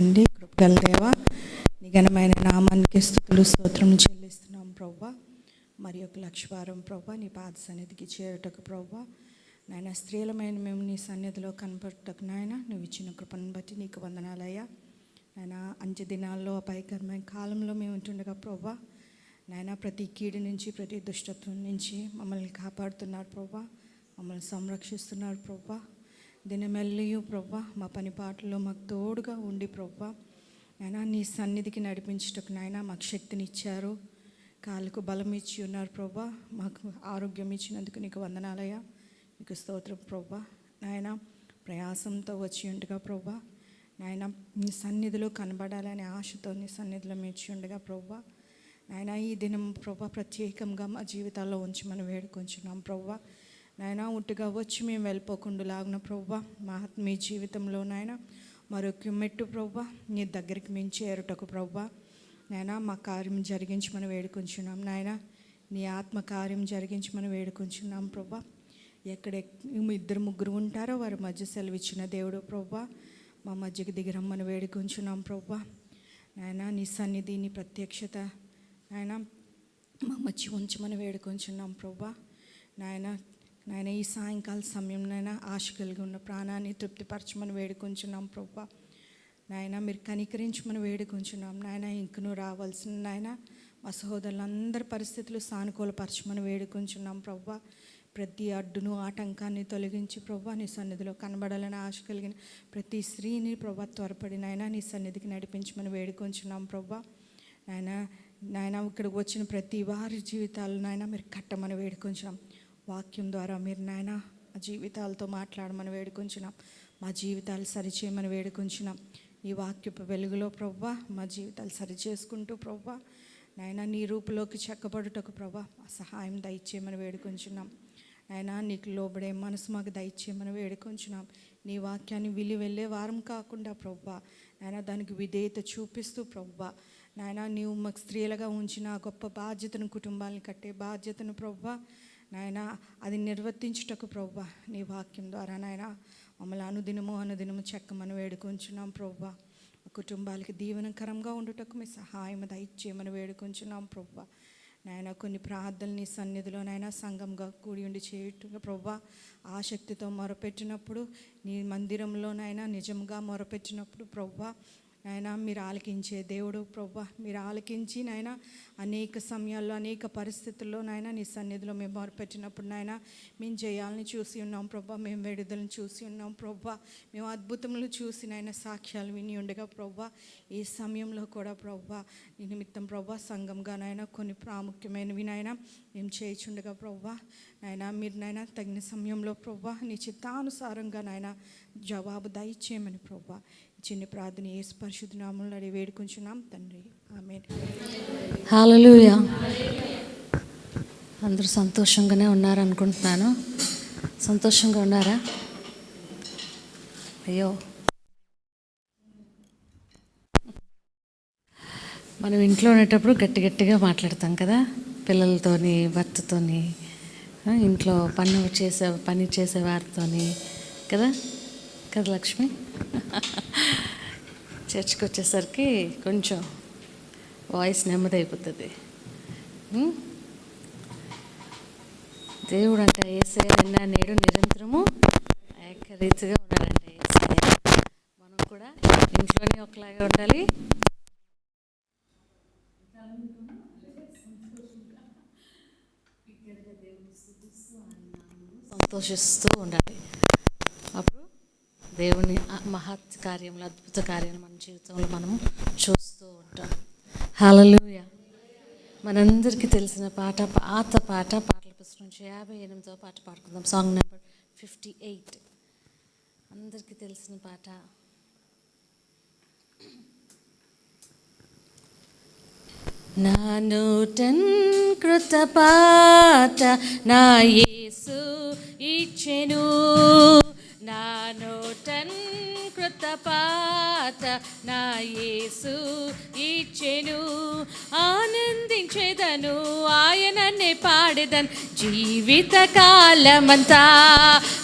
అండి. కృపగల దేవ, నీ ఘనమైన నామానికి స్తుతులు స్తోత్రం చెల్లిస్తున్నాం ప్రభువా. మరి ఒక లక్షవారం ప్రభువా నీ పాద సన్నిధికి చేరుటకు ప్రభువా నాయన, స్త్రీలమైన మేము నీ సన్నిధిలో కనపడటకు నాయన నువ్వు ఇచ్చిన కృపను బట్టి నీకు వందనాలయ్యా. నాయన అంత్య దినాల్లో అపాయకరమైన కాలంలో మేము ఉంటుండగా ప్రభువా నాయన, ప్రతి కీడు నుంచి ప్రతి దుష్టత్వం నుంచి మమ్మల్ని కాపాడుతున్నారు ప్రభువా, మమ్మల్ని సంరక్షిస్తున్నారు ప్రభువా. దినమెల్లియు ప్రభువా మా పని పాటల్లో మాకు తోడుగా ఉండి ప్రభువా నాయన నీ సన్నిధికి నడిపించుటకు నాయన మాకు శక్తిని ఇచ్చారు, కాళ్ళకు బలం ఇచ్చి ఉన్నారు ప్రభువా. మాకు ఆరోగ్యం ఇచ్చినందుకు నీకు వందనాలయ్యా, నీకు స్తోత్రం ప్రభువా. నాయన ప్రయాసంతో వచ్చి ఉండగా ప్రభువా నాయన నీ సన్నిధిలో కనబడాలనే ఆశతో నీ సన్నిధిలో మెచ్చి ఉండగా ప్రభువా నాయన, ఈ దినం ప్రభువా ప్రత్యేకంగా మా జీవితాల్లో ఉంచి మనం వేడుకొంచున్నాం ప్రభువా. నాయన ఉట్టుగా వచ్చి మేము వెళ్ళిపోకుండా లాగున ప్రభువా మా ఆత్మీయ జీవితంలో నాయన మరొక మెట్టు ప్రభువా నీ దగ్గరికి మేము చేరుటకు ప్రభువా నాయన మా కార్యం జరిగించి మనం వేడుకొంచున్నాం నాయన. నీ ఆత్మ కార్యం జరిగించి మనం వేడుకొంచున్నాం ప్రభువా. ఎక్కడ ఇద్దరు ముగ్గురు ఉంటారో వారి మధ్య సెలవిచ్చిన దేవుడు ప్రభువా మా మధ్యకి దిగిరమ్మని వేడుకొంచున్నాం ప్రభువా నాయన. నీ సన్నిధి నీ ప్రత్యక్షత నాయన మా మధ్య ఉంచమని వేడుకొంచున్నాం ప్రభువా నాయన. నాయన ఈ సాయంకాల సమయంలో ఆశ కలిగి ఉన్న ప్రాణాన్ని తృప్తిపరచమని వేడుకొంచున్నాం ప్రభువా నాయన. మీరు కనికరించమని వేడుకొంచున్నాం నాయన. ఇంకను రావాల్సిన నాయన మా సహోదరులందరి పరిస్థితులు సానుకూలపరచమని వేడుకొంచున్నాం ప్రభువా. ప్రతి అడ్డును ఆటంకాన్ని తొలగించి ప్రభువా నీ సన్నిధిలో కనబడాలని ఆశ కలిగిన ప్రతి స్త్రీని ప్రభువా త్వరపడి నాయన నీ సన్నిధికి నడిపించమని వేడుకొంచున్నాం ప్రభువా నాయన. నాయన ఇక్కడికి వచ్చిన ప్రతి వారి జీవితాలు నాయన మీరు కట్టమని వేడుకొంచున్నాం. వాక్యం ద్వారా మీరు నాయన మా జీవితాలతో మాట్లాడమని వేడుకొంచున్నాం, మా జీవితాలు సరిచేయమని వేడుకొంచున్నాం. ఈ వాక్యపు వెలుగులో ప్రభువా మా జీవితాలు సరిచేసుకుంటూ ప్రభువా నాయన నీ రూపులోకి చెక్కబడుటకు ప్రభువా మా సహాయం దయచేయమని వేడుకొంచున్నాం నాయన. నీకు లోబడే మనసు మాకు దయచేయమని వేడుకొంచున్నాం. నీ వాక్యాన్ని విలి వెళ్ళే వారం కాకుండా ప్రభువా నాయన దానికి విధేయత చూపిస్తూ ప్రభువా నాయన నీవు మాకు స్త్రీలుగా ఉంచిన గొప్ప బాధ్యతను, కుటుంబాలను కట్టే బాధ్యతను ప్రభువా నాయన అది నిర్వర్తించుటకు ప్రభువా నీ వాక్యం ద్వారా నాయన మమ్మల్ని అనుదినము చెక్కమని వేడుకొంచున్నాం ప్రభువా. కుటుంబాలకి దీవెనకరంగా ఉండుటకు మీ సహాయం దయచేయమని వేడుకొంచున్నాం ప్రభువా నాయన. కొన్ని ప్రార్థనలు నీ సన్నిధిలో నాయన సంఘంగా కూడి ఉండి చేయుటగా ప్రభువా ఆసక్తితో మొరపెట్టినప్పుడు నీ మందిరంలో నాయన నిజంగా మొరపెట్టినప్పుడు ప్రభువా నాయన మీరు ఆలకించే దేవుడు ప్రభువా. మీరు ఆలకించి నాయన అనేక సమయాల్లో అనేక పరిస్థితుల్లో నాయన నీ సన్నిధిలో మేము మొరపెట్టినప్పుడు నాయన మేము జయాలని చూసి ఉన్నాం ప్రభువా, మేము విడుదలను చూసి ఉన్నాం ప్రభువా, మేము అద్భుతములు చూసి నాయన సాక్ష్యాలు విని ఉండగా ప్రభువా ఈ సమయంలో కూడా ప్రభువా నీ నిమిత్తం ప్రభువా సంఘంగా నాయన కొన్ని ప్రాముఖ్యమైనవి నాయన మేము చేయించుండగా ప్రభువా నాయన మీరు నాయన తగిన సమయంలో ప్రభువా నీ చిత్తానుసారంగా నాయన జవాబు దయచేయమని ప్రభువా చిన్న ప్రార్థన యేసు పరిశుద్ధ నామములో అడిగి వేడుకొంచున్నాం తండ్రి, ఆమేన్. హల్లెలూయా. అందరూ సంతోషంగానే ఉన్నారనుకుంటున్నాను. సంతోషంగా ఉన్నారా? అయ్యో, మనం ఇంట్లో ఉండేటప్పుడు గట్టిగా మాట్లాడతాం కదా, పిల్లలతోని, భర్తతోని, ఇంట్లో పని చేసే వారితోని కదా కదా లక్ష్మి. చర్చ్కి వచ్చేసరికి కొంచెం వాయిస్ నెమ్మది అయిపోతుంది. దేవుడు అంటే యేసయ్య నిన్న నేడు నిరంతరము ఏకరీతిగా ఉన్నాడంటే యేసయ్య. మనం కూడా ఇంట్లోనే ఒకలాగే ఉండాలి, సంతోషిస్తూ ఉండాలి. అప్పుడు దేవుని మహత్ కార్యములు, అద్భుత కార్యాలు మన జీవితంలో మనం చూస్తూ ఉంటాం. హల్లెలూయా. మనందరికీ తెలిసిన పాట, పాటల పుస్తకం నుంచి 58వ పాట పాడుకుందాం. Song number 58. అందరికీ తెలిసిన పాట. నా నూటన్ కృత పాట నా యేసు ఇచ్చెను, నా నోటన్ కృత పాట నా యేసు ఇచ్చెను. ఆనందించెదను ఆయననే పాడెదన్ జీవిత కాలమంతా.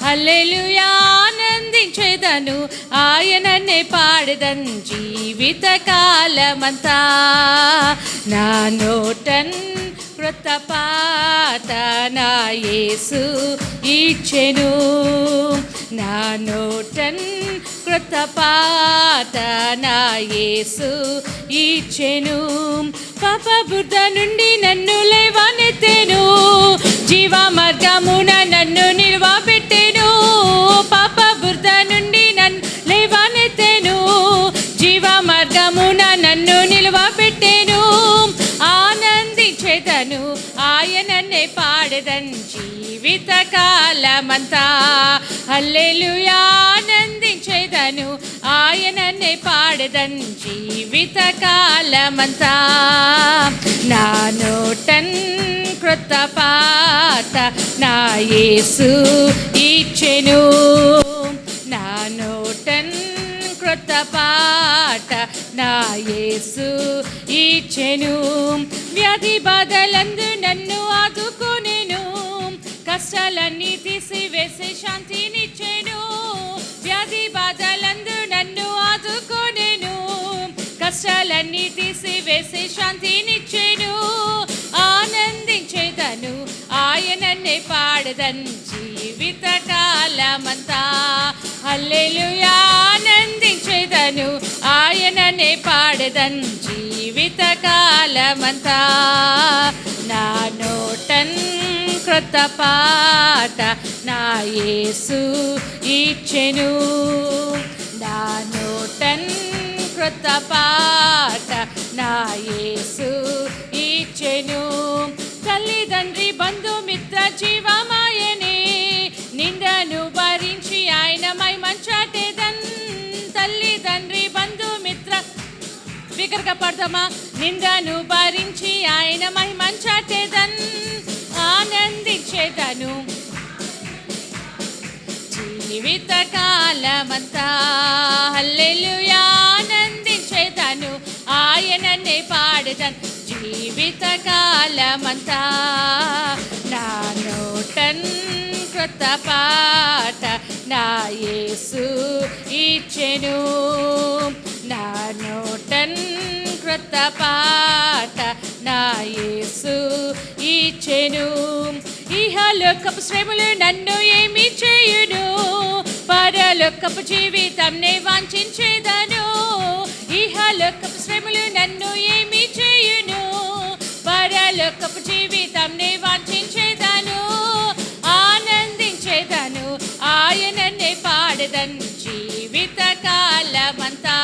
హల్లెలూయా. ఆనందించెదను ఆయననే పాడెదన్ జీవిత కాలమంతా. నా నోటన్ కృత పాట నా యేసు ఇచ్చెను. నా నోటన్ కృత పాట నా యేసు ఇచ్చెను. పాప బుద్ధ నుండి నన్ను లేవనెత్తెను, జీవ మార్గమున నన్ను నిలవబెట్టెను. పాప బుద్ధ నుండి నన్ను లేవనెత్తెను, జీవ మార్గమున నన్ను నిలవబెట్టెను. ఆనందించెదను ఆయననే పాడెదన్ జీవిత కాలమంతా. హల్లెలూయా. ఆనందించెదను ఆయననే పాడెదన్ జీవిత కాలమంతా. నా నోటన్ కృత పాట నా యేసు ఇచ్చెను. నా నోటన్ కృత పాట నా యేసు ఇచ్చెను. వ్యాధి బాధలందు నన్ను ఆదుకొనెను, కష్టాలన్నీ తీసివేసి శాంతినిచ్చెను. వ్యాధి బాధలందు నన్ను ఆదుకొనెను, కష్టాలన్నీ తీసివేసి శాంతినిచ్చెను. ఆనందించెదను ఆయననే పాడెదన్ జీవిత కాలమంతా. హల్లెలూయా. ఆనందించెదను ఆయననే పాడెదన్ జీవిత కాలమంతా. నా నోటన్ కృత పాట నా యేసు ఇచ్చెను. నా నోటన్ కృత పాట నా యేసు ఇచ్చెను. తల్లిదండ్రి బంధుమిత్ర జీవమాయనే, నిందను భరించి ఆయన మహిమను చాటెదన్. తల్లిదండ్రి బంధుమిత్ర బిగ్గరగా పడదామా. నిందను భరించి ఆయన మహిమను చాటెదన్. ఆనందించెదను జీవిత కాలమంతా. హల్లెలూయా. ఆనందించెదను ఆయననే పాడెదన్ జీవిత కాలమంతా. నా నోటన్ కృత పాట నా యేసు ఇచ్చెను. నా నోటన్ కృత పాట నా యేసు ఇచ్చెను. ఇహలోకపు శ్రమలు నన్ను ఏమి చేయును, పరలోకపు జీవితంనే వాంఛించెదను. ఇహలోకపు శ్రమలు నన్ను ఏమి చేయును, పరలోకపు జీవితంనే వాంఛించెదను. ఆనందించెదను ఆయననే పాడెదన్ జీవిత కాలమంతా.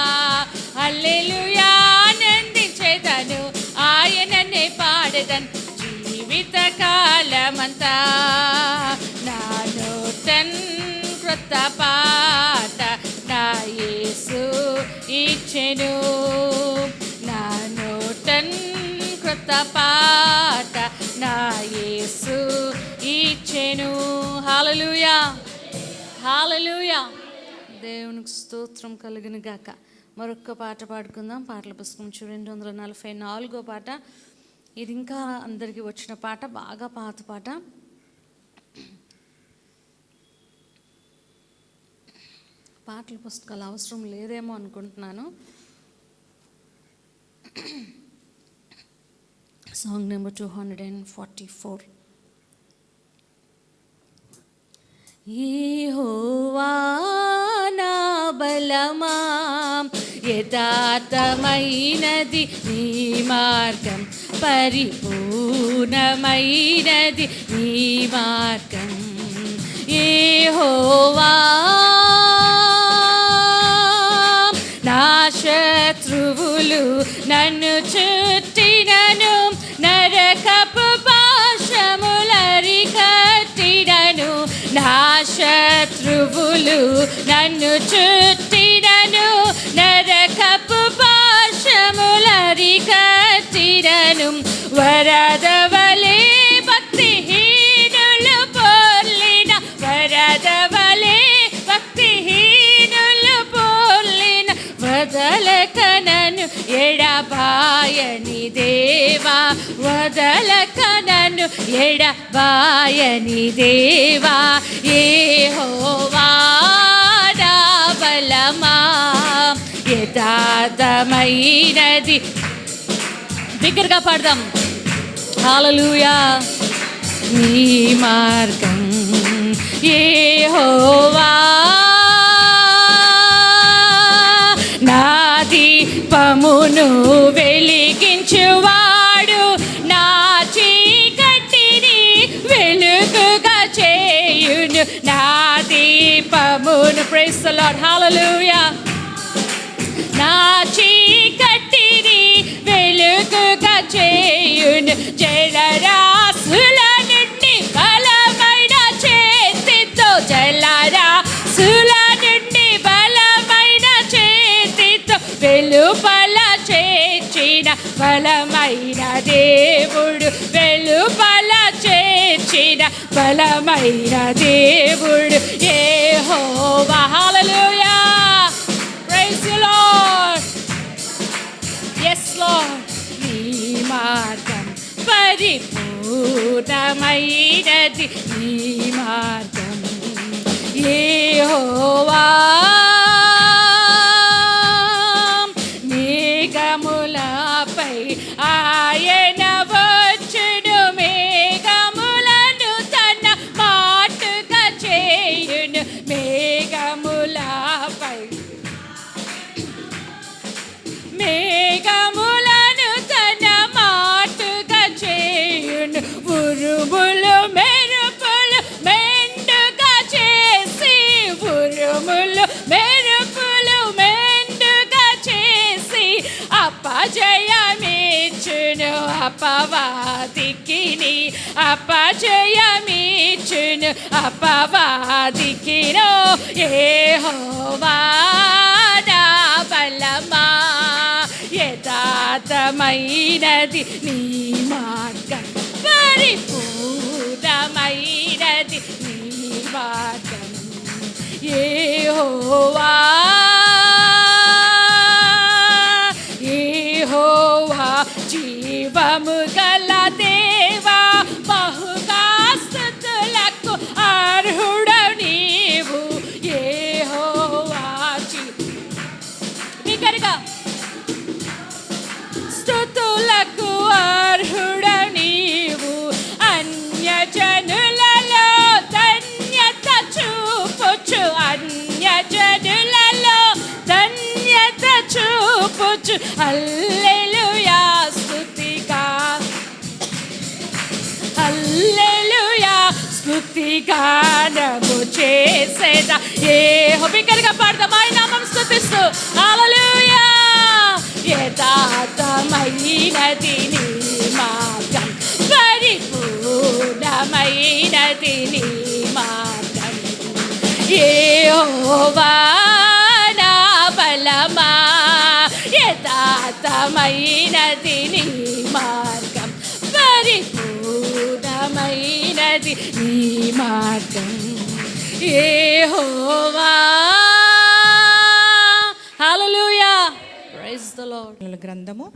హల్లెలూయా. ఆనందించెదను ఆయననే పాడెదన్ జీవిత కాలమంతా. నా నోటన్ కృత పాట నా యేసు ఇచ్చెను. నా నోటన్ కృత పాట నా యేసు ఇచ్చెను. హల్లెలూయా. హల్లెలూయా. దేవునికి స్తోత్రం కలుగును గాక. మరొక్క పాట పాడుకుందాం. పాటల పుస్తకం 244 పాట. ఇది ఇంకా అందరికీ వచ్చిన పాట, బాగా పాత పాట. పాటల పుస్తకాలు అవసరం లేదేమో అనుకుంటున్నాను. Song number 244. యెహోవా నా బలమా, యథార్థమైనది నీ మార్గం, పరిపూర్ణమైనది నీ మార్గం. యెహోవా నా శత్రువులు నన్ను చుట్టినను, నరకపు పాశములరికట్టినను. నా శత్రువులు నన్ను చుట్టినను, నరకపు పాశములరికట్టినను. వరదవలే భక్తిహీనులు పొర్లిన, వరదవలే భక్తి నన్ను ఎడబాయని దేవా, వదలక నన్ను ఎడబాయని దేవా, యెహోవా నా బలమా, యథార్థమైనది. దగ్గరగా పాడదాం. హల్లెలూయా. నీ మార్గం యెహోవా, నా దీపమును వెలిగించువాడు, నా చీకటిని వెలుగుగా చేయును, నా దీపమును. Praise the Lord. హల్లెలూయా. నా చీకటిని వెలుగుగా చేయును, జలరాశుల నుండి బలమైన చేతితో, జలరాశుల నుండి బలమైన చేతితో వెలుపల చేర్చిన బలమైన దేవుడు, వెలుపల చేర్చిన బలమైన దేవుడు యెహోవా. హల్లెలూయా. Praise the Lord. Yes, Lord. నీ మార్గం పరిపూర్ణమైనది, నీ మార్గం యెహోవా. మేఘములపై ఆయన వచ్చును, మేఘములను తన మాటుగా చేయును, మేఘములపై, మేఘములను తన మాటుగా చేయును, ఉరుములు మెరుపులు మెండుగా చేసి, ఉరుములు మెరుపులు మెండుగా చేసి అపజయమిచ్చును అపవాదికిని, అపజయమిచ్చును అపవాదికిను, యెహోవా నా బలమా, యథార్థమైనది నీ మార్గం, పరిపూర్ణమైనది నీ మార్గం యెహోవా. యెహోవా జీవము గల దేవా, బహుగా స్తుతులకు అర్హుడవు నీవు, యెహోవా బిగ్గరగా స్తుతులకు అర్హుడవు నీవు, అన్యజనులలో ధన్యత చూపుచు, అన్యజనులలో ధన్యత చూపుచు, హల్లెలూయా స్తుతిగా, హల్లెలూయా స్తుతిగానము చేసేదా. బిగ్గరగా పాడదాం ఆయన నామం స్తుతిస్తూ. హల్లెలూయా. యథార్థమైనది నీ మార్గం, పరిపూర్ణమైనది నీ మార్గం యెహోవా నా బలమా, యథార్థమైనది నీ మార్గం, పరిపూర్ణమైనది నీ మార్గం యెహోవా. హల్లెలూయా. Praise the Lord. గ్రంథము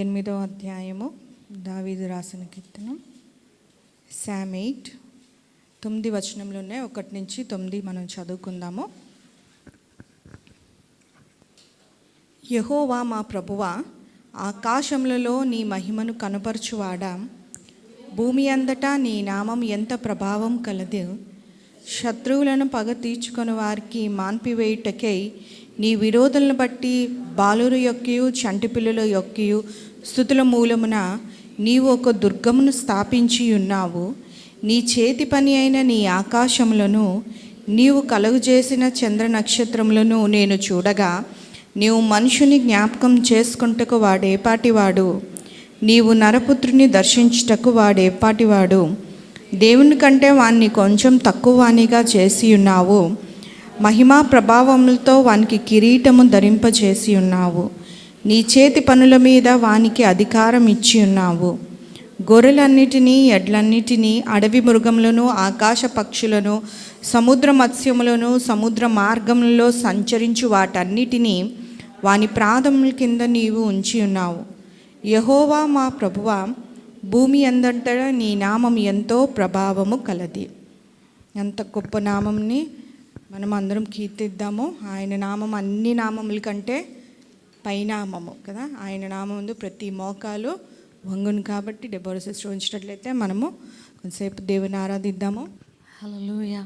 8వ అధ్యాయము, దావీదు రాసిన కీర్తనం, సామ్ 8 9 వచనంలో ఉన్నాయి. 1 నుంచి 9 మనం చదువుకుందాము. యెహోవా మా ప్రభువా, ఆకాశములలో నీ మహిమను కనపరచువాడా, భూమి అంతటా నీ నామం ఎంత ప్రభావం కలదు. శత్రువులను పగ తీర్చుకొని వారికి మాన్పివేయుటకై నీ విరోధులను బట్టి బాలుర యొక్కయు చంటి పిల్లల యొక్కయు స్తుతుల మూలమున నీవు ఒక దుర్గమును స్థాపించి ఉన్నావు. నీ చేతి పని అయిన నీ ఆకాశములను నీవు కలుగజేసిన చంద్ర నక్షత్రములను నేను చూడగా, నీవు మనుషుని జ్ఞాపకం చేసుకుంటకు వాడేపాటివాడు, నీవు నరపుత్రుని దర్శించుటకు వాడేపాటివాడు. దేవుని కంటే వాణ్ణి కొంచెం తక్కువ వానిగా చేసి ఉన్నావు. మహిమా ప్రభావములతో వానికి కిరీటము ధరింపచేసి ఉన్నావు. నీ చేతి పనుల మీద వానికి అధికారం ఇచ్చి ఉన్నావు. గొర్రెలన్నిటినీ, ఎడ్లన్నిటినీ, అడవి మృగములను, ఆకాశ పక్షులను, సముద్ర మత్స్యములను, సముద్ర మార్గములలో సంచరించు వాటన్నిటినీ వాని పాదముల కింద నీవు ఉంచి ఉన్నావు. యెహోవా మా ప్రభువా, భూమి అందంతటా నీ నామం ఎంతో ప్రభావము కలది. ఎంత గొప్ప నామంని మనం అందరం కీర్తిద్దాము. ఆయన నామం అన్ని నామముల కంటే పైనామము కదా. ఆయన నామం ముందు ప్రతి మోకాలు వంగును. కాబట్టి డెబోరా సిస్టర్ ఉంచినట్లయితే మనము కొంతసేపు దేవుని ఆరాధిద్దాము. హల్లెలూయా,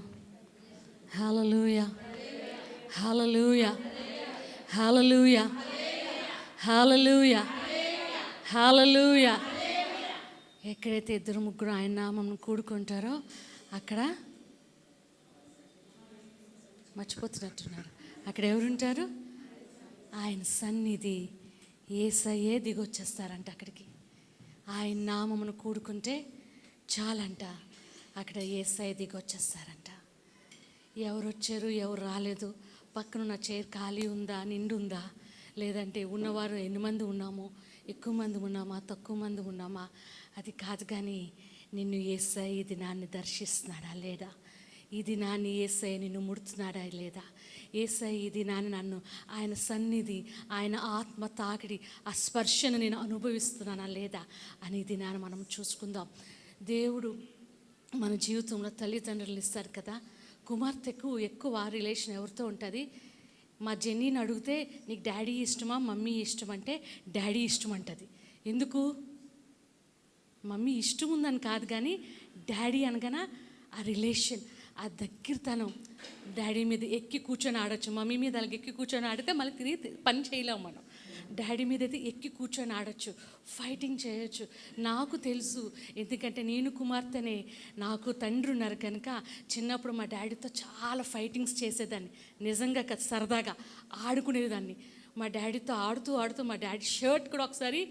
హల్లెలూయా, హల్లెలూయా, హల్లెలూయా, హల్లెలూయా, హల్లెలూయా. ఎక్కడైతే ఇద్దరు ముగ్గురు ఆయన నామం కూడుకుంటారో అక్కడ మర్చిపోతున్నట్టున్నారు, అక్కడ ఎవరుంటారు? ఆయన సన్నిధి, యేసయ్యే దిగొచ్చేస్తారంట అక్కడికి. ఆయన నామమును కూడుకుంటే చాలంట, అక్కడ యేసయ్య దిగొచ్చేస్తారంట. ఎవరు వచ్చారు, ఎవరు రాలేదు, పక్కనున్న చైర్ ఖాళీ ఉందా, నిండుందా, లేదంటే ఉన్నవారు ఎన్ని మంది ఉన్నామో, ఎక్కువ మంది ఉన్నామా, తక్కువ మంది ఉన్నామా, అది కాదు. కానీ నిన్ను యేసయ్య ఈ దినాన్ని దర్శిస్తున్నాడా లేదా? ఈ దినాన్ని యేసయ్య నిన్ను ముడుతున్నాడా లేదా? యేసయ్య ఈ దినాన్ని నన్ను ఆయన సన్నిధి, ఆయన ఆత్మ తాకిడి, ఆ స్పర్శను నేను అనుభవిస్తున్నానా లేదా అని ఈ దినాన్ని మనం చూసుకుందాం. దేవుడు మన జీవితంలో తల్లిదండ్రులు ఇస్తారు కదా. కుమార్తెకు ఎక్కువ రిలేషన్ ఎవరితో ఉంటుంది? మా జెన్నీని అడిగితే నీకు డాడీ ఇష్టమా మమ్మీ ఇష్టం అంటే డాడీ ఇష్టం అంటుంది. ఎందుకు? మమ్మీ ఇష్టం ఉందని కాదు, కానీ డాడీ అనగానే ఆ రిలేషన్, ఆ దగ్గరతనం, డాడీ మీద ఎక్కి కూర్చొని ఆడొచ్చు. మమ్మీ మీద అలాగే ఎక్కి కూర్చొని ఆడితే మళ్ళీ తిరిగి పని చేయలేము మనం. డాడీ మీద అయితే ఎక్కి కూర్చొని ఆడొచ్చు, ఫైటింగ్ చేయొచ్చు. నాకు తెలుసు, ఎందుకంటే నేను కుమార్తెనే, నాకు తండ్రి ఉన్నారు కనుక చిన్నప్పుడు మా డాడీతో చాలా ఫైటింగ్స్ చేసేదాన్ని. నిజంగా సరదాగా ఆడుకునేదాన్ని. మా డాడీతో ఆడుతూ ఆడుతూ మా డాడీ షర్ట్ కూడా ఒకసారి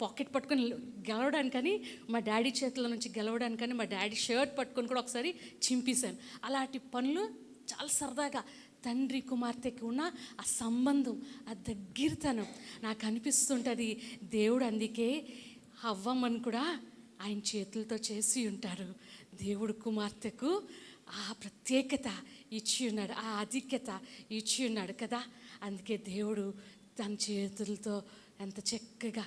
పాకెట్ పట్టుకొని గెలవడానికని, మా డాడీ చేతుల నుంచి గెలవడానికని మా డాడీ షర్ట్ పట్టుకొని కూడా ఒకసారి చింపేశాను. అలాంటి పనులు చాలా సరదాగా. తండ్రి కుమార్తెకి ఉన్న ఆ సంబంధం, ఆ దగ్గరతనం నాకు అనిపిస్తుంటుంది. దేవుడు అందుకే అవ్వమ్మని కూడా ఆయన చేతులతో చేసి ఉంటారు. దేవుడు కుమార్తెకు ఆ ప్రత్యేకత ఇచ్చి ఉన్నాడు, ఆ ఆధిక్యత ఇచ్చి ఉన్నాడు కదా. అందుకే దేవుడు తన చేతులతో ఎంత చక్కగా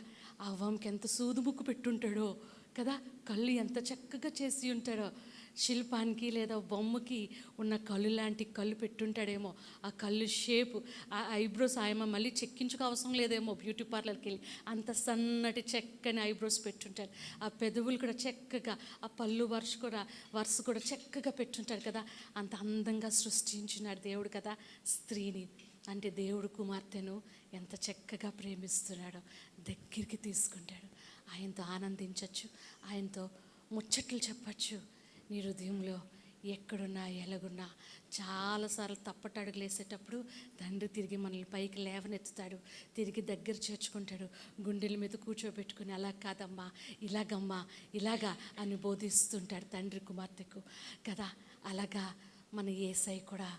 అవ్వంకి ఎంత సూదుముక్కు పెట్టుంటాడో కదా, కళ్ళు ఎంత చక్కగా చేసి ఉంటాడో. శిల్పానికి లేదా బొమ్మకి ఉన్న కళ్ళు లాంటి కళ్ళు పెట్టుంటాడేమో. ఆ కళ్ళు షేపు, ఆ ఐబ్రోస్ ఆయమ మళ్ళీ చెక్కించుకో అవసరం లేదేమో బ్యూటీ పార్లర్కి వెళ్ళి, అంత సన్నటి చక్కని ఐబ్రోస్ పెట్టుంటాడు. ఆ పెదవులు కూడా చక్కగా, ఆ పళ్ళు వరుస కూడా చక్కగా పెట్టుంటాడు కదా. అంత అందంగా సృష్టించినాడు దేవుడు కదా స్త్రీని. అంటే దేవుడు కుమార్తెను ఎంత చక్కగా ప్రేమిస్తున్నాడో, దగ్గరికి తీసుకుంటాడు. ఆయనతో ఆనందించవచ్చు, ఆయనతో ముచ్చట్లు చెప్పచ్చు. నీ హృదయంలో ఎక్కడున్నా ఎలాగున్నా చాలాసార్లు తప్పటడుగులు వేసేటప్పుడు తండ్రి తిరిగి మనల్ని పైకి లేవనెత్తుతాడు, తిరిగి దగ్గర చేర్చుకుంటాడు, గుండెల మీద కూర్చోబెట్టుకుని అలా కాదమ్మా ఇలాగమ్మా ఇలాగా అని బోధిస్తుంటాడు తండ్రి కుమార్తెకు కదా. అలాగా మన యేసయ్య కూడా,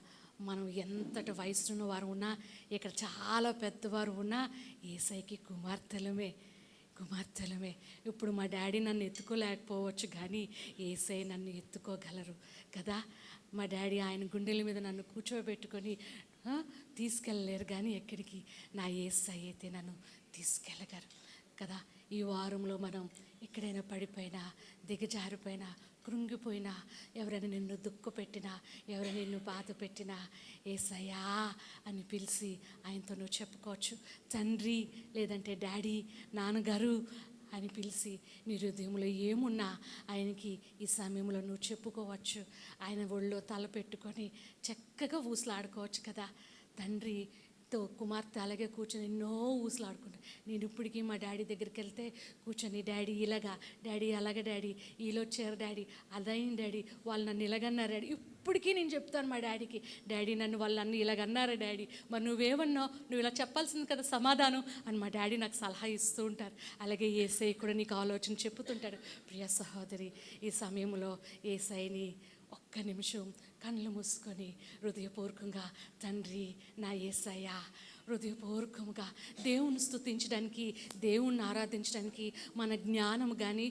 మనం ఎంతటి వయసున్న వారు ఉన్నా, ఇక్కడ చాలా పెద్దవారు ఉన్నా, యేసయ్యకి కుమార్తెలమే. ఇప్పుడు మా డాడీ నన్ను ఎత్తుకోలేకపోవచ్చు, కానీ యేసయ్య నన్ను ఎత్తుకోగలరు కదా. మా డాడీ ఆయన గుండెల మీద నన్ను కూర్చోబెట్టుకొని తీసుకెళ్ళలేరు, కానీ ఎక్కడికి నా యేసయ్య అయితే నన్ను తీసుకెళ్ళగలరు కదా. ఈ వారంలో మనం ఎక్కడైనా పడిపోయినా, దిగజారిపోయినా, కృంగిపోయినా, ఎవరైనా నిన్ను దుఃఖపెట్టినా, ఎవరైనా నిన్ను బాధ పెట్టినా, యేసయ్యా అని పిలిచి ఆయనతో నువ్వు చెప్పుకోవచ్చు. తండ్రి లేదంటే డాడీ, నాన్నగారు అని పిలిచి నీ హృదయంలో ఏమున్నా ఆయనకి ఈ సమయంలో నువ్వు చెప్పుకోవచ్చు. ఆయన ఒళ్ళో తల పెట్టుకొని చక్కగా ఊసలాడుకోవచ్చు కదా. తండ్రితో కుమార్తె అలాగే కూర్చొని ఎన్నో ఊసలాడుకుంటాను. నేను ఇప్పటికీ మా డాడీ దగ్గరికి వెళ్తే కూర్చొని, డాడీ ఇలాగా, డాడీ అలాగే, డాడీ వీళ్ళు వచ్చారు, డాడీ అదైంది, డాడీ వాళ్ళు నన్ను ఇలాగన్నారు డాడీ. ఇప్పటికీ నేను చెప్తాను మా డాడీకి, డాడీ నన్ను వాళ్ళు అన్నీ ఇలాగన్నారా డాడీ, మరి నువ్వేమన్నావు, నువ్వు ఇలా చెప్పాల్సింది కదా సమాధానం అని మా డాడీ నాకు సలహా ఇస్తూ ఉంటారు. అలాగే యేసయ్య కూడా నీకు ఆలోచన చెప్పుతుంటాడు. ప్రియ సహోదరి, ఈ సమయంలో యేసయ్యని ఒక్క నిమిషం కళ్ళు మూసుకొని హృదయపూర్వకంగా, తండ్రి నా యేసయ్య హృదయపూర్వకముగా దేవుని స్తుతించడానికి, దేవుణ్ణి ఆరాధించడానికి మన జ్ఞానం కానీ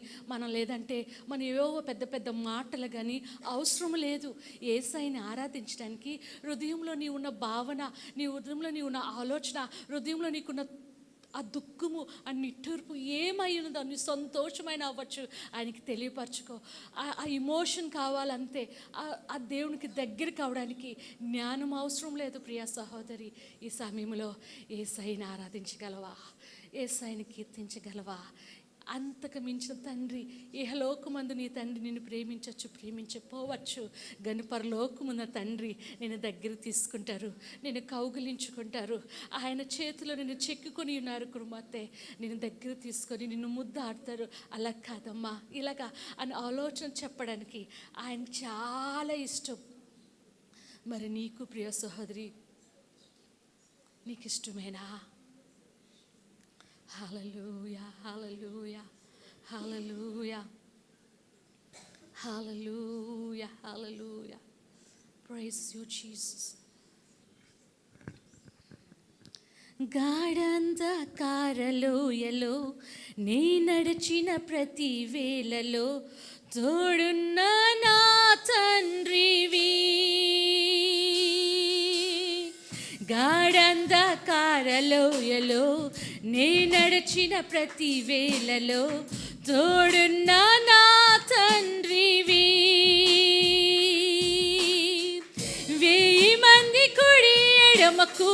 లేదంటే మన ఏవో పెద్ద పెద్ద మాటలు కానీ అవసరం లేదు. యేసయ్యని ఆరాధించడానికి హృదయంలో నీ ఉన్న భావన, నీ హృదయంలో నీ ఉన్న ఆలోచన, హృదయంలో నీకున్న ఆ దుఃఖము, ఆ నిట్టూర్పు ఏమై ఉన్నదో నీ సంతోషమైన అవ్వచ్చు, ఆయనకి తెలియపరచుకో. ఆ ఇమోషన్ కావాలంతే. ఆ దేవునికి దగ్గర కావడానికి జ్ఞానం అవసరం లేదు. ప్రియా సహోదరి, ఈ సమయంలో యేసయ్యని ఆరాధించగలవా? యేసయ్యని కీర్తించగలవా? అంతకు మించిన తండ్రి, ఇహలోకమందు నీ తండ్రి నిన్ను ప్రేమించకపోవచ్చు, గని పరలోకమున్న తండ్రి నేను దగ్గర తీసుకుంటారు, నేను కౌగిలించుకుంటారు. ఆయన చేతిలో నిన్ను చెక్కుకొని ఉన్నారు కుమార్తె, నేను దగ్గర తీసుకొని నిన్ను ముద్దాడతారు. అలా కాదమ్మా, ఇలాగా అని ఆలోచన చెప్పడానికి ఆయన చాలా ఇష్టం. మరి నీకు ప్రియ సహోదరి, నీకు ఇష్టమేనా? Hallelujah, hallelujah, hallelujah, hallelujah, hallelujah. Praise you, Jesus. గాఢంధకారలోయలో నీ నడిచిన ప్రతి వేళలో తోడున్న నా తండ్రివి. గాఢంధకారలోయలో నీ నడిచిన ప్రతి వేళలో తోడున్న నా తండ్రివి. 1000 మంది కుడి ఎడమకు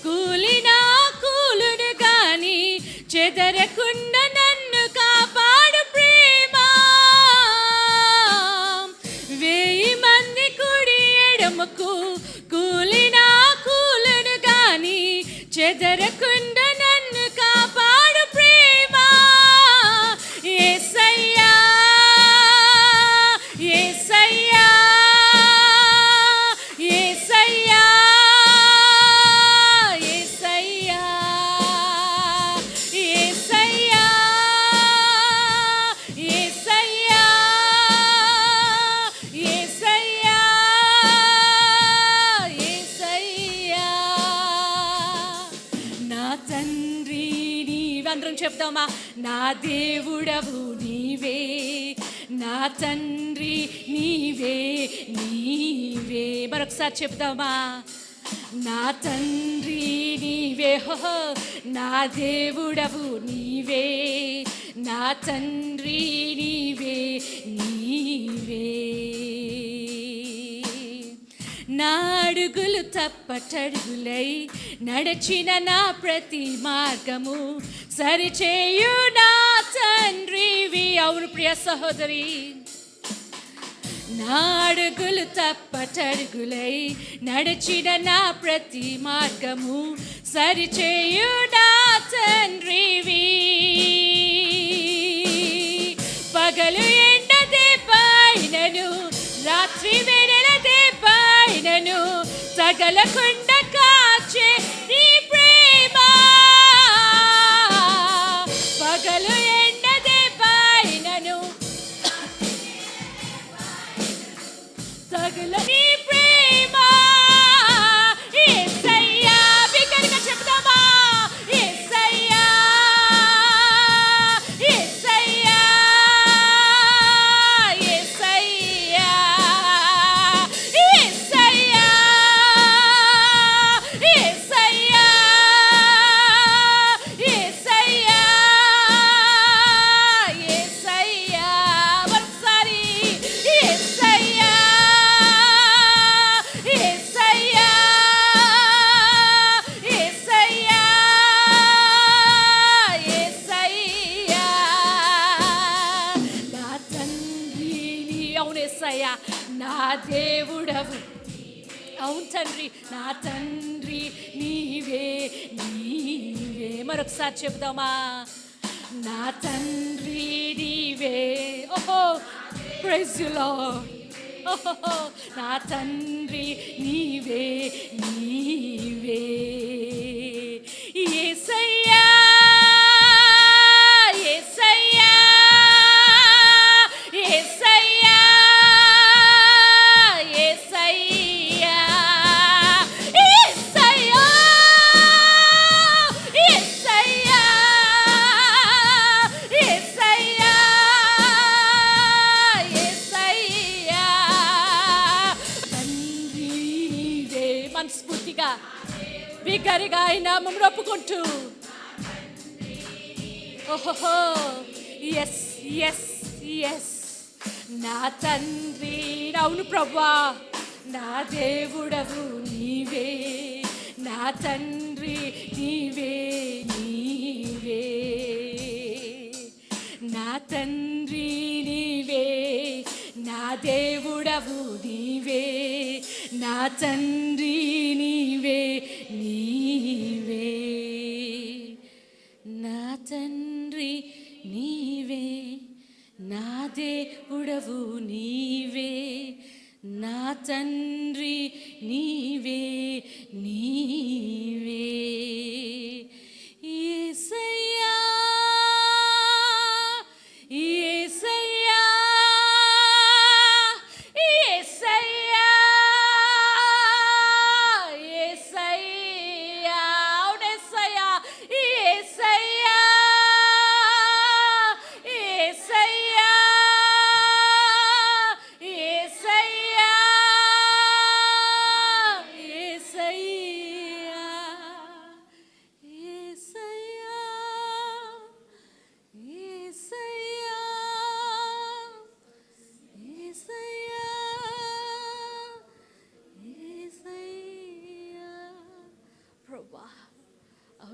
కూలినా కూలును గాని చెదరకుండా నన్ను కాపాడు ప్రేమ. 1000 మంది కుడి ఎడమకు కూలినా కూలును గాని చెదరకుండా నన్ను కాపాడు ప్రేమ. యేసయ్యా, యేసయ్యా, యేసయ్యా, యేసయ్యా, యేసయ్యా, యేసయ్యా, యేసయ్యా, యేసయ్యా. నా తండ్రి నీవే, అందరం చెప్తామా? నా దేవుడవు నీవే, నా తండ్రి నీవే, నీవే. మరొకసారి చెప్తామా? నా తండ్రి నీవే, హో, నా దేవుడవు నీవే, నా తండ్రి నీవే, నీవే. నా అడుగులు తప్పటడుగులై నడచిన నా ప్రతి మార్గము సరిచేయు నా తండ్రివి. అవును ప్రియ సహోదరి, నా అడుగులు తప్పటడుగులై నడిచిన నా ప్రతి మార్గము సరిచేయు నా తండ్రివి. పగలు ఎండదే పైనను రాత్రి వెడలదే పైనను తగలకుండా కాచే నీ ప్రేమ. పగలు ఎండదే పైనను తగల నీ ప్రేమ. యేసయ్యా, బిగ్గరగా చెప్తామా? యేసయ్యా, యేసయ్యా, యేసయ్యా, యేసయ్యా, యేసయ్యా, యేసయ్యా, యేసయ్యా. మరొకసారి యేసయ్యా, యేసయ్యా, యేసయ్యా, యేసయ్యా. నా తండ్రి అవును యేసయ్యా, నా దేవుడవు. అవును తండ్రి, నా తండ్రి నీవే, నీవే. మరొకసారి చెప్దామా? నా తండ్రి నీవే. ఓహో, ప్రైజ్ యు లార్డ్. ఓహో, నా తండ్రి నీవే, నీవే. యేసయ్యా, యేసయ్యా, యేసయ్యా, యేసయ్యా, యేసయ్యా, కూడా ఒప్పుకుంటూ ఓహో ఎస్ ఎస్ ఎస్ నా తండ్రి, అవును ప్రభువా, నా దేవుడవు నీవే, నా తండ్రి నీవే నీవే, నా తండ్రి నీవే, నా దేవుడవు నీవే, నా తండ్రి నీవే నీవే, నా తండ్రి నీవే, నా దేవుడవు నీవే, నా తండ్రి నీవే నీవే. యేసయ్యా యేసయ్యా యేసయ్యా యేసయ్యా, అవునేసయ్యా, యేసయ్యా యేసయ్యా యేసయ్యా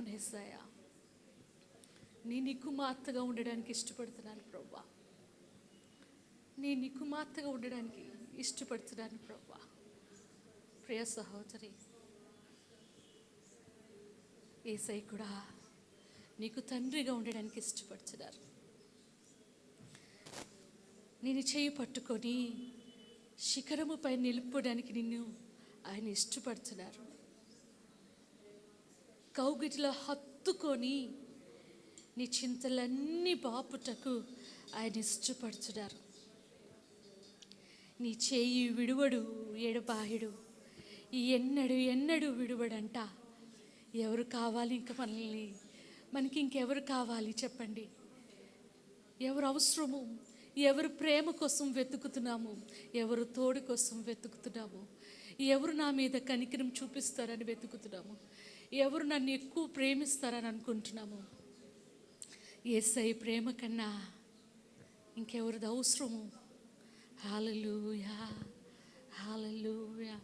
యేసయ్యా, నీ కుమార్తెగా ఉండడానికి ఇష్టపడుతున్నాను ప్రభువా, నీ కుమార్తెగా ఉండడానికి ఇష్టపడుతున్నాను ప్రభువా. ప్రియ సహోదరి, యేసయ్య కూడా నీకు తండ్రిగా ఉండడానికి ఇష్టపడుతున్నారు. నేను చేయి పట్టుకొని శిఖరముపై నిలుపడానికి నిన్ను ఆయన ఇష్టపడుతున్నారు. కౌగిటిలో హత్తుకొని నీ చింతలన్నీ బాపుటకు ఆయన ఇష్టపడుతున్నారు. నీ చేయి విడువడు ఎడబాయుడు, ఎన్నడు విడువడంట. ఎవరు కావాలి ఇంకా మనకి ఇంకెవరు కావాలి చెప్పండి? ఎవరు అవసరము, ఎవరు ప్రేమ కోసం వెతుకుతున్నాము, ఎవరు తోడు కోసం వెతుకుతున్నాము, ఎవరు నా మీద కనికరం చూపిస్తారని వెతుకుతున్నాము, ఎవరు నన్ను ఎక్కువ ప్రేమిస్తారని అనుకుంటున్నాము. యేసయ్య ప్రేమ కన్నా ఇంకెవరిది అవసరము? హల్లెలూయా హల్లెలూయా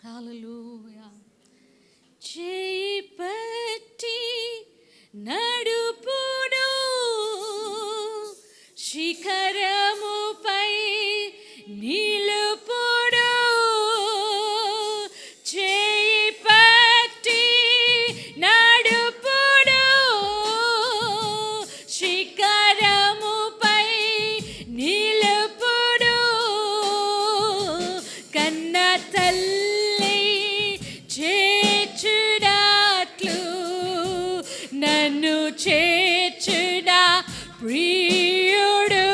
హల్లెలూయా. చేయి పట్టి నడుపును శిఖరముపై నిలుపుడు, చేయి పట్టి నడుపుడు శిఖరముపై నిలుపుడు, కన్న తల్లి చేర్చుడాట్లు నన్ను చేర్చుడా ప్రియుడు,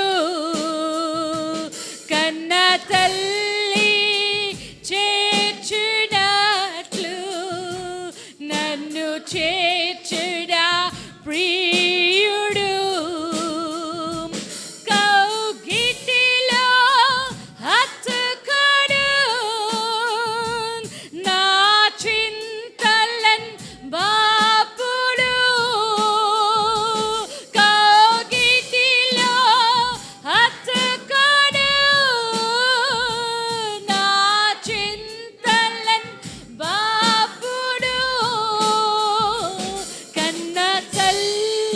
కన్న తల్లి చేర్చుడాట్లు నన్ను చేర్చుడా ప్రియుడు, కౌగిటిలో హత్తుకొను నా చింతలన్ బాపుడు, కౌగిటిలో హత్తుకొను నా చింతలన్ బాపుడు, కన్న తల్లి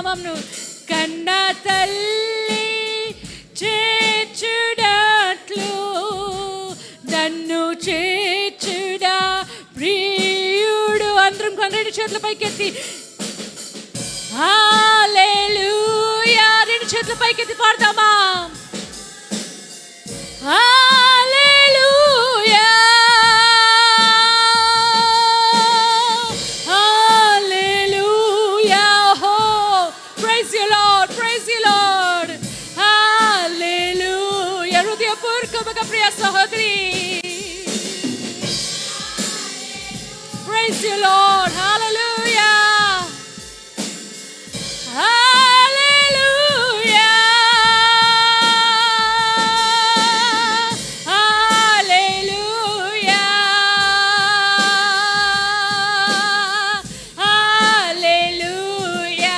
నామమును కన్న తల్లి చేర్చుడట్లు నన్ను చేర్చుడా ప్రియుడు. అందరం రెండు చేతుల పైకెత్తి హల్లెలూయా, రెండు చేతుల పైకెత్తి పాడతామా? Hallelujah hallelujah. ఓహో, praise you Lord, praise you Lord. Hallelujah. హృదయపూర్వకంగా ప్రియ సహోదరి, praise you Lord. Hallelujah hallelujah hallelujah hallelujah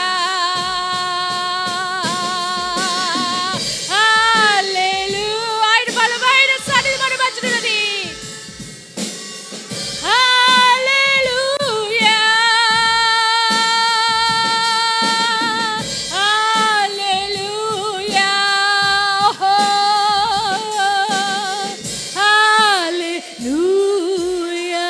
hallelujah. ఆయన బలమైన సన్నిధి మన మధ్యన ఉన్నది. హల్లెలూయా హల్లెలూయా హల్లెలూయా.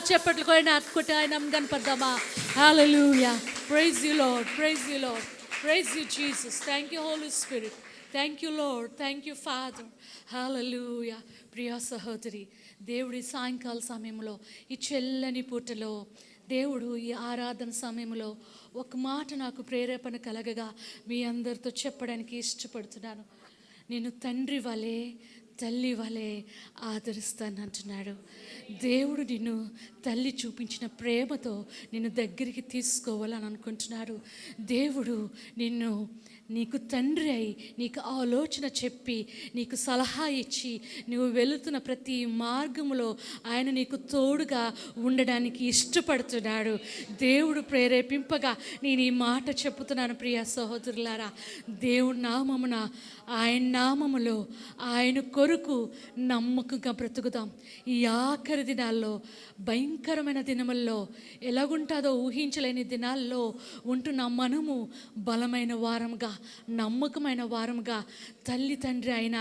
చెప్పట్లు కూడా అట్టుకుంటే ఆయన కనపడదామా? Hallelujah. Praise you Lord, praise you Lord, praise you Jesus. Thank you Holy Spirit, thank you Lord, thank you Father. Hallelujah. ప్రియా సహోదరి, దేవుడి సాయంకాల సమయంలో ఈ చెల్లని పూటలో దేవుడు ఈ ఆరాధన సమయంలో ఒక మాట నాకు ప్రేరేపణ కలగగా మీ అందరితో చెప్పడానికి ఇష్టపడుతున్నాను. నేను తండ్రి వలె తల్లి వలె ఆదరిస్తానంటున్నాడు దేవుడు. నిన్ను తల్లి చూపించిన ప్రేమతో నిన్ను దగ్గరికి తీసుకోవాలని అనుకుంటున్నాడు దేవుడు. నిన్ను నీకు తండ్రి అయి నీకు ఆలోచన చెప్పి నీకు సలహా ఇచ్చి నువ్వు వెళుతున్న ప్రతి మార్గములో ఆయన నీకు తోడుగా ఉండడానికి ఇష్టపడుతున్నాడు దేవుడు. ప్రేరేపింపగా నేను ఈ మాట చెప్పుతున్నాను ప్రియ సహోదరులారా. దేవుడి నామమున, ఆయన నామములో, ఆయన కొరకు నమ్మకంగా బ్రతుకుదాం. ఈ ఆఖరి దినాల్లో, భయంకరమైన దినముల్లో, ఎలాగుంటుందో ఊహించలేని దినాల్లో ఉంటున్న మనము బలమైన వారముగా, నమ్మకమైన వారముగా, తల్లి తండ్రి అయిన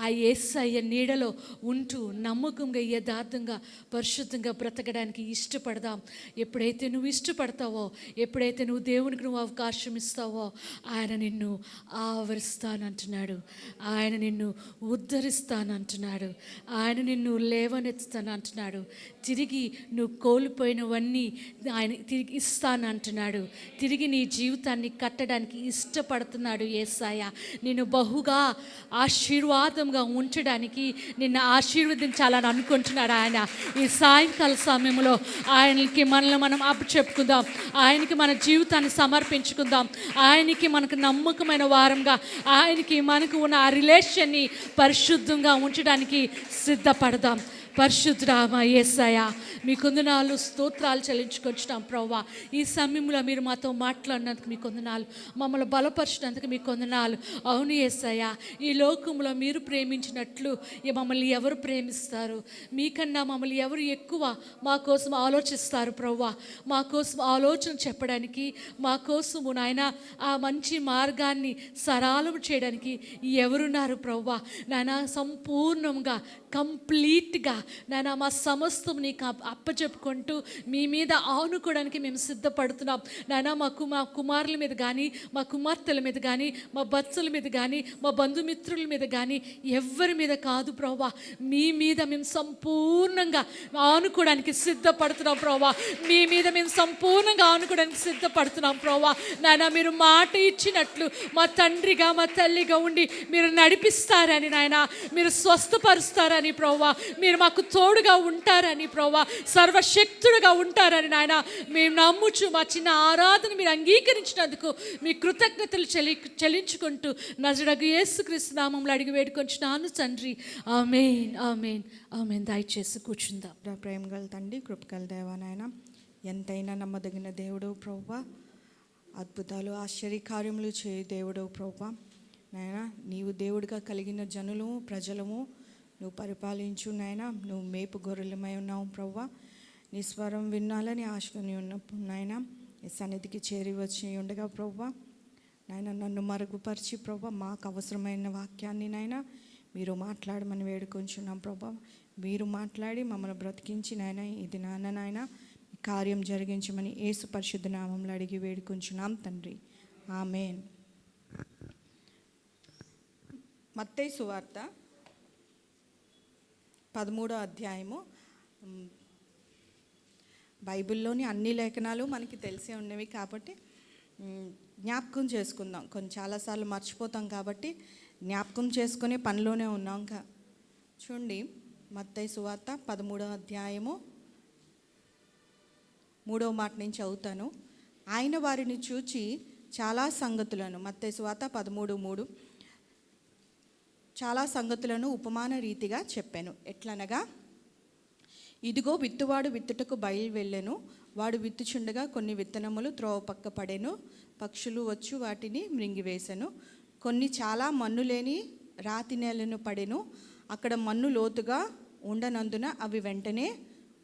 ఆ యేసయ్య నీడలో ఉంటూ నమ్మకంగా, యథార్థంగా, పరిశుద్ధంగా బ్రతకడానికి ఇష్టపడదాం. ఎప్పుడైతే నువ్వు ఇష్టపడతావో, ఎప్పుడైతే నువ్వు దేవునికి నువ్వు అవకాశం ఇస్తావో, ఆయన నిన్ను ఆవరిస్తానంటున్నాడు, ఆయన నిన్ను ఉద్ధరిస్తానంటున్నాడు, ఆయన నిన్ను లేవనెత్తుతానంటున్నాడు. తిరిగి నువ్వు కోల్పోయినవన్నీ ఆయన తిరిగి ఇస్తానంటున్నాడు. తిరిగి నీ జీవితాన్ని కట్టడానికి ఇష్టపడుతున్నాడు యేసయ్య. నిన్ను బహుగా ఆశీర్వాదంగా ఉంచడానికి, నిన్ను ఆశీర్వదించాలని అనుకుంటున్నాడు ఆయన. ఈ సాయంకాల సమయంలో ఆయనకి మనల్ని మనం చెప్పుకుందాం, ఆయనకి మన జీవితాన్ని సమర్పించుకుందాం, ఆయనకి మనకు నమ్మకమైన వారంగా, ఆయనకి మనకు ఉన్న ఆ రిలేషన్ని పరిశుద్ధంగా ఉంచడానికి సిద్ధపడదాం. పరిశుద్ధుడా మా యేసయ్య, మీ కొందనాలు స్తోత్రాలు చెల్లించుకొచ్చున్నాం ప్రభువా. ఈ సమయంలో మీరు మాతో మాట్లాడినందుకు మీ కొందనాలు, మమ్మల్ని బలపరిచినందుకు మీ కొందనాలు. అవును యేసయ్య, ఈ లోకంలో మీరు ప్రేమించినట్లు మమ్మల్ని ఎవరు ప్రేమిస్తారు? మీకన్నా మమ్మల్ని ఎవరు ఎక్కువ మా కోసం ఆలోచిస్తారు ప్రభువా? మా కోసం ఆలోచన చెప్పడానికి, మా కోసము నాయన ఆ మంచి మార్గాన్ని సరళం చేయడానికి ఎవరున్నారు ప్రభువా? నాయన సంపూర్ణంగా, కంప్లీట్గా నాయన మా సమస్తం నీకు అప్పచెప్పుకుంటూ మీ మీద ఆనుకోవడానికి మేము సిద్ధపడుతున్నాం నాయన. మా కుమారుల మీద కానీ, మా కుమార్తెల మీద కానీ, మా బచ్చల మీద కానీ, మా బంధుమిత్రుల మీద కానీ, ఎవరి మీద కాదు ప్రభువా, మీ మీద మేము సంపూర్ణంగా ఆనుకోవడానికి సిద్ధపడుతున్నాం ప్రభువా. మీ మీద మేము సంపూర్ణంగా ఆనుకోవడానికి సిద్ధపడుతున్నాం ప్రభువా. నాయన, మీరు మాట ఇచ్చినట్లు మా తండ్రిగా, మా తల్లిగా ఉండి మీరు నడిపిస్తారని నాయన, మీరు స్వస్థపరుస్తారని ప్రభువా, మీరు మాకు తోడుగా ఉంటారని ప్రభువా, సర్వశక్తుడుగా ఉంటారని నాయన మేము నమ్ముచు మా చిన్న ఆరాధన మీరు అంగీకరించినందుకు మీ కృతజ్ఞతలు చెల్లించుకుంటూ నజరుడగు యేసుక్రీస్తు నామములో అడిగి వేడుకొంచున్నాను తండ్రి. ఆమేన్, ఆమేన్, ఆమేన్. దయచేసి కూర్చుందాం. ప్రేమ గల తండ్రి, కృపగల దేవా నాయన, ఎంతైనా నమ్మదగిన దేవుడు ప్రభువా, అద్భుతాలు ఆశ్చర్యకార్యములు చేయ దేవుడు ప్రభువా నాయన. నీవు దేవుడిగా కలిగిన జనులము, ప్రజలము నువ్వు పరిపాలించు నాయన. నువ్వు మేపు గొర్రెలమై ఉన్నావు ప్రభువా. నీ స్వరం వినాలని ఆశకొని ఉన్నప్పుడు నాయన, నీ సన్నిధికి చేరి వచ్చి ఉండగా ప్రభువా నాయన నన్ను మరుగుపరిచి ప్రభా మాకు అవసరమైన వాక్యాన్ని నాయన మీరు మాట్లాడమని వేడుకొంచున్నాం ప్రభా. మీరు మాట్లాడి మమ్మల్ని బ్రతికించి నాయన ఇది నాయన కార్యం జరిగించమని యేసు పరిశుద్ధ నామంలో అడిగి వేడుకొంచున్నాం తండ్రి, ఆమేన్. మత్తయి సువార్త 13వ అధ్యాయము. బైబిల్లోని అన్ని లేఖనాలు మనకి తెలిసే ఉన్నవి కాబట్టి జ్ఞాపకం చేసుకుందాం. చాలాసార్లు మర్చిపోతాం కాబట్టి జ్ఞాపకం చేసుకునే పనిలోనే ఉన్నాం. చూడండి, మత్తయి సువార్త 13వ అధ్యాయము 3వ మాట నుంచి చదువుతాను. ఆయన వారిని చూచి చాలా సంగతులను, మత్తయి సువార్త 13:3, చాలా సంగతులను ఉపమాన రీతిగా చెప్పాను. ఎట్లనగా, ఇదిగో విత్తువాడు విత్తుటకు బయలు వెళ్ళెను. వాడు విత్తుచుండగా కొన్ని విత్తనములు త్రోవ పక్క పడెను. పక్షులు వచ్చి వాటిని మృంగివేశను. కొన్ని చాలా మన్ను లేని రాతి నేలను పడెను. అక్కడ మన్ను లోతుగా ఉండనందున అవి వెంటనే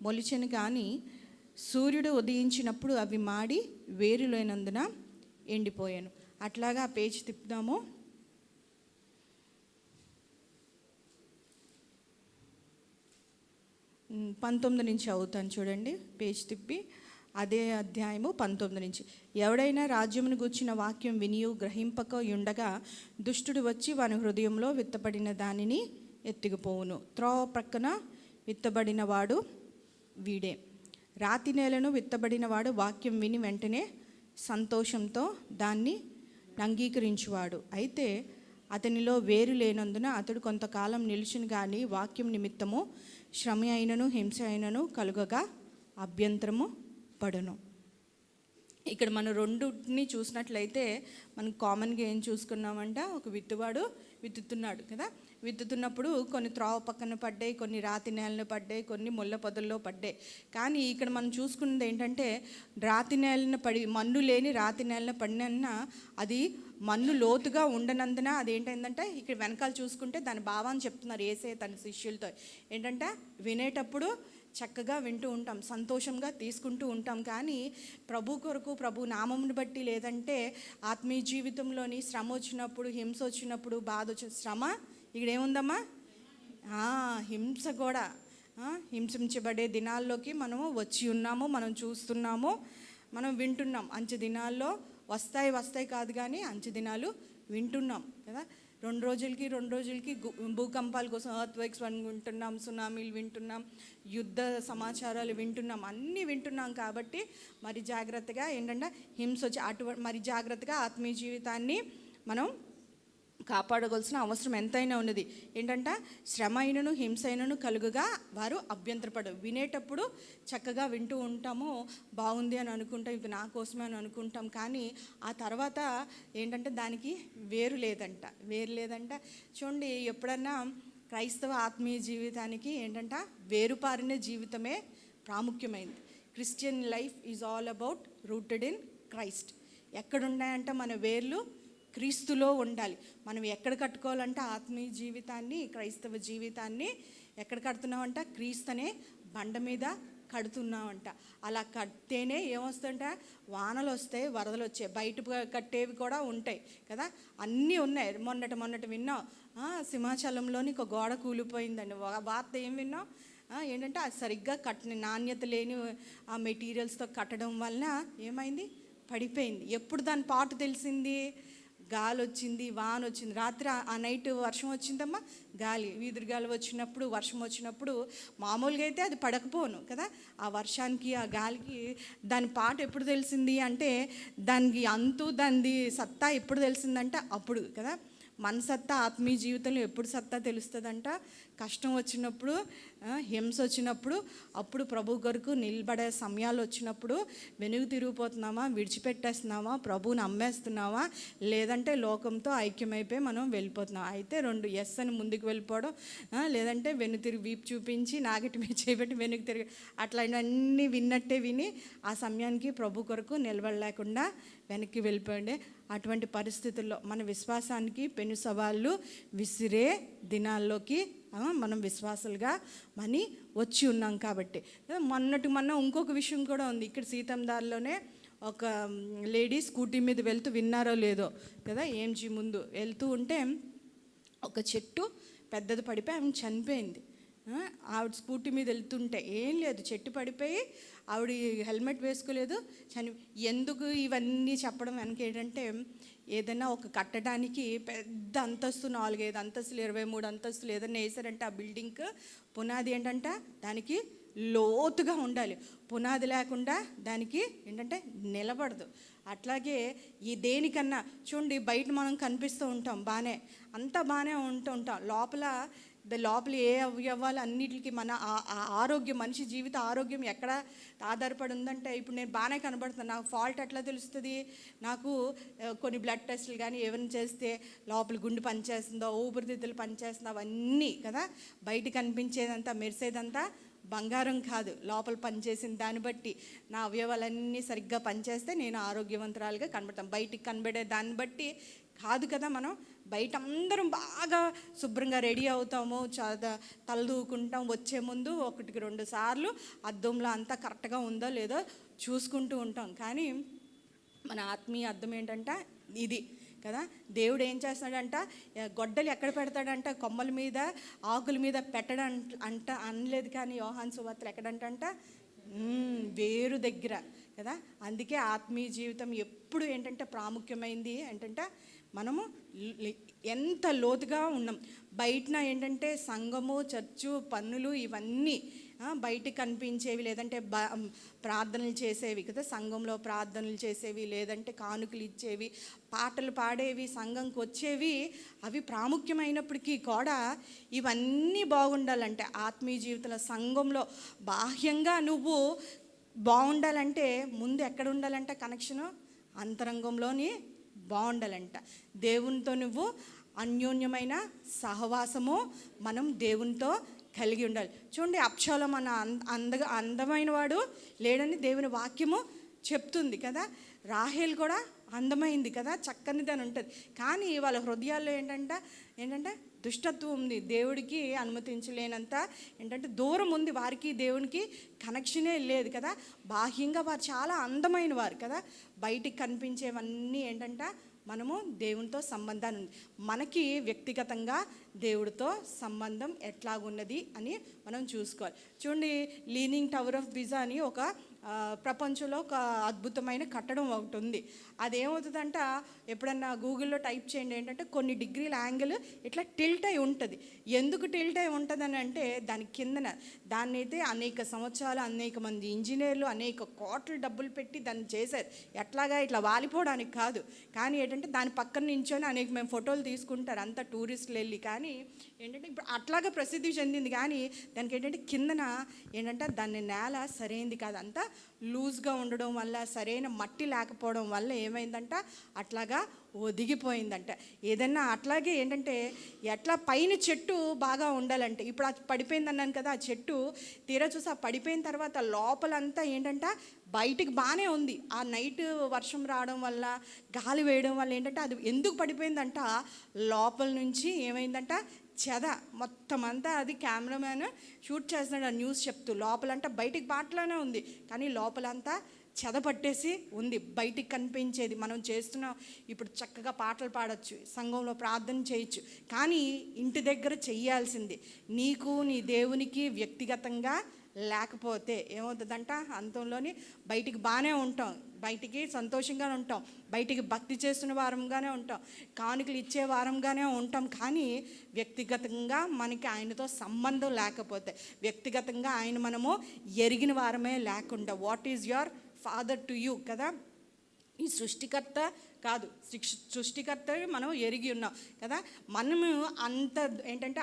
మొలిచెను. కానీ సూర్యుడు ఉదయించినప్పుడు అవి మాడి వేరు లేనందున ఎండిపోయాను. అట్లాగా పేజ్ తిప్పుదాము. 19 నుంచి చదువుతాను చూడండి, పేజ్ తిప్పి. అదే అధ్యాయము 19 నుంచి. ఎవడైనా రాజ్యమును గూర్చిన వాక్యం వినియు గ్రహింపక ఉండగా దుష్టుడు వచ్చి వాని హృదయంలో విత్తబడిన దానిని ఎత్తుకుపోవును. త్రోవ ప్రక్కన విత్తబడిన వాడు వీడే. రాతి నేలను విత్తబడిన వాడు వాక్యం విని వెంటనే సంతోషంతో దాన్ని అంగీకరించువాడు. అయితే అతనిలో వేరు లేనందున అతడు కొంతకాలం నిలిచిన కానీ వాక్యం నిమిత్తము శ్రమ అయినను హింస అయినను కలుగగా అభ్యంతరము పడును. ఇక్కడ మనం రెండుని చూసినట్లయితే మనం కామన్గా ఏం చూసుకున్నామంటే, ఒక విత్తువాడు విత్తుతున్నాడు కదా. విత్తుతున్నప్పుడు కొన్ని త్రోవ పక్కన పడ్డాయి, కొన్ని రాతి నేలను పడ్డాయి, కొన్ని ముళ్ళ పొదల్లో పడ్డాయి. కానీ ఇక్కడ మనం చూసుకున్నది ఏంటంటే, రాతి నేలను పడి మన్ను లేని రాతి నేలను పడిన అది మన్ను లోతుగా ఉండనందున అదేంటంటే, ఇక్కడ వెనకాల చూసుకుంటే దాని భావాన్ని చెప్తున్నారు యేసే తన శిష్యులతో. ఏంటంటే, వినేటప్పుడు చక్కగా వింటూ ఉంటాం, సంతోషంగా తీసుకుంటూ ఉంటాం. కానీ ప్రభు కొరకు, ప్రభు నామమును బట్టి, లేదంటే ఆత్మీయ జీవితంలోని శ్రమ వచ్చినప్పుడు, హింస వచ్చినప్పుడు, బాధ వచ్చిన శ్రమ ఇక్కడ ఏముందమ్మా, హింస కూడా, హింసించబడే దినాల్లోకి మనము వచ్చి ఉన్నాము, మనం చూస్తున్నాము, మనం వింటున్నాం. అంచె దినాల్లో వస్తాయి కాదు కానీ అంచె దినాలు వింటున్నాం కదా. 2 రోజులకి భూకంపాల కోసం ఎర్త్క్వేక్స్ వింటున్నాం, సునామీలు వింటున్నాం, యుద్ధ సమాచారాలు వింటున్నాం, అన్నీ వింటున్నాం. కాబట్టి మరి జాగ్రత్తగా ఏంటంటే హింస వచ్చి మరి జాగ్రత్తగా ఆత్మీయ జీవితాన్ని మనం కాపాడవలసిన అవసరం ఎంతైనా ఉన్నది. ఏంటంటే శ్రమ అయినను హింస అయినను కలుగుగా వారు అభ్యంతరపడరు. వినేటప్పుడు చక్కగా వింటూ ఉంటాము, బాగుంది అని అనుకుంటాం, ఇది నా కోసమే అని అనుకుంటాం. కానీ ఆ తర్వాత ఏంటంటే దానికి వేరు లేదంట. చూడండి, ఎప్పుడన్నా క్రైస్తవ ఆత్మీయ జీవితానికి ఏంటంటే వేరుపారిన జీవితమే ప్రాముఖ్యమైనది. Christian life is all about rooted in Christ. ఎక్కడున్నాయంట మన వేర్లు క్రీస్తులో ఉండాలి. మనం ఎక్కడ కట్టుకోవాలంటే ఆత్మీయ జీవితాన్ని, క్రైస్తవ జీవితాన్ని ఎక్కడ కడుతున్నామంట, క్రీస్తు అనే బండ మీద కడుతున్నామంట. అలా కడితేనే ఏమొస్తుందంటే, వానలు వస్తాయి, వరదలు వచ్చాయి, బయట కట్టేవి కూడా ఉంటాయి కదా, అన్నీ ఉన్నాయి. మొన్నటి విన్నాం, సింహాచలంలోని ఒక గోడ కూలిపోయిందండి. వార్త ఏం విన్నాం ఏంటంటే, అది సరిగ్గా నాణ్యత లేని ఆ మెటీరియల్స్తో కట్టడం వలన ఏమైంది, పడిపోయింది. ఎప్పుడు దాని పాటు తెలిసింది, గాలి వచ్చింది, వాన వచ్చింది. రాత్రి ఆ నైట్ వర్షం వచ్చిందమ్మా, వీధురు గాలి వచ్చినప్పుడు, వర్షం వచ్చినప్పుడు మామూలుగా అయితే అది పడకపోను కదా. ఆ వర్షానికి, ఆ గాలికి దాని పాట ఎప్పుడు తెలిసింది అంటే, దానికి దాని సత్తా ఎప్పుడు తెలిసిందంటే అప్పుడు కదా. మన సత్తా ఆత్మీయ జీవితంలో ఎప్పుడు సత్తా తెలుస్తుందంట, కష్టం వచ్చినప్పుడు, హింస వచ్చినప్పుడు, అప్పుడు ప్రభు కొరకు నిలబడే సమయాలు వచ్చినప్పుడు వెనుక తిరిగిపోతున్నామా, విడిచిపెట్టేస్తున్నామా, ప్రభువుని అమ్మేస్తున్నామా, లేదంటే లోకంతో ఐక్యమైపోయి మనం వెళ్ళిపోతున్నాం. అయితే 2 ఎస్ అని ముందుకు వెళ్ళిపోవడం, లేదంటే వెనుక తిరిగి వీపు చూపించి నాగటి మీద చేయబెట్టి వెనుక తిరిగి, అట్లాంటివన్నీ విన్నట్టే విని ఆ సమయానికి ప్రభు కొరకు నిలబడలేకుండా వెనక్కి వెళ్ళిపోయిండే. అటువంటి పరిస్థితుల్లో మన విశ్వాసానికి పెను సవాళ్ళు విసిరే దినాల్లోకి మనం విశ్వాసాలుగా వచ్చి ఉన్నాం. కాబట్టి మొన్న ఇంకొక విషయం కూడా ఉంది. ఇక్కడ సీతందారిలోనే ఒక లేడీ స్కూటీ మీద వెళ్తూ, విన్నారో లేదో కదా, ఏంజీ ముందు వెళ్తూ ఉంటే ఒక చెట్టు పెద్దది పడిపోయి ఆమె చనిపోయింది. ఆవిడ స్కూటీ మీద వెళ్తుంటే ఏం లేదు, చెట్టు పడిపోయి ఆవిడ హెల్మెట్ వేసుకోలేదు, ఎందుకు ఇవన్నీ చెప్పడం వెనక ఏంటంటే, ఏదైనా ఒక కట్టడానికి పెద్ద అంతస్తు 4-5 అంతస్తులు 23 అంతస్తులు ఏదైనా వేసారంటే ఆ బిల్డింగ్కి పునాది ఏంటంటే దానికి లోతుగా ఉండాలి. పునాది లేకుండా దానికి ఏంటంటే నిలబడదు. అట్లాగే ఈ దేనికన్నా చూడండి, బయట మనం కనిపిస్తూ ఉంటాం బాగానే, అంతా బాగానే ఉంటాం, లోపల ఏ అవయవాలు అన్నిటికీ మన ఆరోగ్యం, మనిషి జీవిత ఆరోగ్యం ఎక్కడ ఆధారపడి ఉందంటే, ఇప్పుడు నేను బాగానే కనబడుతున్నాను, నాకు ఫాల్ట్ ఎట్లా తెలుస్తుంది? నాకు కొన్ని బ్లడ్ టెస్టులు కానీ ఏమైనా చేస్తే లోపల గుండె పనిచేస్తుందో, ఊపిరితిత్తులు పనిచేస్తుందో, అవన్నీ కదా. బయట కనిపించేదంతా మెరిసేదంతా బంగారం కాదు, లోపల పనిచేసిన దాన్ని బట్టి నా అవయవాలన్నీ సరిగ్గా పనిచేస్తే నేను ఆరోగ్యవంతురాలుగా కనబడతాను. బయటికి కనబడే దాన్ని బట్టి కాదు కదా. మనం బయట అందరం బాగా శుభ్రంగా రెడీ అవుతాము, తలదూకుంటాం, వచ్చే ముందు 1-2 సార్లు అద్దంలో అంతా కరెక్ట్గా ఉందో లేదో చూసుకుంటూ ఉంటాం. కానీ మన ఆత్మీయ అద్దం ఏంటంట ఇది కదా. దేవుడు ఏం చేస్తాడంట, గొడ్డలు ఎక్కడ పెడతాడంట, కొమ్మల మీద ఆకుల మీద పెట్టడం అనలేదు. కానీ యోహాను సువార్తలో ఎక్కడంట, వేరు దగ్గర కదా. అందుకే ఆత్మీయ జీవితం ఎప్పుడు ఏంటంటే ప్రాముఖ్యమైంది ఏంటంటే, మనము ఎంత లోతుగా ఉన్నాం. బయటన ఏంటంటే సంఘము, చర్చు, పన్నులు ఇవన్నీ బయటకు కనిపించేవి, లేదంటే ప్రార్థనలు చేసేవి కదా, సంఘంలో ప్రార్థనలు చేసేవి, లేదంటే కానుకలు ఇచ్చేవి, పాటలు పాడేవి, సంఘంకి వచ్చేవి, అవి ప్రాముఖ్యమైనప్పటికీ కూడా ఇవన్నీ బాగుండాలంటే ఆత్మీయ జీవితంలో, సంఘంలో బాహ్యంగా నువ్వు బాగుండాలంటే ముందు ఎక్కడ ఉండాలంటే కనెక్షను అంతరంగంలోని బాగుండాలంట. దేవునితో నువ్వు అన్యోన్యమైన సహవాసము మనం దేవునితో కలిగి ఉండాలి. చూడండి, అబ్షాలోము అన్న అందమైన వాడు లేడని దేవుని వాక్యము చెప్తుంది కదా. రాహేల్ కూడా అందమైంది కదా, చక్కనిదని ఉంటుంది. కానీ వాళ్ళ హృదయాల్లో ఏంటంటే దుష్టత్వం ఉంది, దేవుడికి అనుమతించలేనంత ఏంటంటే దూరం ఉంది, వారికి దేవునికి కనెక్షనే లేదు కదా. బాహ్యంగా వారు చాలా అందమైన వారు కదా, బయటికి కనిపించేవన్నీ ఏంటంటే మనము దేవునితో సంబంధాన్ని ఉంది. మనకి వ్యక్తిగతంగా దేవుడితో సంబంధం ఎట్లాగున్నది అని మనం చూసుకోవాలి. చూడండి, లీనింగ్ టవర్ ఆఫ్ పిజా అని ఒక ప్రపంచంలో ఒక అద్భుతమైన కట్టడం ఒకటి ఉంది. అదేమవుతుందంట, ఎప్పుడన్నా గూగుల్లో టైప్ చేయండి, ఏంటంటే కొన్ని డిగ్రీల యాంగిల్ ఇట్లా టిల్ట్ అయి ఉంటుంది. ఎందుకు టిల్ట్ అయి ఉంటుందని అంటే, దాని కిందన దాన్ని అయితే అనేక సంవత్సరాలు అనేక మంది ఇంజనీర్లు అనేక కోట్ల డబ్బులు పెట్టి దాన్ని చేశారు. ఎట్లాగా ఇట్లా వాలిపోవడానికి కాదు, కానీ ఏంటంటే దాని పక్కన నించొని మేము ఫోటోలు తీసుకుంటారు అంతా టూరిస్టులు వెళ్ళి. కానీ ఏంటంటే ఇప్పుడు అట్లాగా ప్రసిద్ధి చెందింది, కానీ దానికి ఏంటంటే కిందన ఏంటంటే దాన్ని నేల సరైనది కాదు, అంతా లూజ్గా ఉండడం వల్ల, సరైన మట్టి లేకపోవడం వల్ల ఏమైందంట అట్లాగా ఒదిగిపోయిందంట. ఏదన్నా అట్లాగే ఏంటంటే ఎట్లా పైన చెట్టు బాగా ఉండాలంటే, ఇప్పుడు అది పడిపోయింది అన్నాను కదా, ఆ చెట్టు తీరా చూసి ఆ పడిపోయిన తర్వాత లోపలంతా ఏంటంట బయటికి బాగానే ఉంది. ఆ నైట్ వర్షం రావడం వల్ల, గాలి వేయడం వల్ల ఏంటంటే అది ఎందుకు పడిపోయిందంట, లోపల నుంచి ఏమైందంట చెద మొత్తం అంతా. అది కెమెరామ్యాన్ షూట్ చేస్తున్నాడు ఆ న్యూస్ చెప్తూ, లోపలంతా బయటికి బాటలోనే ఉంది కానీ లోపలంతా చెద పట్టేసి ఉంది. బయటికి కనిపించేది మనం చేస్తున్నాం. ఇప్పుడు చక్కగా పాటలు పాడొచ్చు, సంఘంలో ప్రార్థన చేయొచ్చు, కానీ ఇంటి దగ్గర చెయ్యాల్సింది నీకు నీ దేవునికి వ్యక్తిగతంగా లేకపోతే ఏమవుతుందంట, అంతంలోని బయటికి బాగానే ఉంటాం, బయటికి సంతోషంగానే ఉంటాం, బయటికి భక్తి చేస్తున్న వారంగానే ఉంటాం, కానుకలు ఇచ్చే వారంగానే ఉంటాం, కానీ వ్యక్తిగతంగా మనకి ఆయనతో సంబంధం లేకపోతే, వ్యక్తిగతంగా ఆయన మనము ఎరిగిన వారమే లేకుండా, what is your father to you కదా. ఈ సృష్టికర్త కాదు, సృష్టికర్త మనం ఎరిగి ఉన్నాం కదా. మనము అంత ఏంటంటే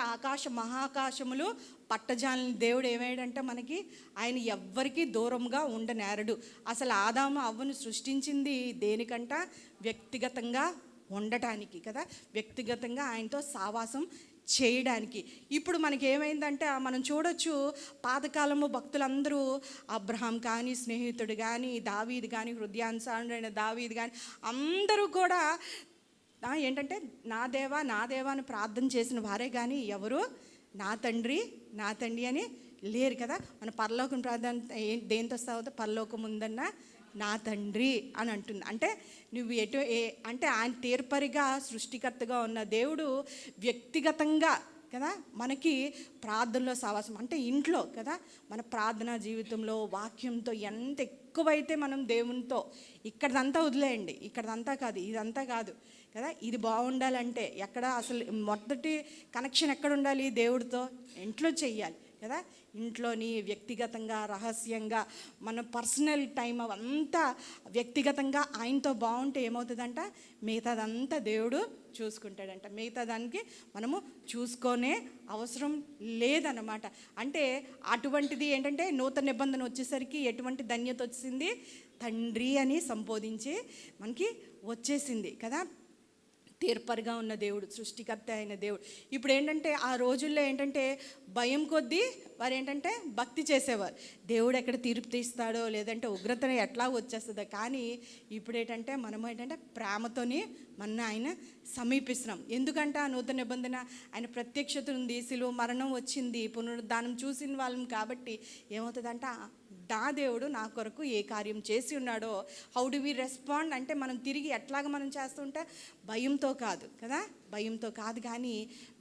మహాకాశములు పట్టజాలని దేవుడు ఏమయ్యాడంటే మనకి, ఆయన ఎవ్వరికీ దూరంగా ఉండనేరడు. అసలు ఆదాము అవ్వను సృష్టించింది దేనికంట, వ్యక్తిగతంగా ఉండటానికి కదా, వ్యక్తిగతంగా ఆయనతో సావాసం చేయడానికి. ఇప్పుడు మనకి ఏమైందంటే మనం చూడొచ్చు, పాతకాలము భక్తులందరూ అబ్రహాం కానీ, స్నేహితుడు కానీ, దావీదు కానీ, హృదయానుసారుడైన దావీదు కానీ అందరూ కూడా ఏంటంటే నా దేవా నా దేవా అని ప్రార్థన చేసిన వారే, కానీ ఎవరు నా తండ్రి అని లేరు కదా. మన పరలోకం ప్రార్థన దేంతో సాగుతా, పరలోకం ఉందన్న నా తండ్రి అని అంటుంది. అంటే నువ్వు అంటే ఆయన తీర్పరిగా సృష్టికర్తగా ఉన్న దేవుడు వ్యక్తిగతంగా కదా మనకి ప్రార్థనలో సహవాసం అంటే ఇంట్లో కదా మన ప్రార్థనా జీవితంలో వాక్యంతో ఎంత ఎక్కువైతే మనం దేవునితో ఇక్కడదంతా వదిలేయండి, ఇక్కడదంతా కాదు, ఇదంతా కాదు కదా, ఇది బాగుండాలంటే ఎక్కడ అసలు మొదటి కనెక్షన్ ఎక్కడ ఉండాలి? దేవుడితో ఇంట్లో చెయ్యాలి కదా. ఇంట్లోని వ్యక్తిగతంగా రహస్యంగా మన పర్సనల్ టైం అవంతా వ్యక్తిగతంగా ఆయనతో బాగుంటే ఏమవుతుందంట, మిగతాదంతా దేవుడు చూసుకుంటాడంట. మిగతా దానికి మనము చూసుకొనే అవసరం లేదన్నమాట. అంటే అటువంటిది ఏంటంటే నూతన నిబంధన వచ్చేసరికి ఎటువంటి ధన్యత వచ్చింది? తండ్రి అని సంబోధించి మనకి వచ్చేసింది కదా. తీర్పరిగా ఉన్న దేవుడు, సృష్టికర్త అయిన దేవుడు. ఇప్పుడు ఏంటంటే ఆ రోజుల్లో ఏంటంటే భయం కొద్దీ వారు ఏంటంటే భక్తి చేసేవారు. దేవుడు ఎక్కడ తీర్పు తీస్తాడో లేదంటే ఉగ్రతను ఎట్లా వచ్చేస్తుందో. కానీ ఇప్పుడు ఏంటంటే మనము ఏంటంటే ప్రేమతోని మన ఆయన సమీపిస్తున్నాం. ఎందుకంటే ఆ నూతన నిబంధన ఆయన ప్రత్యక్షత ఉంది, శిలువ మరణం వచ్చింది, పునరుద్ధానం చూసిన వాళ్ళం. కాబట్టి ఏమవుతుందంట, నా దేవుడు నా కొరకు ఏ కార్యం చేసి ఉన్నాడో హౌ డు వి రెస్పాండ్ అంటే మనం తిరిగి ఎట్లాగ మనం చేస్తుంటే భయంతో కాదు కదా, భయంతో కాదు కానీ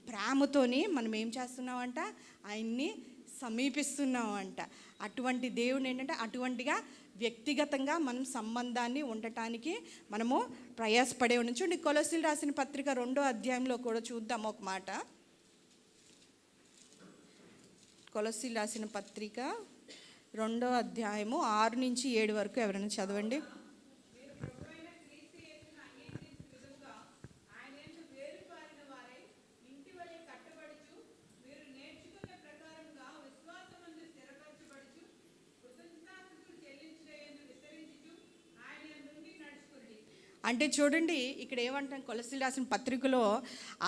ప్రేమతోని మనం ఏం చేస్తున్నామంట, ఆయన్ని సమీపిస్తున్నామంట. అటువంటి దేవుడు ఏంటంటే అటువంటిగా వ్యక్తిగతంగా మనం సంబంధాన్ని ఉండటానికి మనము ప్రయాసపడే ఉండొచ్చు. చూడండి కొలొస్సీలు రాసిన పత్రిక 2వ అధ్యాయంలో కూడా చూద్దాం ఒక మాట. కొలొస్సీలు రాసిన పత్రిక 2వ అధ్యాయము 6 నుంచి 7 వరకు ఎవరైనా చదవండి. అంటే చూడండి ఇక్కడ ఏమంటాం, కొలొస్సీలు రాసిన పత్రికలో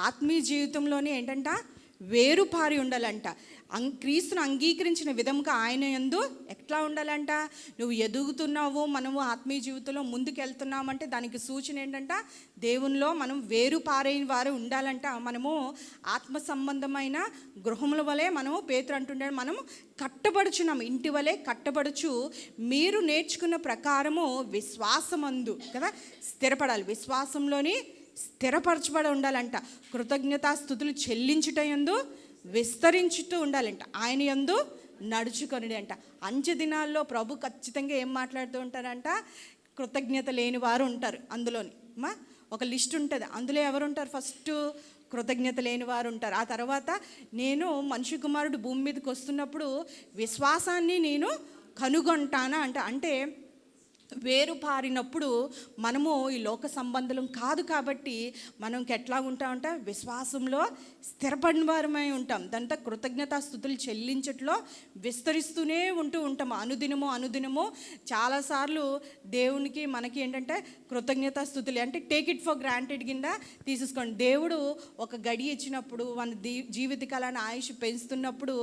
ఆత్మీయ జీవితంలోనే ఏంటంట వేరుపారి ఉండాలంట. క్రీస్తును అంగీకరించిన విధంగా ఆయన యందు ఎట్లా ఉండాలంట, నువ్వు ఎదుగుతున్నావు, మనము ఆత్మీయ జీవితంలో ముందుకు వెళ్తున్నామంటే దానికి సూచన ఏంటంట, దేవునిలో మనం వేరుపారైన వారు ఉండాలంట. మనము ఆత్మ సంబంధమైన గృహముల వలె మనము పేతురు అంటుండే మనము కట్టబడుచున్నాము, ఇంటి వలె కట్టబడుచు మీరు నేర్చుకున్న ప్రకారము విశ్వాసమందు కదా స్థిరపడాలి. విశ్వాసంలోని స్థిరపరచబడి ఉండాలంట. కృతజ్ఞతాస్తుతులు చెల్లించుట యందు విస్తరించుతూ ఉండాలంట. ఆయన యందు నడుచుకొని అంట. అంచె దినాల్లో ప్రభు ఖచ్చితంగా ఏం మాట్లాడుతూ ఉంటారంట, కృతజ్ఞత లేని వారు ఉంటారు. అందులోని ఒక లిస్ట్ ఉంటుంది, అందులో ఎవరు ఉంటారు? ఫస్ట్ కృతజ్ఞత లేని వారు ఉంటారు. ఆ తర్వాత నేను మనిషి కుమారుడు భూమి మీదకి వస్తున్నప్పుడు విశ్వాసాన్ని నేను కనుగొంటానా అంటే వేరుపారినప్పుడు మనము ఈ లోక సంబంధం కాదు కాబట్టి మనం ఎట్లా ఉంటామంటే విశ్వాసంలో స్థిరపడిన వారమై ఉంటాం. దాంతో కృతజ్ఞతాస్తుతులు చెల్లించట్లో విస్తరిస్తూనే ఉంటాము. అనుదినము చాలాసార్లు దేవునికి మనకి ఏంటంటే కృతజ్ఞతాస్తుతులు అంటే టేక్ ఇట్ ఫర్ గ్రాంటెడ్ కింద తీసేసుకోండి. దేవుడు ఒక గడి ఇచ్చినప్పుడు మన జీవితకాలాన్ని ఆయుష్ పెంచుతున్నప్పుడు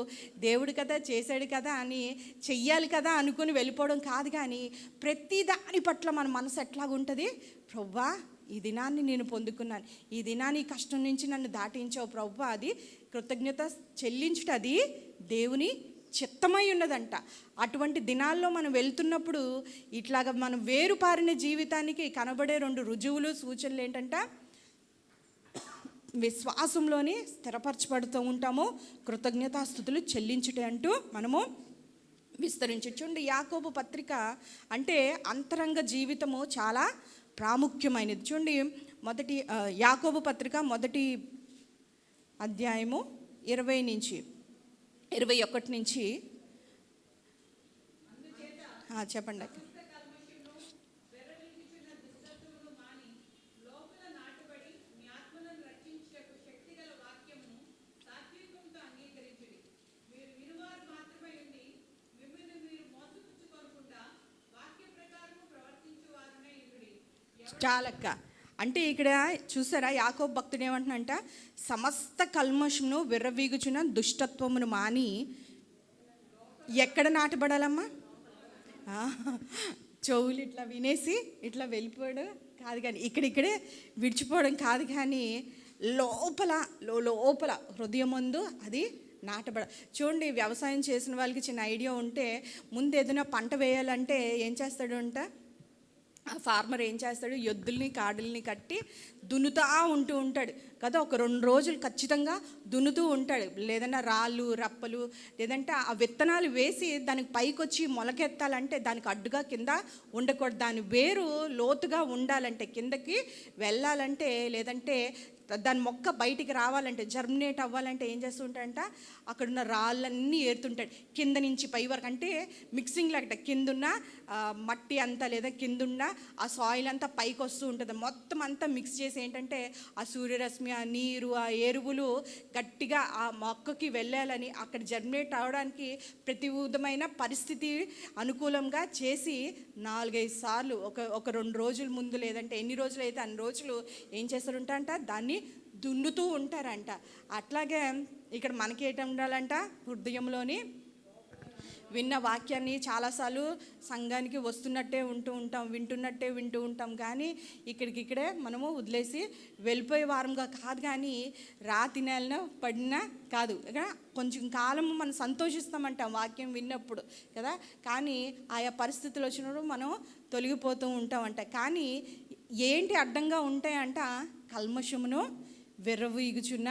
దేవుడు కదా చేశాడు కదా అని చెయ్యాలి కదా అనుకుని వెళ్ళిపోవడం కాదు. కానీ ప్రతి దాని పట్ల మన మనసు ఎట్లాగుంటుంది, ప్రభువా ఈ దినాన్ని నేను పొందుకున్నాను, ఈ దినాన్ని కష్టం నుంచి నన్ను దాటించావు ప్రభువా, అది కృతజ్ఞత చెల్లించుట అది దేవుని చిత్తమై ఉన్నదంట. అటువంటి దినాల్లో మనం వెళ్తున్నప్పుడు ఇట్లాగా మనం వేరుపారిన జీవితానికి కనబడే 2 రుజువులు సూచనలు ఏంటంటే విశ్వాసంలోని స్థిరపరచబడుతూ ఉంటాము, కృతజ్ఞతాస్తుతులు చెల్లించుట అంటూ మనము విస్తరించండి. యాకోబు పత్రిక అంటే అంతరంగ జీవితము చాలా ప్రాముఖ్యమైనది. చూడండి మొదటి యాకోబు పత్రిక 1వ అధ్యాయము 20 నుంచి 21 నుంచి చెప్పండి. చాలక్క అంటే ఇక్కడ చూసారా యాకోబు భక్తుడు ఏమంటున్నాడంట, సమస్త కల్మషమును విర్రవీగుచున్న దుష్టత్వమును మాని ఎక్కడ నాటబడాలమ్మా? చెవులు ఇట్లా వినేసి ఇట్లా వెళ్ళిపోవడం కాదు, కానీ ఇక్కడిక్కడే విడిచిపోవడం కాదు, కానీ లోపల హృదయం ముందు అది నాటబడ. చూడండి వ్యవసాయం చేసిన వాళ్ళకి చిన్న ఐడియా ఉంటే ముందు ఏదైనా పంట వేయాలంటే ఏం చేస్తాడు అంటే ఆ ఫార్మర్ ఏం చేస్తాడు, ఎద్దుల్ని కాడుల్ని కట్టి దున్నుతా ఉంటూ ఉంటాడు కదా. ఒక 2 రోజులు ఖచ్చితంగా దున్నుతూ ఉంటాడు. లేదన్నా రాళ్ళు రప్పలు లేదంటే ఆ విత్తనాలు వేసి దానికి పైకొచ్చి మొలకెత్తాలంటే దానికి అడ్డుగా కింద ఉండకూడదు. దాని వేరు లోతుగా ఉండాలంటే, కిందకి వెళ్ళాలంటే, లేదంటే దాని మొక్క బయటికి రావాలంటే, జర్మినేట్ అవ్వాలంటే ఏం చేస్తూ ఉంటాడంట, అక్కడున్న రాళ్ళన్నీ ఏరుతుంటాడు కింద నుంచి పై వరకు. అంటే మిక్సింగ్ లాగట, కిందున్న మట్టి అంతా లేదా కిందున్న ఆ సాయిల్ అంతా పైకి వస్తూ ఉంటుంది. మొత్తం అంతా మిక్స్ చేసి ఏంటంటే ఆ సూర్యరశ్మి, ఆ నీరు, ఆ ఎరువులు గట్టిగా ఆ మొక్కకి వెళ్ళాలని, అక్కడ జర్మినేట్ అవడానికి ప్రతి విధమైన పరిస్థితి అనుకూలంగా చేసి 4-5 సార్లు ఒక 2 రోజుల ముందు లేదంటే ఎన్ని రోజులు అయితే అన్ని రోజులు ఏం చేస్తారంట, దాన్ని దున్నుతూ ఉంటారంట. అట్లాగే ఇక్కడ మనకి ఏంటి ఉండాలంట, హృదయంలోని విన్న వాక్యాన్ని చాలాసార్లు సంఘానికి వస్తున్నట్టే వింటున్నట్టే వింటూ ఉంటాం. కానీ ఇక్కడికిక్కడే మనము వదిలేసి వెళ్ళిపోయే వారంగా కాదు, కానీ రాతి నేలన పడినా కాదు. కొంచెం కాలము మనం సంతోషిస్తామంటాం వాక్యం విన్నప్పుడు కదా, కానీ ఆయా పరిస్థితులు వచ్చినప్పుడు మనం తొలగిపోతూ ఉంటామంట. కానీ ఏంటి అడ్డంగా ఉంటాయంట, కల్మషమును విర్రవీగుచున్న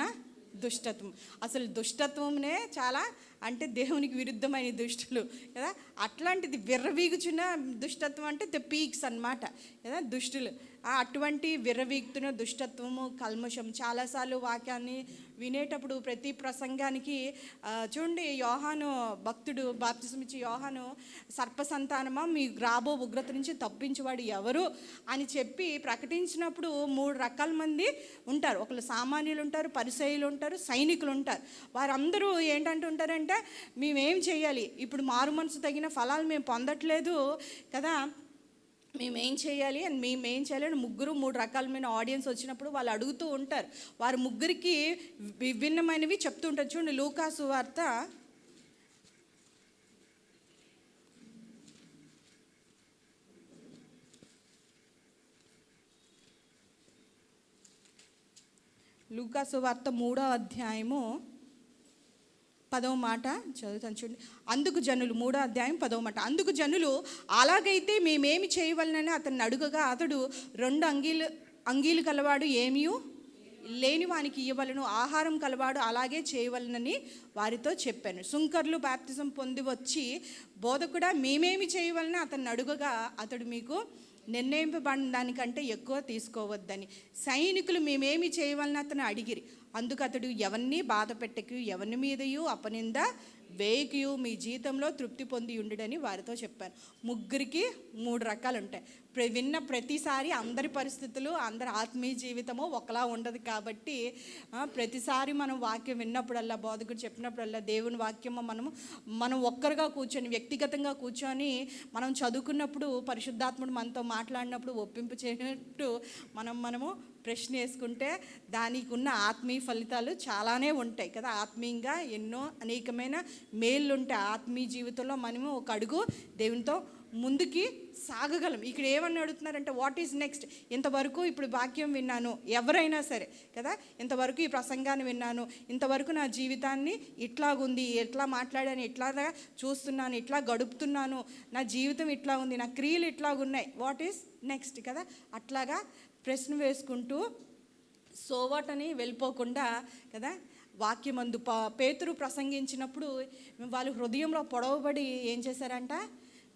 దుష్టత్వం. అసలు దుష్టత్వమునే చాలా అంటే దేవునికి విరుద్ధమైన దుష్టులు కదా. అట్లాంటిది విర్రవీగుచున్న దుష్టత్వం అంటే ద పీక్స్ అన్నమాట కదా, దుష్టులు. అటువంటి విర్రవీగుతున్న దుష్టత్వము, కల్మషం. చాలాసార్లు వాక్యాన్ని వినేటప్పుడు ప్రతి ప్రసంగానికి చూడండి, యోహాను భక్తుడు బాప్తిసం ఇచ్చి యోహాను, సర్పసంతానమా మీ రాబో ఉగ్రత నుంచి తప్పించేవాడు ఎవరు అని చెప్పి ప్రకటించినప్పుడు 3 రకాల మంది ఉంటారు. ఒకళ్ళు సామాన్యులు ఉంటారు, పరిసయ్యులు ఉంటారు, సైనికులు ఉంటారు. వారందరూ ఏంటంటుంటారంటే, మేమేం చేయాలి, ఇప్పుడు మారు మనసు తగిన ఫలాలు మేము పొందట్లేదు కదా, మేమేం చేయాలి అని ముగ్గురు 3 రకాలమైన ఆడియన్స్ వచ్చినప్పుడు వాళ్ళు అడుగుతూ ఉంటారు. వారు ముగ్గురికి విభిన్నమైనవి చెప్తూ ఉంటారు. చూడండి, లూకాసు వార్త 3వ అధ్యాయము 10వ మాట చదువుతాను చూడండి. అందుకు జనులు, 3వ అధ్యాయం 10వ మాట, అందుకు జనులు అలాగైతే మేమేమి చేయవలనని అతన్ని అడుగగా, అతడు 2 అంగీలు కలవాడు ఏమీ లేని వానికి ఇవ్వవలను, ఆహారం కలవాడు అలాగే చేయవలనని వారితో చెప్పాను. సుంకర్లు బాప్తిజం పొంది వచ్చి, బోధకుడా మేమేమి చేయవలన అతన్ని అడుగగా, అతడు మీకు నిర్ణయింపబడిన దానికంటే ఎక్కువ తీసుకోవద్దని. సైనికులు మేమేమి చేయవలన అతను అడిగిరి. అందుకు అతడు, ఎవరిని బాధ పెట్టకు, ఎవరి మీదయు అపనింద వేయకు, మీ జీతంలో తృప్తి పొంది ఉండుడని వారితో చెప్పాను. ముగ్గురికి 3 రకాలు ఉంటాయి. విన్న ప్రతిసారి అందరి పరిస్థితులు, అందరి ఆత్మీయ జీవితము ఒకలా ఉండదు. కాబట్టి ప్రతిసారి మనం వాక్యం విన్నప్పుడల్లా, బోధకుడు చెప్పినప్పుడల్లా, దేవుని వాక్యము మనం ఒక్కరుగా కూర్చొని, వ్యక్తిగతంగా కూర్చొని మనం చదువుకున్నప్పుడు, పరిశుద్ధాత్ముడు మనతో మాట్లాడినప్పుడు ఒప్పింపు చేయనట్టు మనము ప్రశ్న వేసుకుంటే దానికి ఉన్న ఆత్మీయ ఫలితాలు చాలానే ఉంటాయి కదా. ఆత్మీయంగా ఎన్నో అనేకమైన మేళ్ళు ఉంటాయి. ఆత్మీయ జీవితంలో మనము ఒక అడుగు దేవునితో ముందుకి సాగగలం. ఇక్కడ ఏమని అడుగుతున్నారంటే, వాట్ ఈజ్ నెక్స్ట్? ఇంతవరకు ఇప్పుడు వాక్యం విన్నాను, ఎవరైనా సరే కదా, ఇంతవరకు ఈ ప్రసంగాన్ని విన్నాను, ఇంతవరకు నా జీవితాన్ని ఇట్లాగుంది, ఎట్లా మాట్లాడాను, ఇట్లాగా చూస్తున్నాను, ఇట్లా గడుపుతున్నాను, నా జీవితం ఇట్లా ఉంది, నా క్రియలు ఇట్లాగున్నాయి, వాట్ ఈజ్ నెక్స్ట్ కదా. అట్లాగా ప్రశ్న వేసుకుంటూ సోవాటని వెళ్ళిపోకుండా కదా, వాక్యమందు పేతురు ప్రసంగించినప్పుడు వాళ్ళు హృదయంలో పొడవబడి ఏం చేశారంట,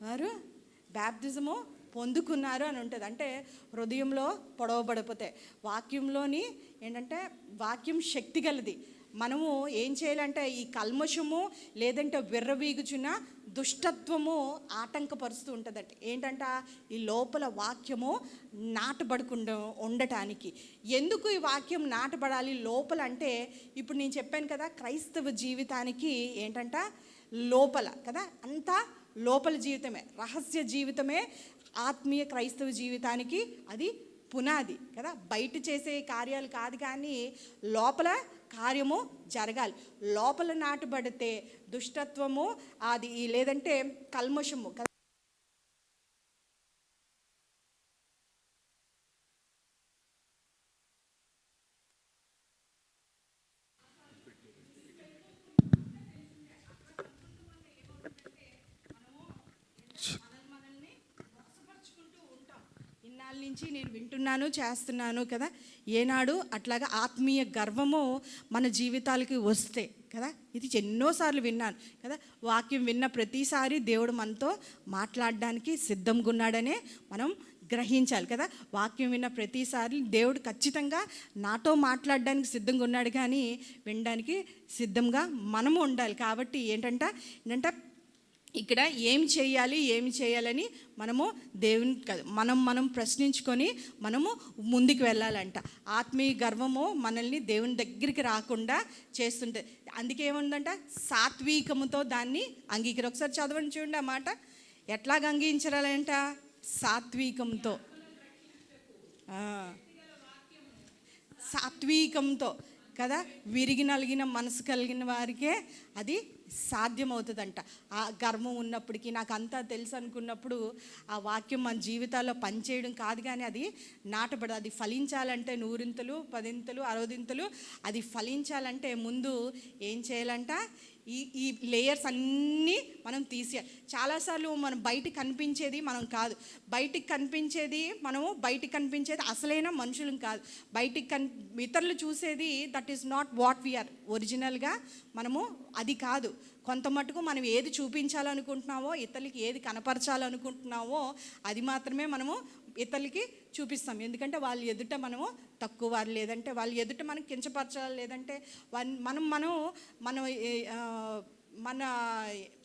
వారు బాప్తిజము పొందుకున్నారు అని ఉంటుంది. అంటే హృదయంలో పొడవబడిపోతే, వాక్యంలోని ఏంటంటే వాక్యం శక్తి గలది. మనము ఏం చేయాలంటే, ఈ కల్మషము లేదంటే విర్రవీగుచున్న దుష్టత్వము ఆటంకపరుస్తూ ఉంటుందంట. ఏంటంట, ఈ లోపల వాక్యము నాటబడకుండా ఉండటానికి. ఎందుకు ఈ వాక్యం నాటబడాలి లోపల అంటే, ఇప్పుడు నేను చెప్పాను కదా, క్రైస్తవ జీవితానికి ఏంటంట లోపల కదా, అంతా లోపల జీవితమే, రహస్య జీవితమే ఆత్మీయ క్రైస్తవ జీవితానికి అది పునాది కదా. బయట చేసే కార్యాలు కాదు, కానీ లోపల కార్యము జరగాలి. లోపల నాటబడితే దుష్టత్వము అది లేదంటే కల్మషము కదా. నుంచి నేను వింటున్నాను, చేస్తున్నాను కదా. ఏనాడు అట్లాగా ఆత్మీయ గర్వము మన జీవితాలకి వస్తే కదా, ఇది ఎన్నోసార్లు విన్నాను కదా. వాక్యం విన్న ప్రతిసారి దేవుడు మనతో మాట్లాడడానికి సిద్ధంగా ఉన్నాడనే మనం గ్రహించాలి కదా. వాక్యం విన్న ప్రతిసారి దేవుడు ఖచ్చితంగా నాతో మాట్లాడడానికి సిద్ధంగా ఉన్నాడు, కానీ వినడానికి సిద్ధంగా మనము ఉండాలి. కాబట్టి ఏంటంటే ఇక్కడ ఏమి చేయాలని మనము దేవుని మనం ప్రశ్నించుకొని మనము ముందుకు వెళ్ళాలంట. ఆత్మీయ గర్వము మనల్ని దేవుని దగ్గరికి రాకుండా చేస్తుంటుంది. అందుకే ఏముందంట, సాత్వికముతో దాన్ని ఒకసారి చదవండి చూడండి ఆ మాట. ఎట్లాగ అంగీకరించాలంట? సాత్వికంతో, సాత్వికంతో కదా. విరిగి నలిగిన మనసు కలిగిన వారికే అది సాధ్యమవుతుందంట. ఆ గర్వం ఉన్నప్పటికీ నాకు అంతా తెలుసు అనుకున్నప్పుడు ఆ వాక్యం మన జీవితాల్లో పనిచేయడం కాదు, కానీ అది నాటబడదు. అది ఫలించాలంటే 100ంతలు 10ంతలు 60ంతలు అది ఫలించాలంటే ముందు ఏం చేయాలంట, ఈ లేయర్స్ అన్నీ మనం తీసేయాలి. చాలాసార్లు మనం బయటికి కనిపించేది మనం కాదు, బయటికి కనిపించేది అసలైన మనుషులం కాదు. ఇతరులు చూసేది that is not what we are ఒరిజినల్గా. మనము అది కాదు. కొంత మటుకు మనం ఏది చూపించాలనుకుంటున్నామో, ఇతరులకి ఏది కనపరచాలనుకుంటున్నామో అది మాత్రమే మనము ఇతరులకి చూపిస్తాం. ఎందుకంటే వాళ్ళ ఎదుట మనము తక్కువ వారు, లేదంటే వాళ్ళ ఎదుట మనం కించపరచాలి, లేదంటే మన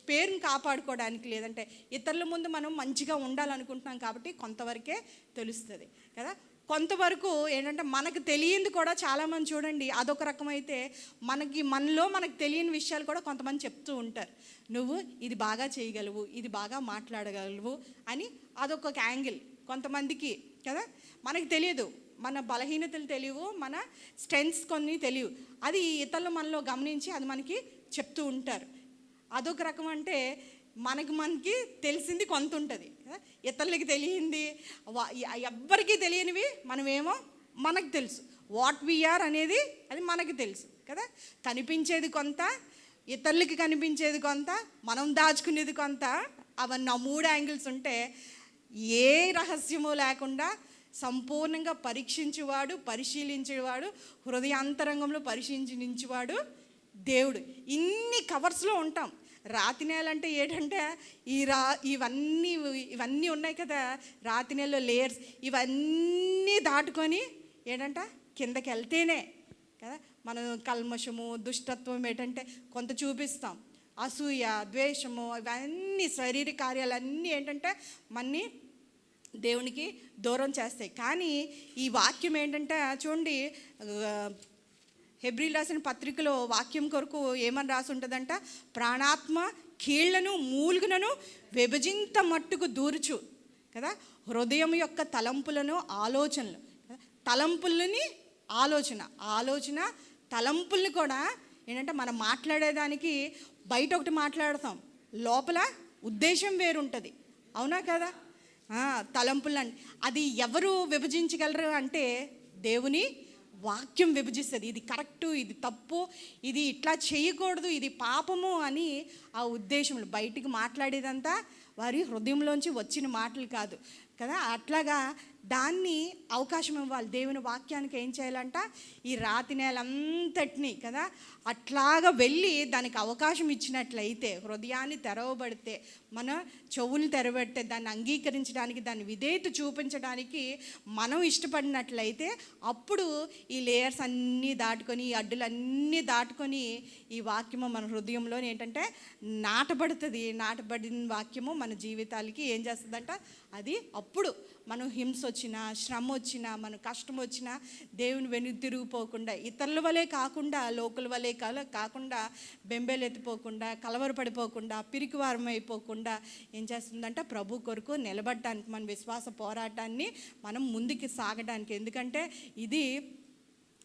పేరుని కాపాడుకోవడానికి, లేదంటే ఇతరుల ముందు మనం మంచిగా ఉండాలనుకుంటున్నాం. కాబట్టి కొంతవరకే తెలుస్తుంది కదా. కొంతవరకు ఏంటంటే మనకు తెలియంది కూడా చాలామంది చూడండి, అదొక రకమైతే మనకు తెలియని విషయాలు కూడా కొంతమంది చెప్తూ ఉంటారు. నువ్వు ఇది బాగా చేయగలవు, ఇది బాగా మాట్లాడగలవు అని అదొక యాంగిల్ కొంతమందికి కదా. మనకు తెలియదు, మన బలహీనతలు తెలియవు, మన స్ట్రెంగ్స్ కొన్ని తెలియవు. అది ఇతరులు మనలో గమనించి అది మనకి చెప్తూ ఉంటారు. అదొక రకం. అంటే మనకి తెలిసింది కొంత ఉంటుంది కదా, ఇతరులకి తెలియంది, ఎవ్వరికీ తెలియనివి మనకు తెలుసు. వాట్ వీఆర్ అనేది అది మనకు తెలుసు కదా. కనిపించేది కొంత, ఇతరులకి కనిపించేది కొంత, మనం దాచుకునేది కొంత. అవన్నీ 3 యాంగిల్స్ ఉంటే ఏ రహస్యము లేకుండా సంపూర్ణంగా పరిశీలించేవాడు, హృదయాంతరంగంలో పరిశీలించేవాడు దేవుడు. ఇన్ని కవర్స్లో ఉంటాం. రాతి నేల అంటే ఏంటంటే ఇవన్నీ ఉన్నాయి కదా, రాతి నేలలో లేయర్స్, ఇవన్నీ దాటుకొని ఏంటంట కిందకి వెళ్తేనే కదా మనం కల్మషము, దుష్టత్వం ఏంటంటే కొంత చూపిస్తాం. అసూయ, ద్వేషము, ఇవన్నీ శరీర కార్యాలన్నీ ఏంటంటే మనని దేవునికి దూరం చేస్తాయి. కానీ ఈ వాక్యం ఏంటంటే చూడండి, హెబ్రీలు రాసిన పత్రికలో వాక్యం కొరకు ఏమని రాసి ఉంటుందంట, ప్రాణాత్మ కీళ్లను మూలుగునను విభజింత మట్టుకు దూర్చు కదా, హృదయం యొక్క తలంపులను ఆలోచనలు, ఆలోచన తలంపుల్ని కూడా ఏంటంటే మనం మాట్లాడేదానికి బయట ఒకటి మాట్లాడతాం, లోపల ఉద్దేశం వేరుంటుంది. అవునా కదా. తలంపులని అది ఎవరు విభజించగలరు అంటే దేవుని వాక్యం విభజిస్తుంది. ఇది కరెక్టు, ఇది తప్పు, ఇది ఇట్లా చేయకూడదు, ఇది పాపము అని ఆ ఉద్దేశంలో బయటికి మాట్లాడేదంతా వారి హృదయంలోంచి వచ్చిన మాటలు కాదు కదా. అట్లాగా దాన్ని అవకాశం ఇవ్వాలి. దేవుని వాక్యానికి ఏం చేయాలంట, ఈ రాతి నేలంతటినీ కదా అట్లాగా వెళ్ళి దానికి అవకాశం ఇచ్చినట్లయితే, హృదయాన్ని తెరవబడితే, మన చెవులు తెరబడితే, దాన్ని అంగీకరించడానికి, దాన్ని విధేయత చూపించడానికి మనం ఇష్టపడినట్లయితే అప్పుడు ఈ లేయర్స్ అన్నీ దాటుకొని, ఈ అడ్డులన్నీ దాటుకొని ఈ వాక్యము మన హృదయంలో ఏంటంటే నాటబడిన వాక్యము మన జీవితాలకి ఏం చేస్తుందంట, అది అప్పుడు మనం హింస వచ్చినా, శ్రమ వచ్చినా, మన కష్టం వచ్చినా దేవుని వెనుక తిరిగిపోకుండా, ఇతరుల వలె కాకుండా, లోకుల వలె కాకుండా, బెంబేలెత్తిపోకుండా, కలవరపడిపోకుండా, పిరికివారం అయిపోకుండా ఏం చేస్తుందంటే ప్రభు కొరకు నిలబడటానికి, మన విశ్వాస పోరాటాన్ని మనం ముందుకు సాగడానికి. ఎందుకంటే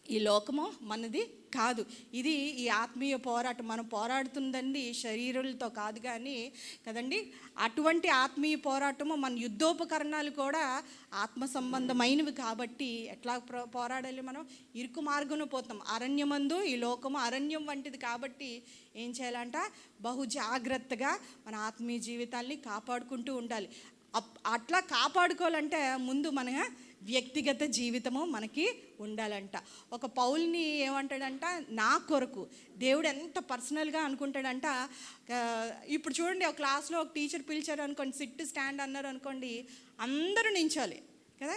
ఈ లోకము మనది కాదు, ఇది ఈ ఆత్మీయ పోరాటం. మనం పోరాడుతుందండి శరీరాలతో కాదు కానీ కదండి. అటువంటి ఆత్మీయ పోరాటము, మన యుద్ధోపకరణాలు కూడా ఆత్మ సంబంధమైనవి కాబట్టి ఎట్లా పోరాడాలి, మనం ఇరుకు మార్గంలో పోతాం. అరణ్యమందు ఈ లోకము అరణ్యం వంటిది కాబట్టి ఏం చేయాలంట, బహు జాగ్రత్తగా మన ఆత్మీయ జీవితాల్ని కాపాడుకుంటూ ఉండాలి. అట్లా కాపాడుకోవాలంటే ముందు మన వ్యక్తిగత జీవితము మనకి ఉండాలంట. ఒక పౌల్ని ఏమంటాడంట, నా కొరకు దేవుడు ఎంత పర్సనల్గా అనుకుంటాడంట. ఇప్పుడు చూడండి, ఒక క్లాస్లో ఒక టీచర్ పిలిచారు అనుకోండి, సిట్ స్టాండ్ అన్నారు అనుకోండి, అందరూ నించోాలి కదా.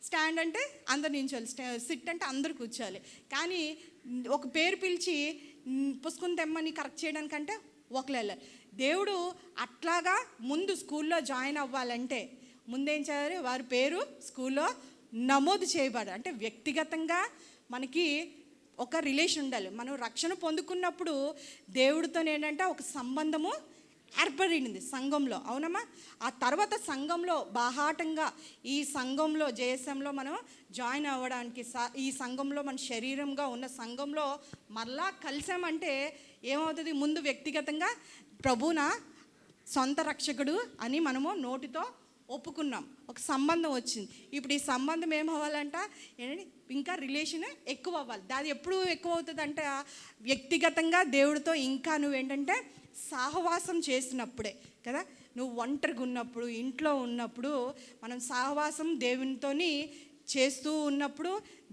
స్టాండ్ అంటే అందరు నించోాలి, సిట్ అంటే అందరు కూర్చోాలి. కానీ ఒక పేరు పిలిచి పుస్తకం తెమ్మని కరెక్ట్ చేయడానికంటే ఒకళ్ళు వెళ్ళాలి. దేవుడు అట్లాగా ముందు స్కూల్లో జాయిన్ అవ్వాలంటే ముందేం చేయాలి, వారి పేరు స్కూల్లో నమోదు చేయబడాలి. అంటే వ్యక్తిగతంగా మనకి ఒక రిలేషన్ ఉండాలి. మనం రక్షణ పొందుకున్నప్పుడు దేవుడితో ఏంటంటే ఒక సంబంధము ఏర్పడింది సంఘంలో, అవునమ్మా. ఆ తర్వాత సంఘంలో బాహాటంగా ఈ సంఘంలో జేఎస్ఎంలో మనం జాయిన్ అవ్వడానికి, ఈ సంఘంలో మన శరీరంగా ఉన్న సంఘంలో మరలా కలిసామంటే ఏమవుతుంది, ముందు వ్యక్తిగతంగా ప్రభువున సొంత రక్షకుడు అని మనము నోటితో ఒప్పుకున్నాం, ఒక సంబంధం వచ్చింది. ఇప్పుడు ఈ సంబంధం ఏమవ్వాలంట, ఏంటంటే ఇంకా రిలేషన్ ఎక్కువ అవ్వాలి. అది ఎప్పుడు ఎక్కువ అవుతుంది అంటే వ్యక్తిగతంగా దేవుడితో ఇంకా నువ్వేంటంటే సహవాసం చేసినప్పుడే కదా. నువ్వు ఒంటరిగా ఉన్నప్పుడు, ఇంట్లో ఉన్నప్పుడు మనం సహవాసం దేవునితో చేస్తూ ఉన్నప్పుడు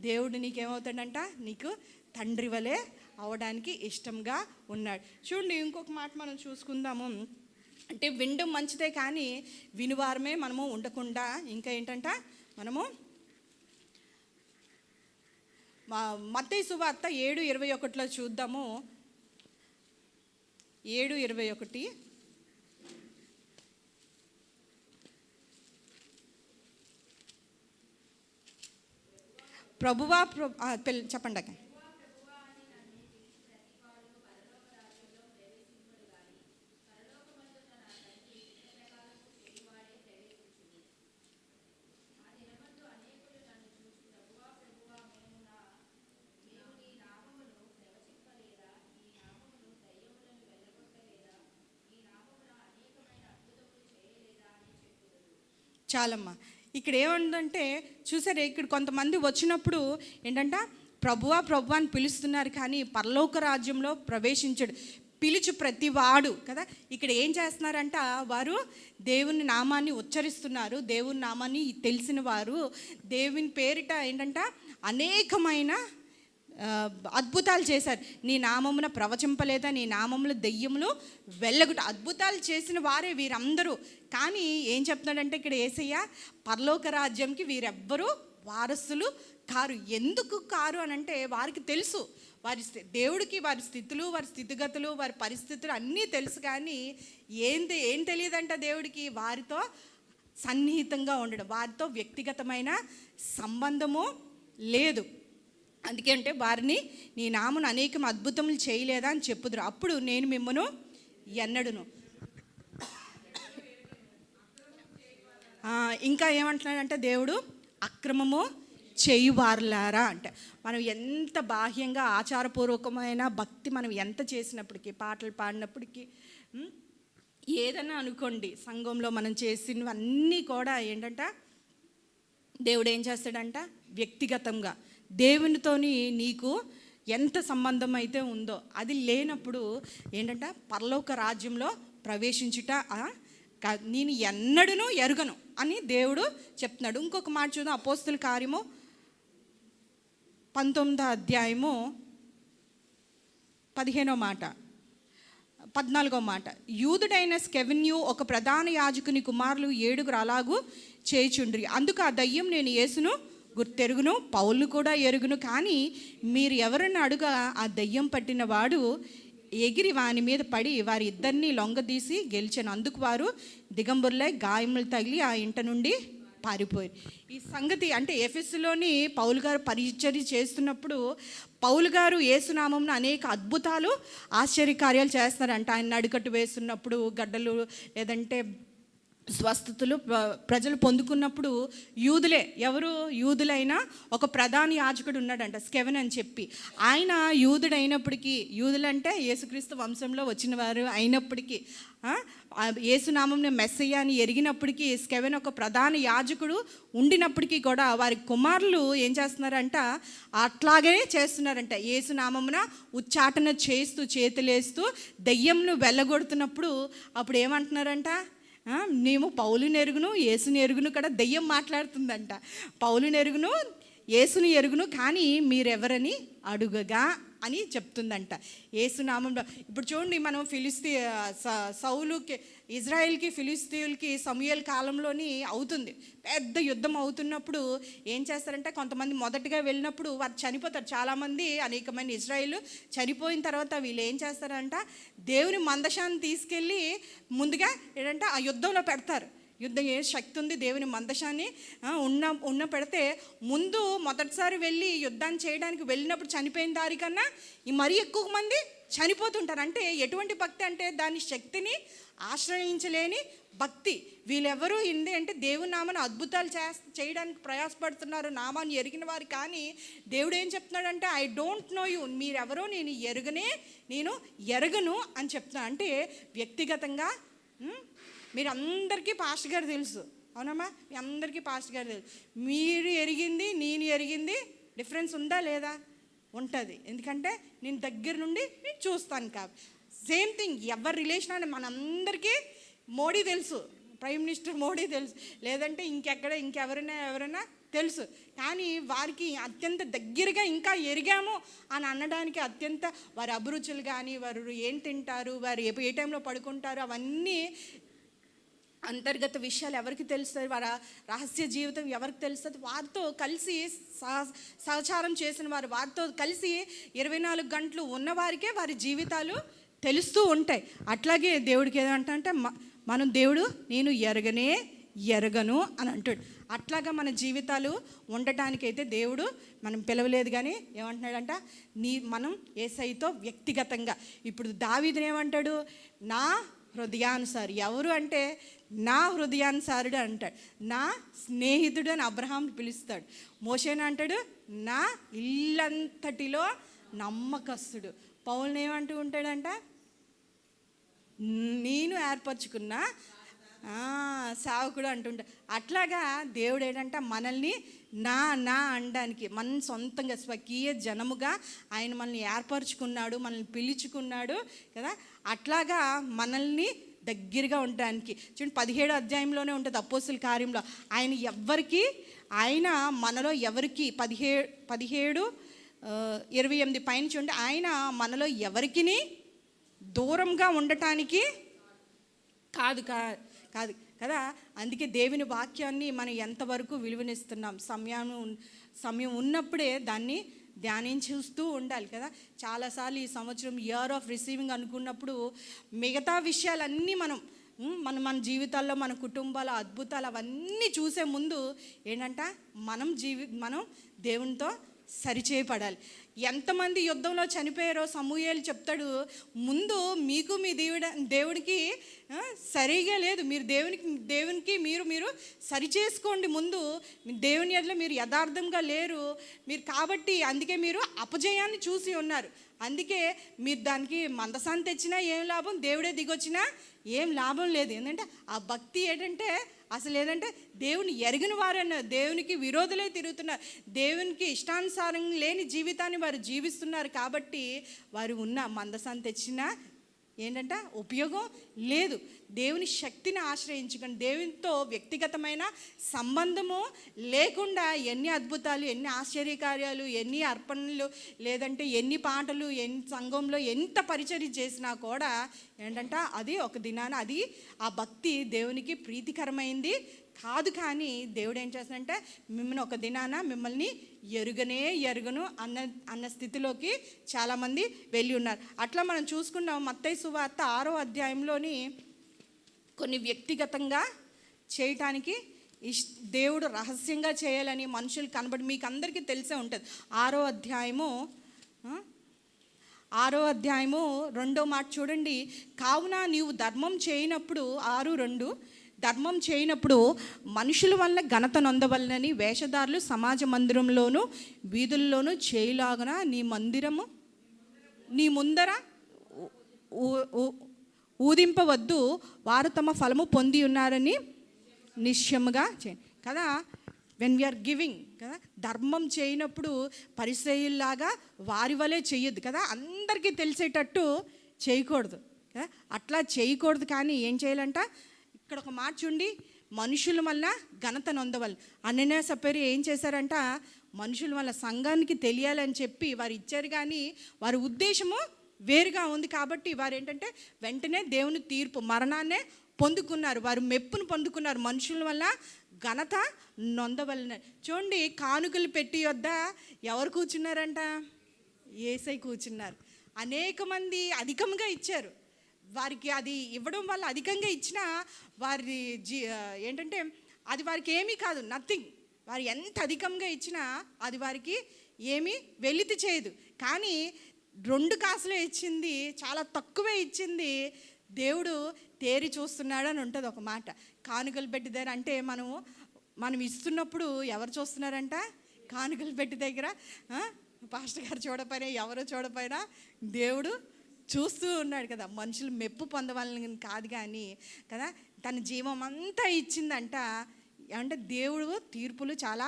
దేవుడు నీకేమవుతాడంట, నీకు తండ్రి వలె అవడానికి ఇష్టంగా ఉన్నాడు. చూడండి, ఇంకొక మాట మనం చూసుకుందాము. అంటే వినడం మంచిదే, కానీ వినువారమే మనము ఉండకుండా ఇంకా ఏంటంట, మనము మత్తయి సువార్త 7:21 చూద్దాము. 7:21. ప్రభువా చెప్పండి అక్క. చాలమ్మా. ఇక్కడ ఏముందంటే చూసారే, ఇక్కడ కొంతమంది వచ్చినప్పుడు ఏంటంట, ప్రభువా ప్రభువా అని పిలుస్తున్నారు, కానీ పరలోక రాజ్యంలో ప్రవేశించడు. పిలుచు ప్రతివాడు కదా. ఇక్కడ ఏం చేస్తున్నారంట, వారు దేవుని నామాన్ని ఉచ్చరిస్తున్నారు, దేవుని నామాన్ని తెలిసిన వారు దేవుని పేరిట ఏంటంట అనేకమైన అద్భుతాలు చేశారు. నీ నామమున ప్రవచింపలేదా, నీ నామములో దెయ్యములు వెళ్ళగుట. అద్భుతాలు చేసిన వారే వీరందరూ. కానీ ఏం చెప్తున్నాడంటే ఇక్కడ యేసయ్య, పరలోక రాజ్యంకి వీరెవ్వరూ వారసులు కారు. ఎందుకు కారు అని అంటే వారికి తెలుసు, వారి దేవుడికి వారి స్థితులు, వారి స్థితిగతులు, వారి పరిస్థితులు అన్నీ తెలుసు. కానీ ఏం తెలియదంట దేవుడికి, వారితో సన్నిహితంగా ఉండడం, వారితో వ్యక్తిగతమైన సంబంధము లేదు. అందుకే అంటే వారిని నీ నామను అనేకం అద్భుతములు చేయలేదా అని చెప్పుదురు, అప్పుడు నేను మిమ్మను ఎన్నడును. ఇంకా ఏమంటున్నాడంటే దేవుడు, అక్రమము చేయువారులారా అంటే మనం ఎంత బాహ్యంగా ఆచారపూర్వకమైన భక్తి మనం ఎంత చేసినప్పటికీ, పాటలు పాడినప్పటికీ, ఏదైనా అనుకోండి, సంఘంలో మనం చేసినవన్నీ కూడా ఏంటంట దేవుడు ఏం చేస్తాడంట, వ్యక్తిగతంగా దేవునితోని నీకు ఎంత సంబంధం అయితే ఉందో అది లేనప్పుడు ఏంటంట పరలోక రాజ్యంలో ప్రవేశించుట నేను ఎన్నడూనూ ఎరుగను అని దేవుడు చెప్తున్నాడు. ఇంకొక మాట చూద్దాం, అపోస్తుల కార్యము 19వ అధ్యాయము 15వ మాట, 14వ మాట. యూదుడైన స్కెవెన్యు ఒక ప్రధాన యాజకుని కుమారులు 7 అలాగూ చేయుచుండ్రి. అందుకు ఆ దయ్యం, నేను యేసును గుర్తెరుగును, పౌలు కూడా ఎరుగును, కానీ మీరు ఎవరన్నా అడుగా ఆ దయ్యం పట్టిన వాడు ఎగిరి వాని మీద పడి వారి ఇద్దరిని లొంగదీసి గెలిచాను. అందుకు వారు దిగంబరులై గాయములు తగిలి ఆ ఇంట నుండి పారిపోయారు. ఈ సంగతి అంటే ఎఫెసులోని పౌలు గారు పరిచర్య చేస్తున్నప్పుడు పౌలు గారు యేసునామంలో అనేక అద్భుతాలు ఆశ్చర్యకార్యాలు చేస్తారంట. ఆయన నడికట్టు వేస్తున్నప్పుడు గడ్డలు లేదంటే స్వస్థతలు ప్రజలు పొందుకున్నప్పుడు యూదులే, ఎవరు యూదులైనా ఒక ప్రధాన యాజకుడు ఉన్నాడంట, స్కెవెన్ అని చెప్పి. ఆయన యూదుడైనప్పటికీ, యూదులంటే యేసుక్రీస్తు వంశంలో వచ్చిన వారు అయినప్పటికీ, యేసునామంలో మెస్సయ్య అని ఎరిగినప్పటికీ, స్కెవెన్ ఒక ప్రధాన యాజకుడు ఉండినప్పటికీ కూడా వారి కుమారులు ఏం చేస్తున్నారంట, అట్లాగే చేస్తున్నారంట. యేసునామమున ఉచ్చాటన చేస్తూ చేతులేస్తూ దెయ్యంను వెళ్ళగొడుతున్నప్పుడు అప్పుడు ఏమంటున్నారంట, మేము పౌలుని ఎరుగును యేసుని ఎరుగును కూడా దెయ్యం మాట్లాడుతుందంట. పౌలుని ఎరుగును యేసుని ఎరుగును కానీ మీరెవరని అడుగగా అని చెప్తుందంట. యేసునామంలో. ఇప్పుడు చూడండి, మనం సౌలుకి, ఇజ్రాయెల్కి ఫిలిస్తీయులకి సమూయేలు కాలంలోని అవుతుంది పెద్ద యుద్ధం. అవుతున్నప్పుడు ఏం చేస్తారంటే, కొంతమంది మొదటగా వెళ్ళినప్పుడు వారు చనిపోతారు. చాలామంది అనేకమైన ఇజ్రాయేలు చనిపోయిన తర్వాత వీళ్ళు ఏం చేస్తారంట, దేవుని మందసాన్ని తీసుకెళ్ళి ముందుగా ఏంటంటే ఆ యుద్ధంలో పెడతారు. యుద్ధం ఏ శక్తి ఉంది, దేవుని మందసాన్ని ఉన్న పెడితే ముందు మొదటిసారి వెళ్ళి యుద్ధాన్ని చేయడానికి వెళ్ళినప్పుడు చనిపోయిన దానికన్నా మరీ ఎక్కువ మంది చనిపోతుంటారు. అంటే ఎటువంటి భక్తి అంటే దాని శక్తిని ఆశ్రయించలేని భక్తి. వీళ్ళెవరూ ఏంటి అంటే దేవుని నామాన్ని అద్భుతాలు చేయడానికి ప్రయాసపడుతున్నారు, నామాన్ని ఎరిగిన వారు. కానీ దేవుడు ఏం చెప్తున్నాడంటే, ఐ డోంట్ నో యూ, మీరెవరో నేను ఎరగను అని చెప్తున్నాను. అంటే వ్యక్తిగతంగా మీరు అందరికీ పాస్టర్ గారు తెలుసు, అవునమ్మా? మీ అందరికీ పాస్టర్ గారు తెలుసు. మీరు ఎరిగింది నేను ఎరిగింది డిఫరెన్స్ ఉందా లేదా? ఉంటుంది. ఎందుకంటే నేను దగ్గర నుండి నేను చూస్తాను కాబట్టి. సేమ్ థింగ్ ఎవరి రిలేషన్ అని మనందరికీ మోడీ తెలుసు, ప్రైమ్ మినిస్టర్ మోడీ తెలుసు, లేదంటే ఇంకెవరైనా తెలుసు. కానీ వారికి అత్యంత దగ్గరగా ఇంకా ఎరిగాము అని అనడానికి అత్యంత వారి అభిరుచులు కానీ, వారు ఏం తింటారు, వారు ఏ టైంలో పడుకుంటారు, అవన్నీ అంతర్గత విషయాలు ఎవరికి తెలుస్తుంది, వారి రహస్య జీవితం ఎవరికి తెలుస్తుంది? వారితో కలిసి సహచారం చేసిన వారు, వారితో కలిసి 24 గంటలు ఉన్నవారికే వారి జీవితాలు తెలుస్తూ ఉంటాయి. అట్లాగే దేవుడికి ఏదంటే, మనం దేవుడు నేను ఎరగను అని అంటాడు. అట్లాగా మన జీవితాలు ఉండటానికైతే దేవుడు మనం పిలవలేదు. కానీ ఏమంటున్నాడంట, మనం యేసయ్యతో వ్యక్తిగతంగా. ఇప్పుడు దావీదుని ఏమంటాడు, నా హృదయానుసారి. ఎవరు అంటే నా హృదయానుసారుడు అంటాడు. నా స్నేహితుడు అని అబ్రహాం పిలుస్తాడు. మోషేని అంటాడు నా ఇల్లంతటిలో నమ్మకస్తుడు. పౌలుని ఏమంటూ ఉంటాడంట, నేను ఏర్పరచుకున్న సేవకుడు అంటుంటా. అట్లాగా దేవుడు ఏంటంటే మనల్ని నా అనడానికి, మన సొంతంగా స్వకీయ జనముగా ఆయన మనల్ని ఏర్పరచుకున్నాడు, మనల్ని పిలుచుకున్నాడు కదా. అట్లాగా మనల్ని దగ్గరగా ఉండడానికి చూడండి, 17వ అధ్యాయంలోనే ఉంటుంది అపోస్తుల కార్యంలో. ఆయన మనలో ఎవరికి 17:28 పైన చూడండి, ఆయన మనలో ఎవరికి దూరంగా ఉండటానికి కాదు కదా. అందుకే దేవుని వాక్యాన్ని మనం ఎంతవరకు విలువనిస్తున్నాం, సమయం ఉన్నప్పుడే దాన్ని ధ్యానించుస్తూ ఉండాలి కదా. చాలాసార్లు ఈ సంవత్సరం ఇయర్ ఆఫ్ రిసీవింగ్ అనుకున్నప్పుడు మిగతా విషయాలన్నీ మన జీవితాల్లో మన కుటుంబాల అద్భుతాలు అవన్నీ చూసే ముందు ఏంటంట, మనం దేవునితో సరిచేయబడాలి. ఎంతమంది యుద్ధంలో చనిపోయారో సమూయేలు చెప్తాడు, ముందు మీకు మీ దేవుడికి సరిగా లేదు, మీరు దేవునికి మీరు సరిచేసుకోండి. ముందు దేవుని ఎడల మీరు యథార్థంగా లేరు మీరు, కాబట్టి అందుకే మీరు అపజయాన్ని చూసి ఉన్నారు. అందుకే మీరు దానికి మందసాన్ని తెచ్చినా ఏం లాభం, దేవుడే దిగొచ్చినా ఏం లాభం లేదు. ఏంటంటే ఆ భక్తి ఏంటంటే అసలు ఏంటంటే దేవుని ఎరిగిన వారన్న దేవునికి విరోధులై తిరుగుతున్నారు, దేవునికి ఇష్టానుసారం లేని జీవితాన్ని వారు జీవిస్తున్నారు. కాబట్టి వారు ఉన్న మందసాన్ని తెచ్చినా ఏంటంటే ఉపయోగం లేదు. దేవుని శక్తిని ఆశ్రయించుకొని దేవునితో వ్యక్తిగతమైన సంబంధము లేకుండా ఎన్ని అద్భుతాలు, ఎన్ని ఆశ్చర్యకార్యాలు, ఎన్ని అర్పణలు, లేదంటే ఎన్ని పాటలు, సంఘంలో ఎంత పరిచర్య చేసినా కూడా ఏంటంటే అది ఒక దినాన అది ఆ భక్తి దేవునికి ప్రీతికరమైంది కాదు. కానీ దేవుడు ఏం చేస్తాడంటే మిమ్మల్ని ఒక దినాన మిమ్మల్ని ఎరుగను అన్న స్థితిలోకి చాలామంది వెళ్ళి ఉన్నారు. అట్లా మనం చూసుకున్నాం మత్తయి సువార్త 6వ అధ్యాయంలోని కొన్ని వ్యక్తిగతంగా చేయటానికి దేవుడు రహస్యంగా చేయాలని మనుషులు కనబడి మీకు అందరికీ తెలిసే ఉంటుంది. 6వ అధ్యాయము 2వ మాట చూడండి. కావున నీవు ధర్మం చేయనప్పుడు 6:2 ధర్మం చేయనప్పుడు మనుషుల వల్ల ఘనత నొందవలనని వేషధారులు సమాజ మందిరంలోను వీధుల్లోనూ చేయలాగున నీ ముందర ఊదింపవద్దు, వారు తమ ఫలము పొంది ఉన్నారని నిశ్చయముగా కదా. వెన్ వీఆర్ గివింగ్ కదా, ధర్మం చేయనప్పుడు పరిసయ్యుల్లాగా వారి వలె చెయ్యొద్దు కదా, అందరికీ తెలిసేటట్టు చేయకూడదు కదా, అట్లా చేయకూడదు. కానీ ఏం చేయాలంట, ఇక్కడ ఒక మాట చూడండి, మనుషుల వల్ల ఘనత నొందవల్. అననీయ సప్పేరు ఏం చేశారంట, మనుషుల వల్ల సంఘానికి తెలియాలని చెప్పి వారు ఇచ్చారు, కానీ వారి ఉద్దేశము వేరుగా ఉంది. కాబట్టి వారు ఏంటంటే వెంటనే దేవుని తీర్పు మరణాన్నే పొందుకున్నారు, వారు మెప్పును పొందుకున్నారు. మనుషుల వల్ల ఘనత నొందవలన. చూడండి, కానుకలు పెట్టి వద్ద ఎవరు కూర్చున్నారంట, యేసయ్య కూర్చున్నారు. అనేక మంది అధికంగా ఇచ్చారు, వారికి అది ఇవ్వడం వల్ల అధికంగా ఇచ్చినా వారి ఏంటంటే అది వారికి ఏమీ కాదు, నథింగ్. వారు ఎంత అధికంగా ఇచ్చినా అది వారికి ఏమీ వెలితి చేయదు. కానీ 2 కాసులే ఇచ్చింది, చాలా తక్కువే ఇచ్చింది, దేవుడు తేరి చూస్తున్నాడు అని ఉంటుంది ఒక మాట. కానుకలు పెట్టి దగ్గర అంటే మనం ఇస్తున్నప్పుడు ఎవరు చూస్తున్నారంట, కానుకలు పెట్టి దగ్గర పాస్టర్ గారు చూడపోయినా ఎవరో చూడపోయినా దేవుడు చూస్తూ ఉన్నాడు కదా. మనుషులు మెప్పు పొందవాలని కాదు కానీ కదా, తన జీవం అంతా ఇచ్చిందంట. అంటే దేవుడు తీర్పులు చాలా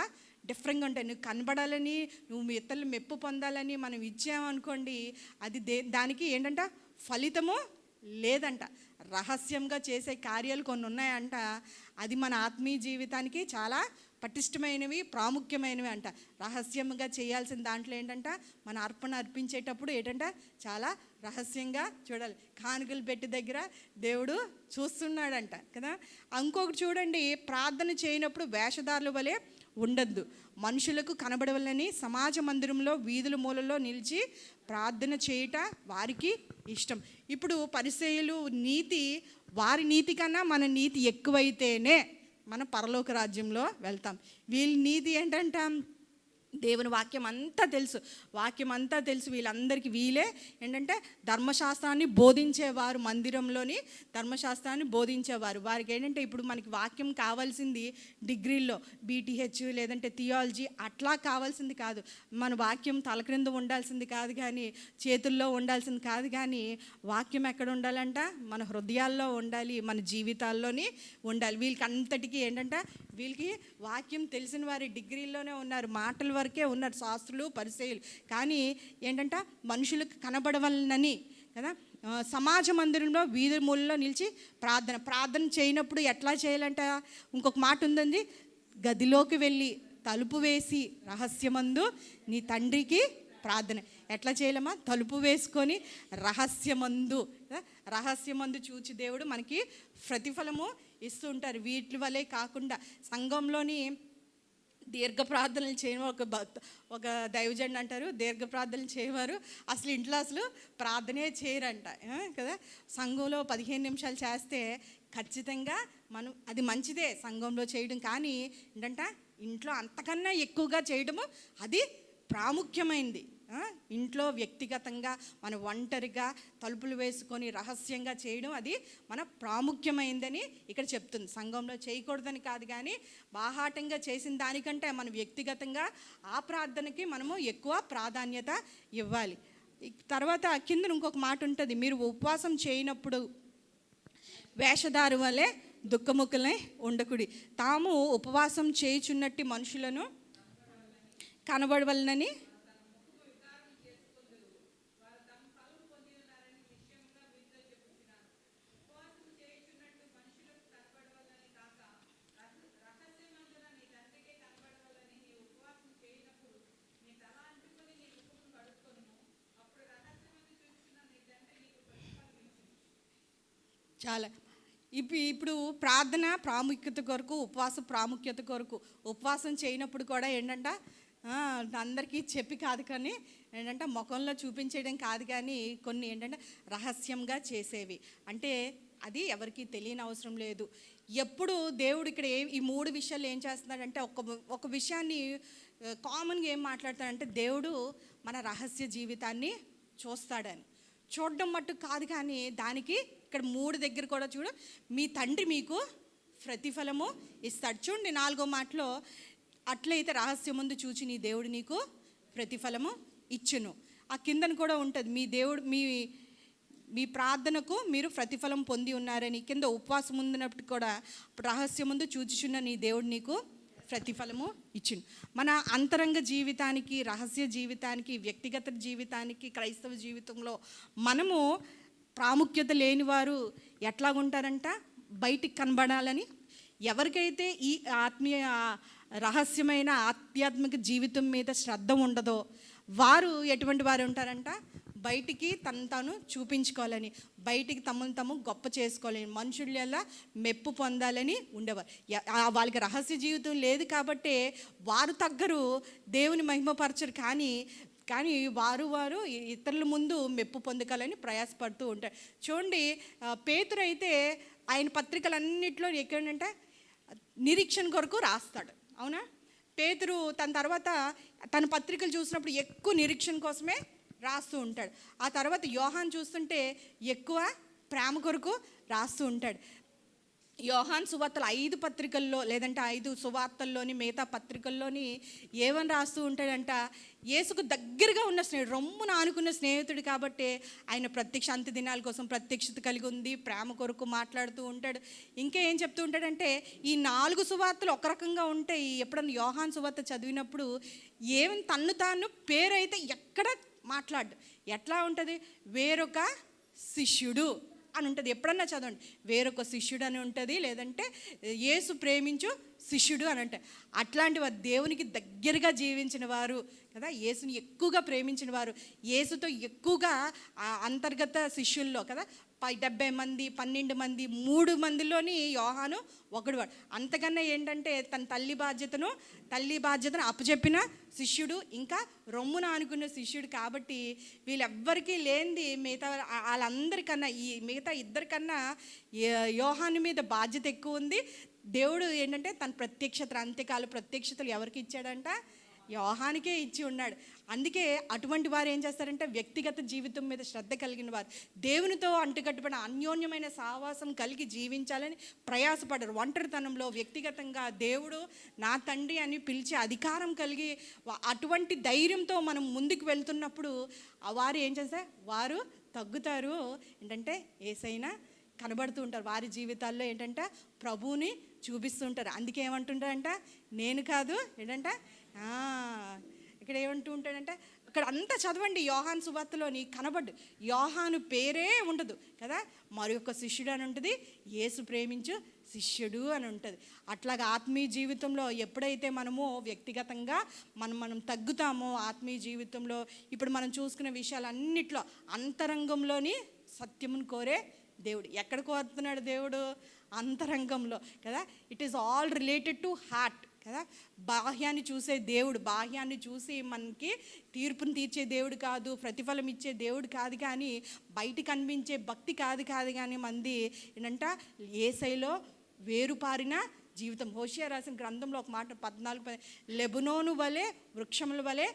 డిఫరెంట్గా ఉంటాయి. నువ్వు కనబడాలని, నువ్వు ఇతరులు మెప్పు పొందాలని మనం ఇచ్చామనుకోండి, అది దానికి ఏంటంట ఫలితము లేదంట. రహస్యంగా చేసే కార్యాలు కొన్ని ఉన్నాయంట, అది మన ఆత్మీయ జీవితానికి చాలా పటిష్టమైనవి, ప్రాముఖ్యమైనవి అంట. రహస్యంగా చేయాల్సిన దాంట్లో ఏంటంట, మన అర్పణ అర్పించేటప్పుడు ఏంటంట చాలా రహస్యంగా చూడాలి. కానుకలు పెట్టి దగ్గర దేవుడు చూస్తున్నాడంట కదా. ఇంకొకటి చూడండి, ప్రార్థన చేయనప్పుడు వేషధారుల వలె ఉండద్దు, మనుషులకు కనబడవలని సమాజ మందిరంలో వీధుల మూలలో నిలిచి ప్రార్థన చేయుట వారికి ఇష్టం. ఇప్పుడు పరిసయ్యులు నీతి, వారి నీతి కన్నా మన నీతి ఎక్కువైతేనే మనం పరలోక రాజ్యంలో వెళ్తాం. వీళ్ళ నీతి ఏంటంట, దేవుని వాక్యం అంతా తెలుసు వీళ్ళందరికీ. వీళ్ళే ఏంటంటే ధర్మశాస్త్రాన్ని బోధించేవారు, మందిరంలోని ధర్మశాస్త్రాన్ని బోధించేవారు. వారికి ఏంటంటే ఇప్పుడు మనకి వాక్యం కావాల్సింది డిగ్రీల్లో బీటీహెచ్ లేదంటే థియాలజీ అట్లా కావాల్సింది కాదు. మన వాక్యం తల క్రింద ఉండాల్సింది కాదు, కానీ చేతుల్లో ఉండాల్సింది కాదు, కానీ వాక్యం ఎక్కడ ఉండాలంట, మన హృదయాల్లో ఉండాలి, మన జీవితాల్లోని ఉండాలి. వీళ్ళకి అంతటికీ ఏంటంటే వీళ్ళకి వాక్యం తెలిసిన వారి డిగ్రీల్లోనే ఉన్నారు, మాటల వరకే ఉన్నారు, శాస్త్రులు పరిసయ్యులు. కానీ ఏంటంటే మనుషులకు కనబడవలనని కదా సమాజ మందిరంలో వీధి మూలలో నిలిచి ప్రార్థన చేయనప్పుడు ఎట్లా చేయాలంట, ఇంకొక మాట ఉందండి, గదిలోకి వెళ్ళి తలుపు వేసి రహస్యమందు నీ తండ్రికి ప్రార్థన. ఎట్లా చేయాలమ్మా, తలుపు వేసుకొని రహస్యమందు చూచి దేవుడు మనకి ప్రతిఫలము ఇస్తూ ఉంటారు. వీటి వల్లే కాకుండా సంఘంలోని దీర్ఘ ప్రార్థనలు చేయని ఒక దైవజనుడు అంటారు, దీర్ఘ ప్రార్థనలు చేయవారు అసలు ఇంట్లో ప్రార్థనే చేయరంట కదా. సంఘంలో 15 నిమిషాలు చేస్తే ఖచ్చితంగా మనం అది మంచిదే సంఘంలో చేయడం, కానీ ఏంటంటే ఇంట్లో అంతకన్నా ఎక్కువగా చేయడము అది ప్రాముఖ్యమైనది. ఇంట్లో వ్యక్తిగతంగా మన ఒంటరిగా తలుపులు వేసుకొని రహస్యంగా చేయడం అది మన ప్రాముఖ్యమైందని ఇక్కడ చెప్తుంది. సంఘంలో చేయకూడదని కాదు, కానీ బాహాటంగా చేసిన దానికంటే మనం వ్యక్తిగతంగా ఆ ప్రార్థనకి మనము ఎక్కువ ప్రాధాన్యత ఇవ్వాలి. తర్వాత కింద ఇంకొక మాట ఉంటుంది, మీరు ఉపవాసం చేయనప్పుడు వేషధారు వలె దుఃఖముఖులై ఉండకుడి, తాము ఉపవాసం చేయుచున్నట్టు మనుషులను కనబడవలనని చాలా. ఇప్పుడు ప్రార్థన ప్రాముఖ్యత కొరకు, ఉపవాసం ప్రాముఖ్యత కొరకు, ఉపవాసం చేయనప్పుడు కూడా ఏంటంటే అందరికీ చెప్పి కాదు, కానీ ఏంటంటే ముఖంలో చూపించేయడం కాదు, కానీ కొన్ని ఏంటంటే రహస్యంగా చేసేవి. అంటే అది ఎవరికి తెలియని అవసరం లేదు. ఎప్పుడు దేవుడు ఇక్కడ ఈ 3 విషయాలు ఏం చేస్తున్నాడంటే, ఒక విషయాన్ని కామన్గా ఏం మాట్లాడతాడంటే, దేవుడు మన రహస్య జీవితాన్ని చూస్తాడని. చూడడం మట్టు కాదు, కానీ దానికి ఇక్కడ 3 దగ్గర కూడా చూడు, మీ తండ్రి మీకు ప్రతిఫలము ఇస్తాడు. చూడండి 4వ మాటలో, అట్లయితే రహస్యం ముందు చూచి నీ దేవుడు నీకు ప్రతిఫలము ఇచ్చును. ఆ కిందను కూడా ఉంటుంది, మీ దేవుడు మీ ప్రార్థనకు మీరు ప్రతిఫలం పొంది ఉన్నారని. కింద ఉపవాసం ఉన్నప్పుడు కూడా రహస్యం ముందు చూచుచున్న నీ దేవుడు నీకు ప్రతిఫలము ఇచ్చును. మన అంతరంగ జీవితానికి, రహస్య జీవితానికి, వ్యక్తిగత జీవితానికి, క్రైస్తవ జీవితంలో మనము ప్రాముఖ్యత లేని వారు ఎట్లాగుంటారంట, బయటికి కనబడాలని, ఎవరికైతే ఈ ఆత్మీయ రహస్యమైన ఆధ్యాత్మిక జీవితం మీద శ్రద్ధ ఉండదో వారు ఎటువంటి వారు ఉంటారంట, బయటికి తాను చూపించుకోవాలని, బయటికి తమను తాము గొప్ప చేసుకోవాలని, మనుషుల మెప్పు పొందాలని ఉండేవారు. వాళ్ళకి రహస్య జీవితం లేదు కాబట్టి వారు తగ్గరు, దేవుని మహిమపరచరు. కానీ వారు ఇతరుల ముందు మెప్పు పొందకాలని ప్రయాసపడుతూ ఉంటారు. చూడండి, పేతురు అయితే ఆయన పత్రికలన్నింటిలో ఎక్కడంటే నిరీక్షణ కొరకు రాస్తాడు. అవునా? పేతురు తన తర్వాత తన పత్రికలు చూసినప్పుడు ఎక్కువ నిరీక్షణ కోసమే రాస్తూ ఉంటాడు. ఆ తర్వాత యోహాన్ చూస్తుంటే ఎక్కువ ప్రేమ కొరకు రాస్తూ ఉంటాడు. యోహాన్ సువార్తలు 5 పత్రికల్లో లేదంటే 5 సువార్తల్లోని మిగతా పత్రికల్లోని ఏమని రాస్తూ ఉంటాడంట, యేసుకు దగ్గరగా ఉన్న స్నేహితుడు, రొమ్మున ఆనుకున్న స్నేహితుడు కాబట్టి ఆయన ప్రత్యక్ష అంత్య దినాల కోసం ప్రత్యక్షత కలిగి ఉంది, ప్రేమ కొరకు మాట్లాడుతూ ఉంటాడు. ఇంకా ఏం చెప్తూ ఉంటాడంటే, ఈ 4 సువార్తలు ఒక రకంగా ఉంటాయి. ఎప్పుడన్నా యోహాన్ సువార్త చదివినప్పుడు ఏమని తన్ను తాను పేరైతే ఎక్కడ మాట్లాడు, ఎట్లా ఉంటుంది, వేరొక శిష్యుడు అని ఉంటుంది. ఎప్పుడన్నా చదవండి, వేరొక శిష్యుడు అని ఉంటుంది, లేదంటే యేసు ప్రేమించు శిష్యుడు అని అంటే. అట్లాంటి వారు దేవునికి దగ్గరగా జీవించిన వారు కదా, యేసుని ఎక్కువగా ప్రేమించిన వారు, యేసుతో ఎక్కువగా అంతర్గత శిష్యుల్లో కదా 70 మంది 12 మంది 3 మందిలోని యోహాను ఒకడు వాడు. అంతకన్నా ఏంటంటే తన తల్లి బాధ్యతను అప్పచెప్పిన శిష్యుడు, ఇంకా రొమ్మున అనుకున్న శిష్యుడు. కాబట్టి వీళ్ళెవ్వరికీ లేనిది మిగతా వాళ్ళందరికన్నా, ఈ మిగతా ఇద్దరికన్నా యోహాను మీద బాధ్యత ఎక్కువ ఉంది. దేవుడు ఏంటంటే తన అంత్యకాల ప్రత్యక్షతలు ఎవరికి ఇచ్చాడంట, యోహానికే ఇచ్చి ఉన్నాడు. అందుకే అటువంటి వారు ఏం చేస్తారంటే వ్యక్తిగత జీవితం మీద శ్రద్ధ కలిగిన వారు, దేవునితో అంటుకట్టుబడిన అన్యోన్యమైన సావాసం కలిగి జీవించాలని ప్రయాసపడరు. ఒంటరితనంలో వ్యక్తిగతంగా దేవుడు నా తండ్రి అని పిలిచే అధికారం కలిగి అటువంటి ధైర్యంతో మనం ముందుకు వెళ్తున్నప్పుడు వారు ఏం చేస్తారు, వారు తగ్గుతారు. ఏంటంటే యేసయ్య కనబడుతూ ఉంటారు. వారి జీవితాల్లో ఏంటంటే ప్రభువుని చూపిస్తూ ఉంటారు. అందుకే ఏమంటుంటారంట, నేను కాదు ఏంటంటే ఇక్కడ ఏమంటూ ఉంటాడంటే, ఇక్కడ అంతా చదవండి యోహాను సువార్తలోని కనబడ్డు, యోహాను పేరే ఉండదు కదా, మరొక శిష్యుడు అని ఉంటుంది, యేసు ప్రేమించు శిష్యుడు అని ఉంటుంది. అట్లాగా ఆత్మీయ జీవితంలో ఎప్పుడైతే మనము వ్యక్తిగతంగా మనం తగ్గుతామో ఆత్మీయ జీవితంలో, ఇప్పుడు మనం చూసుకునే విషయాలన్నిట్లో అంతరంగంలోని సత్యమును కోరే దేవుడు. ఎక్కడ కోరుతున్నాడు దేవుడు? అంతరంగంలో కదా. It is all related to heart కదా. బాహ్యాన్ని చూసే దేవుడు, బాహ్యాన్ని చూసి మనకి తీర్పుని తీర్చే దేవుడు కాదు, ప్రతిఫలం ఇచ్చే దేవుడు కాదు, కానీ బయటికి కనిపించే భక్తి కాదు కానీ మంది ఏంటంట యేసయ్యలో వేరుపారిన జీవితం. హోషియా రాసిన గ్రంథంలో ఒక మాట 14 లెబనోను వలె వృక్షముల వలె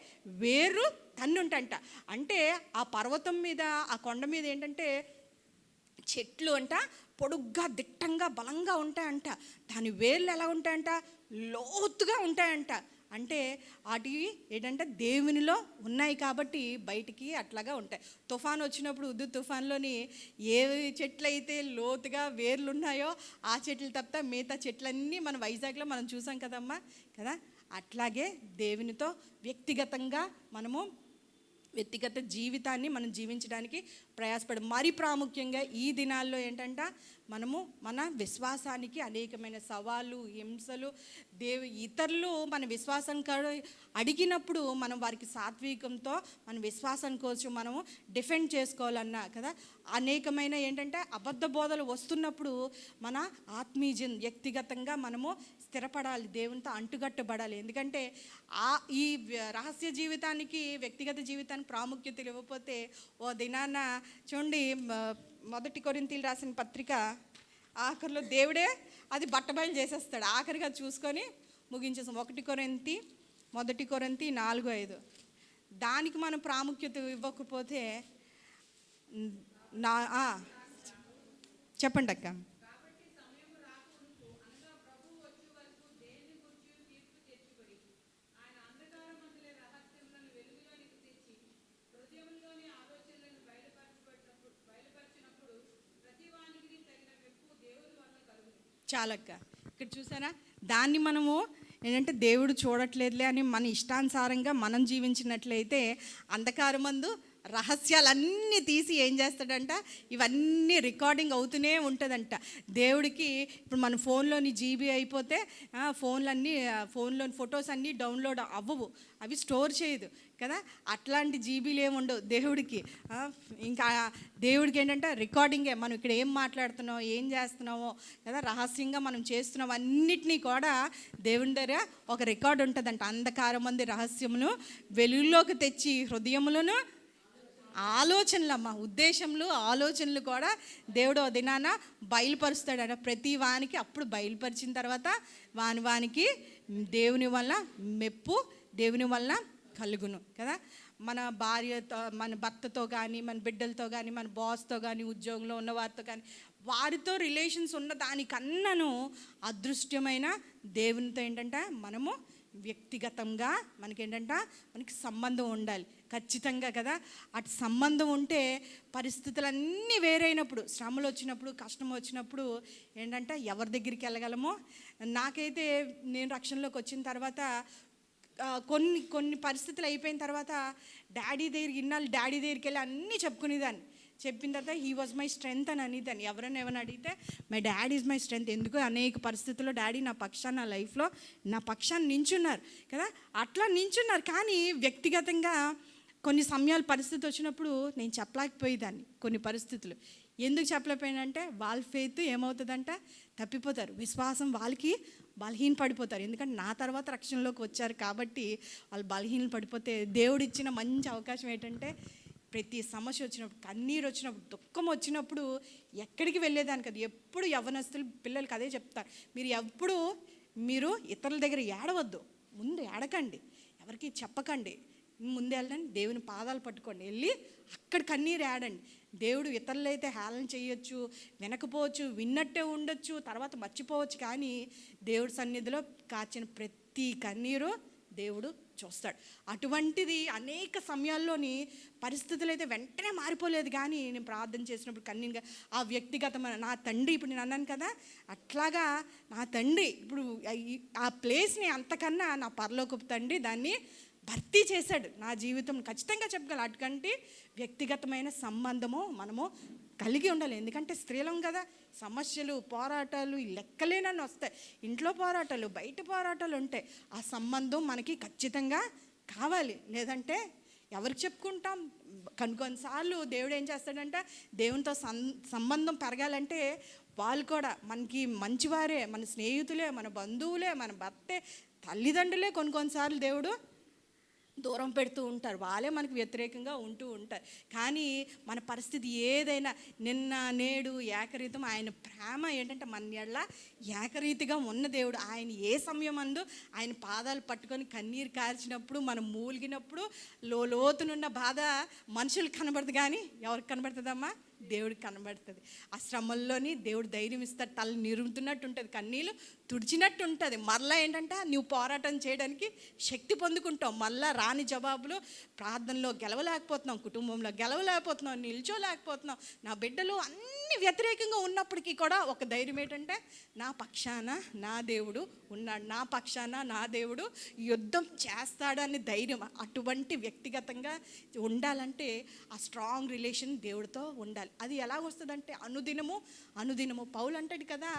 వేరు తన్నుంటంట. అంటే ఆ పర్వతం మీద, ఆ కొండ మీద ఏంటంటే చెట్లు అంట పొడుగ్గా దిట్టంగా బలంగా ఉంటాయంట. దాని వేర్లు ఎలా ఉంటాయంట, లోతుగా ఉంటాయంట. అంటే వాటివి ఏంటంటే దేవునిలో ఉన్నాయి కాబట్టి బయటికి అట్లాగా ఉంటాయి. తుఫాన్ వచ్చినప్పుడు తుఫాన్లోని ఏ చెట్లు అయితే లోతుగా వేర్లు ఉన్నాయో ఆ చెట్లు తప్ప మిగతా చెట్లన్నీ మన వైజాగ్లో మనం చూసాం కదమ్మా కదా. అట్లాగే దేవునితో వ్యక్తిగతంగా మనము వ్యక్తిగత జీవితాన్ని మనం జీవించడానికి ప్రయాసపడి, మరి ప్రాముఖ్యంగా ఈ దినాల్లో ఏంటంటే మనము మన విశ్వాసానికి అనేకమైన సవాళ్ళు, హింసలు, ఇతరులు మన విశ్వాసం అడిగినప్పుడు మనం వారికి సాత్వికంతో మన విశ్వాసం కోసం మనము డిఫెండ్ చేసుకోవాలన్నా కదా. అనేకమైన ఏంటంటే అబద్ధ బోధలు వస్తున్నప్పుడు మన ఆత్మీయ వ్యక్తిగతంగా మనము స్థిరపడాలి, దేవునితో అంటుకట్టబడాలి. ఎందుకంటే ఈ రహస్య జీవితానికి వ్యక్తిగత జీవితానికి ప్రాముఖ్యత ఇవ్వకపోతే ఓ దినాన చూడండి, 1 కొరింథీయులు రాసిన పత్రిక ఆఖరిలో దేవుడే అది బట్టబయలు చేసేస్తాడు. ఆఖరిగా చూసుకొని ముగించేసాం. 1 కొరింథీ 4:5. దానికి మనం ప్రాముఖ్యత ఇవ్వకపోతే చెప్పండి అక్క. చాలక్క, ఇక్కడ చూసారా, దాన్ని మనము ఏంటంటే దేవుడు చూడట్లేదులే అని మన ఇష్టానుసారంగా మనం జీవించినట్లయితే అంధకారమందు రహస్యాలన్నీ తీసి ఏం చేస్తాడంట, ఇవన్నీ రికార్డింగ్ అవుతూనే ఉంటుందంట. దేవుడికి ఇప్పుడు మన ఫోన్లోని జీబీ అయిపోతే ఫోన్లోని ఫొటోస్ అన్నీ డౌన్లోడ్ అవ్వవు, అవి స్టోర్ చేయదు కదా. అట్లాంటి జీబీలు ఏమి ఉండవు దేవుడికి. ఇంకా దేవుడికి ఏంటంటే రికార్డింగే, మనం ఇక్కడ ఏం మాట్లాడుతున్నామో ఏం చేస్తున్నామో కదా, రహస్యంగా మనం చేస్తున్నాం అన్నిటినీ కూడా దేవుని దగ్గర ఒక రికార్డు ఉంటుందంట. అంధకారం మంది రహస్యమును వెలుగులోకి తెచ్చి హృదయములను ఆలోచనలు ఉద్దేశంలు ఆలోచనలు కూడా దేవుడు దినాన బయలుపరుస్తాడట ప్రతి వానికి. అప్పుడు బయలుపరిచిన తర్వాత వానికి దేవుని వల్ల మెప్పు, దేవుని వల్ల కలుగును కదా. మన భార్యతో, మన భర్తతో కానీ, మన బిడ్డలతో కానీ, మన బాస్తో కానీ, ఉద్యోగంలో ఉన్న వారితో కానీ, వారితో రిలేషన్స్ ఉన్న దానికన్నాను అదృష్టమైన దేవునితో ఏంటంటే మనము వ్యక్తిగతంగా మనకి సంబంధం ఉండాలి ఖచ్చితంగా కదా. అటు సంబంధం ఉంటే పరిస్థితులన్నీ వేరైనప్పుడు, శ్రమలు వచ్చినప్పుడు, కష్టం వచ్చినప్పుడు ఏంటంటే ఎవరి దగ్గరికి వెళ్ళగలమో. నాకైతే నేను రక్షణలోకి వచ్చిన తర్వాత కొన్ని పరిస్థితులు అయిపోయిన తర్వాత డాడీ దగ్గరికి వెళ్ళి అన్నీ చెప్పుకునేదాన్ని. చెప్పిన తర్వాత హీ వాజ్ మై స్ట్రెంగ్త్ అని అనేదాన్ని. ఎవరైనా అడిగితే my daddy is my strength. ఎందుకు అనేక పరిస్థితుల్లో డాడీ నా పక్షాన్ని, నా లైఫ్లో నా పక్షాన్ని నించున్నారు కదా. అట్లా నించున్నారు, కానీ వ్యక్తిగతంగా కొన్ని సమయాలు పరిస్థితి వచ్చినప్పుడు నేను చెప్పలేకపోయేదాన్ని. కొన్ని పరిస్థితులు ఎందుకు చెప్పలేకపోయానంటే వాళ్ళ ఫెయిత్ ఏమవుతుందంట, తప్పిపోతారు, విశ్వాసం వాళ్ళకి బలహీన పడిపోతారు. ఎందుకంటే నా తర్వాత రక్షణలోకి వచ్చారు కాబట్టి వాళ్ళు బలహీన పడిపోతే, దేవుడిచ్చిన మంచి అవకాశం ఏంటంటే ప్రతి సమస్య వచ్చినప్పుడు, కన్నీరు వచ్చినప్పుడు, దుఃఖం వచ్చినప్పుడు ఎక్కడికి వెళ్ళేదాన్ని కదా. ఎప్పుడు యవ్వనస్తులు పిల్లలకి అదే చెప్తారు, మీరు ఇతరుల దగ్గర ఏడవద్దు, ముందు ఏడకండి, ఎవరికి చెప్పకండి, ముందు వెళ్ళండి, దేవుని పాదాలు పట్టుకోండి, వెళ్ళి అక్కడ కన్నీరు ఏడండి. దేవుడు ఇతరులు అయితే హేళన చేయొచ్చు, వినకపోవచ్చు, విన్నట్టే ఉండొచ్చు, తర్వాత మర్చిపోవచ్చు, కానీ దేవుడి సన్నిధిలో కాచిన ప్రతి కన్నీరు దేవుడు చూస్తాడు. అటువంటిది అనేక సమయాల్లోని పరిస్థితులు అయితే వెంటనే మారిపోలేదు, కానీ నేను ప్రార్థన చేసినప్పుడు కన్నీరుగా ఆ వ్యక్తిగతమైన నా తండ్రి, ఇప్పుడు నేను అన్నాను కదా, అట్లాగా నా తండ్రి ఇప్పుడు ఆ ప్లేస్ని అంతకన్నా నా పరలోకపు తండ్రి దాన్ని భర్తీ చేశాడు నా జీవితం. ఖచ్చితంగా చెప్పగలను. అటుకంటే వ్యక్తిగతమైన సంబంధము మనము కలిగి ఉండాలి. ఎందుకంటే స్త్రీలం కదా, సమస్యలు, పోరాటాలు లెక్కలేనని వస్తాయి. ఇంట్లో పోరాటాలు, బయట పోరాటాలు ఉంటాయి. ఆ సంబంధం మనకి ఖచ్చితంగా కావాలి, లేదంటే ఎవరికి చెప్పుకుంటాం. కొన్నిసార్లు దేవుడు ఏం చేస్తాడంటే, దేవునితో సంబంధం పెరగాలంటే వాళ్ళు కూడా మనకి మంచివారే, మన స్నేహితులే, మన బంధువులే, మన భర్తే, తల్లిదండ్రులే కొన్నిసార్లు దేవుడు దూరం పెడుతూ ఉంటారు. వాళ్ళే మనకు వ్యతిరేకంగా ఉంటూ ఉంటారు. కానీ మన పరిస్థితి ఏదైనా నిన్న నేడు ఏకరీతం. ఆయన ప్రేమ ఏంటంటే మన ఎడల ఏకరీతిగా ఉన్న దేవుడు. ఆయన ఏ సమయం అందు ఆయన పాదాలు పట్టుకొని కన్నీరు కార్చినప్పుడు, మనం మూలిగినప్పుడు లోతునున్న బాధ మనుషులకు కనబడదు, కానీ ఎవరికి కనబడుతుందమ్మా, దేవుడికి కనబడుతుంది. ఆ శ్రమల్లోని దేవుడు ధైర్యం ఇస్తాడు. తల నిరుగుతున్నట్టు ఉంటుంది, కన్నీళ్ళు తుడిచినట్టు ఉంటుంది. మరలా ఏంటంటే నువ్వు పోరాటం చేయడానికి శక్తి పొందుకుంటావు. మళ్ళా రాని జవాబులు, ప్రార్థనలో గెలవలేకపోతున్నాం, కుటుంబంలో గెలవలేకపోతున్నాం, నిల్చోలేకపోతున్నాం, నా బిడ్డలు అన్ని వ్యతిరేకంగా ఉన్నప్పటికీ కూడా ఒక ధైర్యం ఏంటంటే నా పక్షాన నా దేవుడు ఉన్నాడు, నా పక్షాన నా దేవుడు యుద్ధం చేస్తాడని ధైర్యం. అటువంటి వ్యక్తిగతంగా ఉండాలంటే ఆ స్ట్రాంగ్ రిలేషన్ దేవుడితో ఉండాలి. అది ఎలా వస్తుందంటే అనుదినము పౌలు అంటాడు కదా,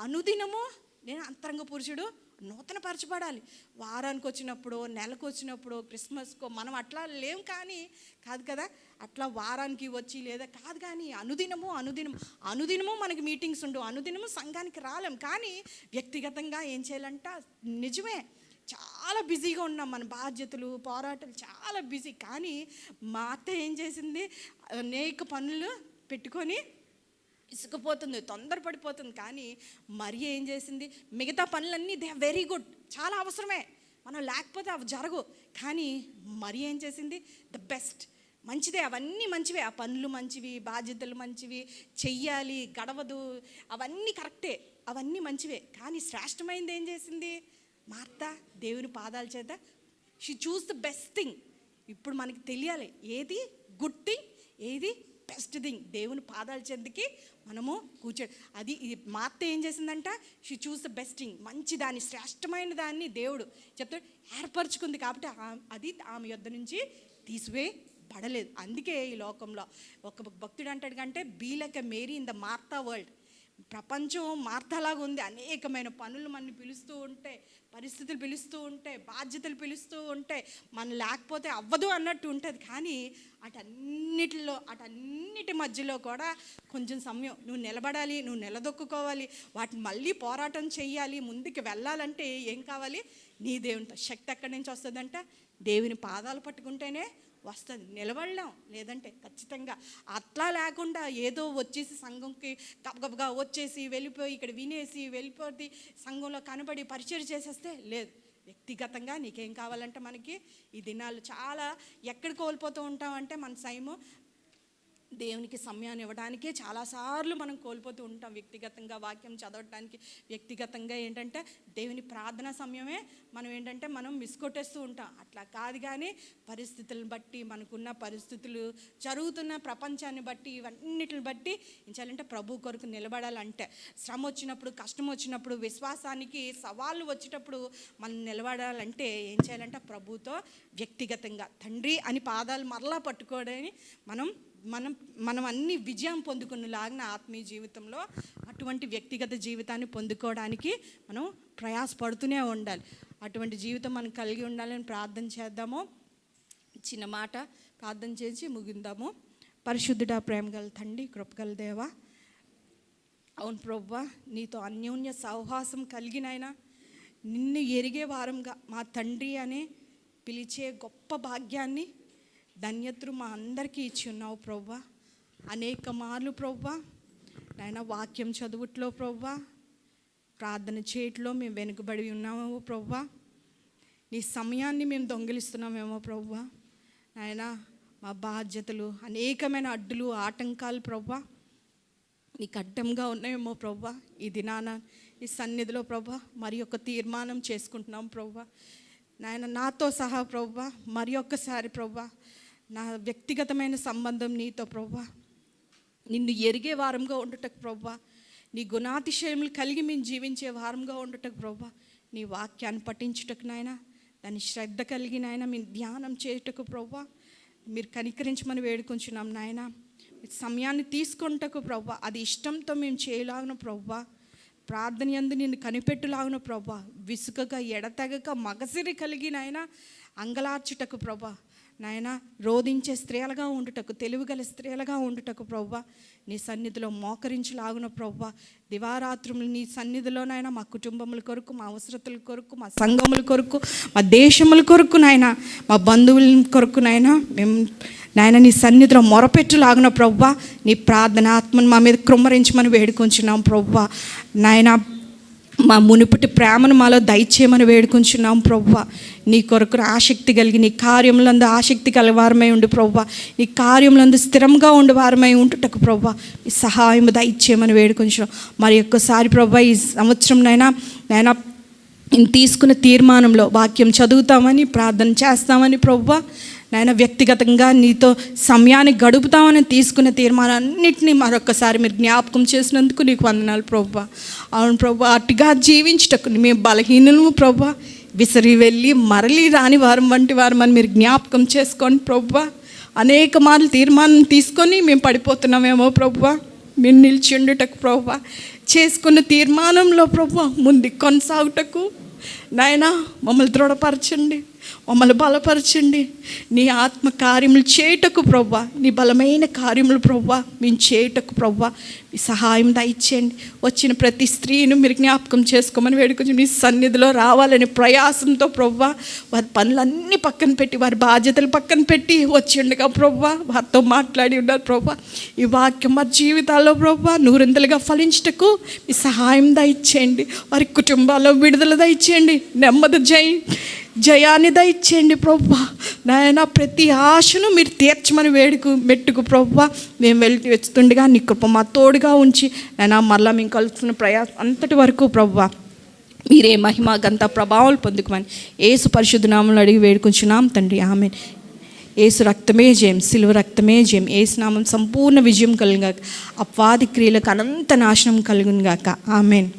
అనుదినము నేను అంతరంగ పురుషుడు నూతన పరచబడాలి. వారానికి వచ్చినప్పుడు, నెలకు వచ్చినప్పుడు, క్రిస్మస్కో మనం అట్లా లేం, కానీ కాదు కదా, అట్లా వారానికి వచ్చి లేదా కాదు, కానీ అనుదినము మనకి మీటింగ్స్ ఉండవు, అనుదినము సంఘానికి రాలేం. కానీ వ్యక్తిగతంగా ఏం చేయాలంట, నిజమే చాలా బిజీగా ఉన్నాం, మన బాధ్యతలు, పోరాటాలు చాలా బిజీ. కానీ మా అత్త ఏం చేసింది, అనేక పనులు పెట్టుకొని ఇసుకుపోతుంది, తొందరపడిపోతుంది. కానీ మరి ఏం చేసింది, మిగతా పనులన్నీ దే వెరీ గుడ్, చాలా అవసరమే, మనం లేకపోతే అవి జరగవు. కానీ మరి ఏం చేసింది, ద బెస్ట్, మంచిదే, అవన్నీ మంచివే, ఆ పనులు మంచివి, బాధ్యతలు మంచివి, చెయ్యాలి, గడవదు, అవన్నీ కరెక్టే, అవన్నీ మంచివే. కానీ శ్రేష్టమైనది ఏం చేసింది మార్త, దేవుని పాదాల చేత she choose the best thing. ఇప్పుడు మనకి తెలియాలి ఏది గుడ్ థింగ్, ఏది బెస్ట్ థింగ్. దేవుని పాదాల చెందుకి మనము కూర్చోడు. అది మార్త ఏం చేసిందంట, she choose the best thing, మంచి దాన్ని, శ్రేష్టమైన దాన్ని దేవుడు చెప్తాడు ఏర్పరచుకుంది. కాబట్టి అది ఆమె యొద్ద నుంచి తీసివేయబడదు. పడలేదు. అందుకే ఈ లోకంలో ఒక భక్తుడు అంటాడు కంటే be like a Mary in the Martha world. ప్రపంచం మార్తలాగా ఉంది. అనేకమైన పనులు మనల్ని పిలుస్తూ ఉంటే, పరిస్థితులు పిలుస్తూ ఉంటే, బాధ్యతలు పిలుస్తూ ఉంటే, మనం లేకపోతే అవ్వదు అన్నట్టు ఉంటుంది. కానీ అటన్నిటి మధ్యలో కూడా కొంచెం సమయం నువ్వు నిలబడాలి, నువ్వు నిలదొక్కుకోవాలి, వాటిని మళ్ళీ పోరాటం చెయ్యాలి. ముందుకు వెళ్ళాలంటే ఏం కావాలి? నీ దేవునితో శక్తి ఎక్కడి నుంచి వస్తుందంట? దేవుని పాదాలు పట్టుకుంటేనే వస్తుంది. నిలబడలేం లేదంటే ఖచ్చితంగా. అట్లా లేకుండా ఏదో వచ్చేసి సంఘంకి గబగబగా వచ్చేసి వెళ్ళిపోయి ఇక్కడ వినేసి వెళ్ళిపోతే సంఘంలో కనబడి పరిచయం చేసేస్తే లేదు. వ్యక్తిగతంగా నీకేం కావాలంటే మనకి ఈ దినాలు చాలా ఎక్కడ కోల్పోతూ ఉంటామంటే మన సైము దేవునికి సమయాన్ని ఇవ్వడానికే చాలాసార్లు మనం కోల్పోతూ ఉంటాం. వ్యక్తిగతంగా వాక్యం చదవడానికి, వ్యక్తిగతంగా ఏంటంటే దేవుని ప్రార్థనా సమయమే మనం మిస్ కొట్టేస్తూ ఉంటాం. అట్లా కాదు, కానీ పరిస్థితులను బట్టి, మనకున్న పరిస్థితులు, జరుగుతున్న ప్రపంచాన్ని బట్టి, ఇవన్నిటిని బట్టి ఏం చేయాలంటే ప్రభు కొరకు నిలబడాలంటే, శ్రమ వచ్చినప్పుడు, కష్టం వచ్చినప్పుడు, విశ్వాసానికి సవాళ్ళు వచ్చేటప్పుడు మనం నిలబడాలంటే ఏం చేయాలంటే ప్రభుతో వ్యక్తిగతంగా తండ్రి అని పాదాలు మరలా పట్టుకోవడానికి మనం అన్ని విజయం పొందుకునేలాగిన ఆత్మీయ జీవితంలో అటువంటి వ్యక్తిగత జీవితాన్ని పొందుకోవడానికి మనం ప్రయాసపడుతూనే ఉండాలి. అటువంటి జీవితం మనం కలిగి ఉండాలని ప్రార్థన చేద్దాము. చిన్న మాట ప్రార్థన చేసి ముగిందాము. పరిశుద్ధుడా, ప్రేమగల తండ్రి, కృపగల దేవా, అవును ప్రభువా, నీతో అన్యోన్య సహవాసం కలిగినైనా నిన్ను ఎరిగే వారంగా మా తండ్రి అనే పిలిచే గొప్ప భాగ్యాన్ని, ధన్యతలు మా అందరికీ ఇచ్చి ఉన్నావు ప్రభువా. అనేక మార్లు ప్రభువా నాయన వాక్యం చదువుట్లో ప్రభువా, ప్రార్థన చేయట్లో మేము వెనుకబడి ఉన్నామేమో ప్రభువా. నీ సమయాన్ని మేము దొంగిలిస్తున్నామేమో ప్రభువా. నాయన మా బాధ్యతలు అనేకమైన అడ్డులు, ఆటంకాలు ప్రభువా నీకు అడ్డంగా ఉన్నాయేమో ప్రభువా. ఈ దినాన ఈ సన్నిధిలో ప్రభువా మరి ఒక తీర్మానం చేసుకుంటున్నాం ప్రభువా. నాయన నాతో సహా ప్రభువా మరి ఒక్కసారి ప్రభువా నా వ్యక్తిగతమైన సంబంధం నీతో ప్రభువా, నిన్ను ఎరిగే వారంగా ఉండటకు ప్రభువా, నీ గుణాతిశయములు కలిగి మేము జీవించే వారంగా ఉండటకు ప్రభువా, నీ వాక్యాన్ని పఠించుటకు నాయన, దాని శ్రద్ధ కలిగి నాయన మేము ధ్యానం చేయుటకు ప్రభువా మీరు కనికరించమని వేడుకొంచున్నాం నాయన. సమయాన్ని తీసుకుంటకు ప్రభువా, అది ఇష్టంతో మేము చేయలాగున ప్రభువా, ప్రార్థన యందు నిన్ను కనిపెట్టులాగున ప్రభువా, విసుకగా ఎడతెగక మగసిరి కలిగి నాయన అంగలార్చుటకు ప్రభువా నాయన, రోధించే స్త్రీలుగా ఉండుటకు, తెలివిగల స్త్రీలుగా ఉండుటకు ప్రభువా నీ సన్నిధిలో మోకరించులాగున ప్రభువా, దివారాత్రులు నీ సన్నిధిలో నాయన మా కుటుంబముల కొరకు, మా అవసరతల కొరకు, మా సంఘముల కొరకు, మా దేశముల కొరకు నాయన, మా బంధువుల కొరకు నాయన మేము నాయన నీ సన్నిధిలో మొరపెట్టులాగున ప్రభువా, నీ ప్రార్థన ఆత్మను మా మీద కృమ్మరించమని వేడుకొంచున్నాం ప్రభువా నాయన. మా మునుపటి ప్రేమను మాలో దయచేయమని వేడుకొంచున్నాం ప్రభువా. నీ కొరకు ఆసక్తి కలిగి, నీ కార్యములందు ఆసక్తి కలవారమై ఉండి ప్రభువా, నీ కార్యములందు స్థిరంగా ఉండే వారమై ఉంటుటకు ప్రభువా ఈ సహాయం దయచేయమని వేడుకొంచున్నాం. మరి ఒక్కసారి ప్రభువా ఈ సంవత్సరం నాయన నేను తీసుకున్న తీర్మానంలో వాక్యం చదువుతామని, ప్రార్థన చేస్తామని ప్రభువా నాయన, వ్యక్తిగతంగా నీతో సమయాన్ని గడుపుతామని తీసుకున్న తీర్మానాన్నింటినీ మరొకసారి మీరు జ్ఞాపకం చేసినందుకు నీకు వందనాలు ప్రభువా. అవును ప్రభువా, అటుగా జీవించటకు మేము బలహీనులము ప్రభువా, విసిరి వెళ్ళి మరలి రాని వారం వంటి వారం అని మీరు జ్ఞాపకం చేసుకోండి ప్రభువా. అనేక మార్లు తీర్మానం తీసుకొని మేము పడిపోతున్నామేమో ప్రభువా, మీరు నిలిచి ఉండుటకు ప్రభువా, చేసుకున్న తీర్మానంలో ప్రభువా ముందుకు కొనసాగుటకు నాయన మమ్మల్ని దృఢపరచండి, మమ్మల్ని బలపరచండి. నీ ఆత్మ కార్యములు చేయుటకు ప్రభువా, నీ బలమైన కార్యములు ప్రభువా మేము చేయుటకు ప్రభువా మీ సహాయం దయచేయండి. వచ్చిన ప్రతి స్త్రీని మీరు జ్ఞాపకం చేసుకోమని వేడుకొని మీ సన్నిధిలో రావాలని ప్రయాసంతో ప్రభువా వారి పనులన్నీ పక్కన పెట్టి, వారి బాధ్యతలు పక్కన పెట్టి వచ్చి ఉండగా ప్రభువా వారితో మాట్లాడి ఉన్నారు ప్రభువా. ఈ వాక్యం వారి జీవితాల్లో ప్రభువా నూరంతలుగా ఫలించుటకు మీ సహాయం దయచేయండి. వారి కుటుంబాల్లో విడుదల దయచేయండి, నెమ్మది జయాన్ని దయచేయండి ప్రభువా నాయన. ప్రతి ఆశను మీరు తీర్చమని మెట్టుకు ప్రభువా మేము వెళ్ళి వెళ్తుండగా నీ కృప మా తోడుగా ఉంచి నాయన మరలా మేము కలుస్తున్న ప్రయాసం అంతటి వరకు ప్రభువా మీరే మహిమ గంత ప్రభావాలు పొందుకోమని యేసు పరిశుద్ధ నామములో అడిగి వేడుకుంటున్నాం తండ్రి, ఆమేన్. యేసు రక్తమే జయం, సిలువ రక్తమే జయం. యేసు నామం సంపూర్ణ విజయం కలుగుగాక, అపవాది క్రియలకు అనంత నాశనం కలుగునుగాక, ఆమేన్.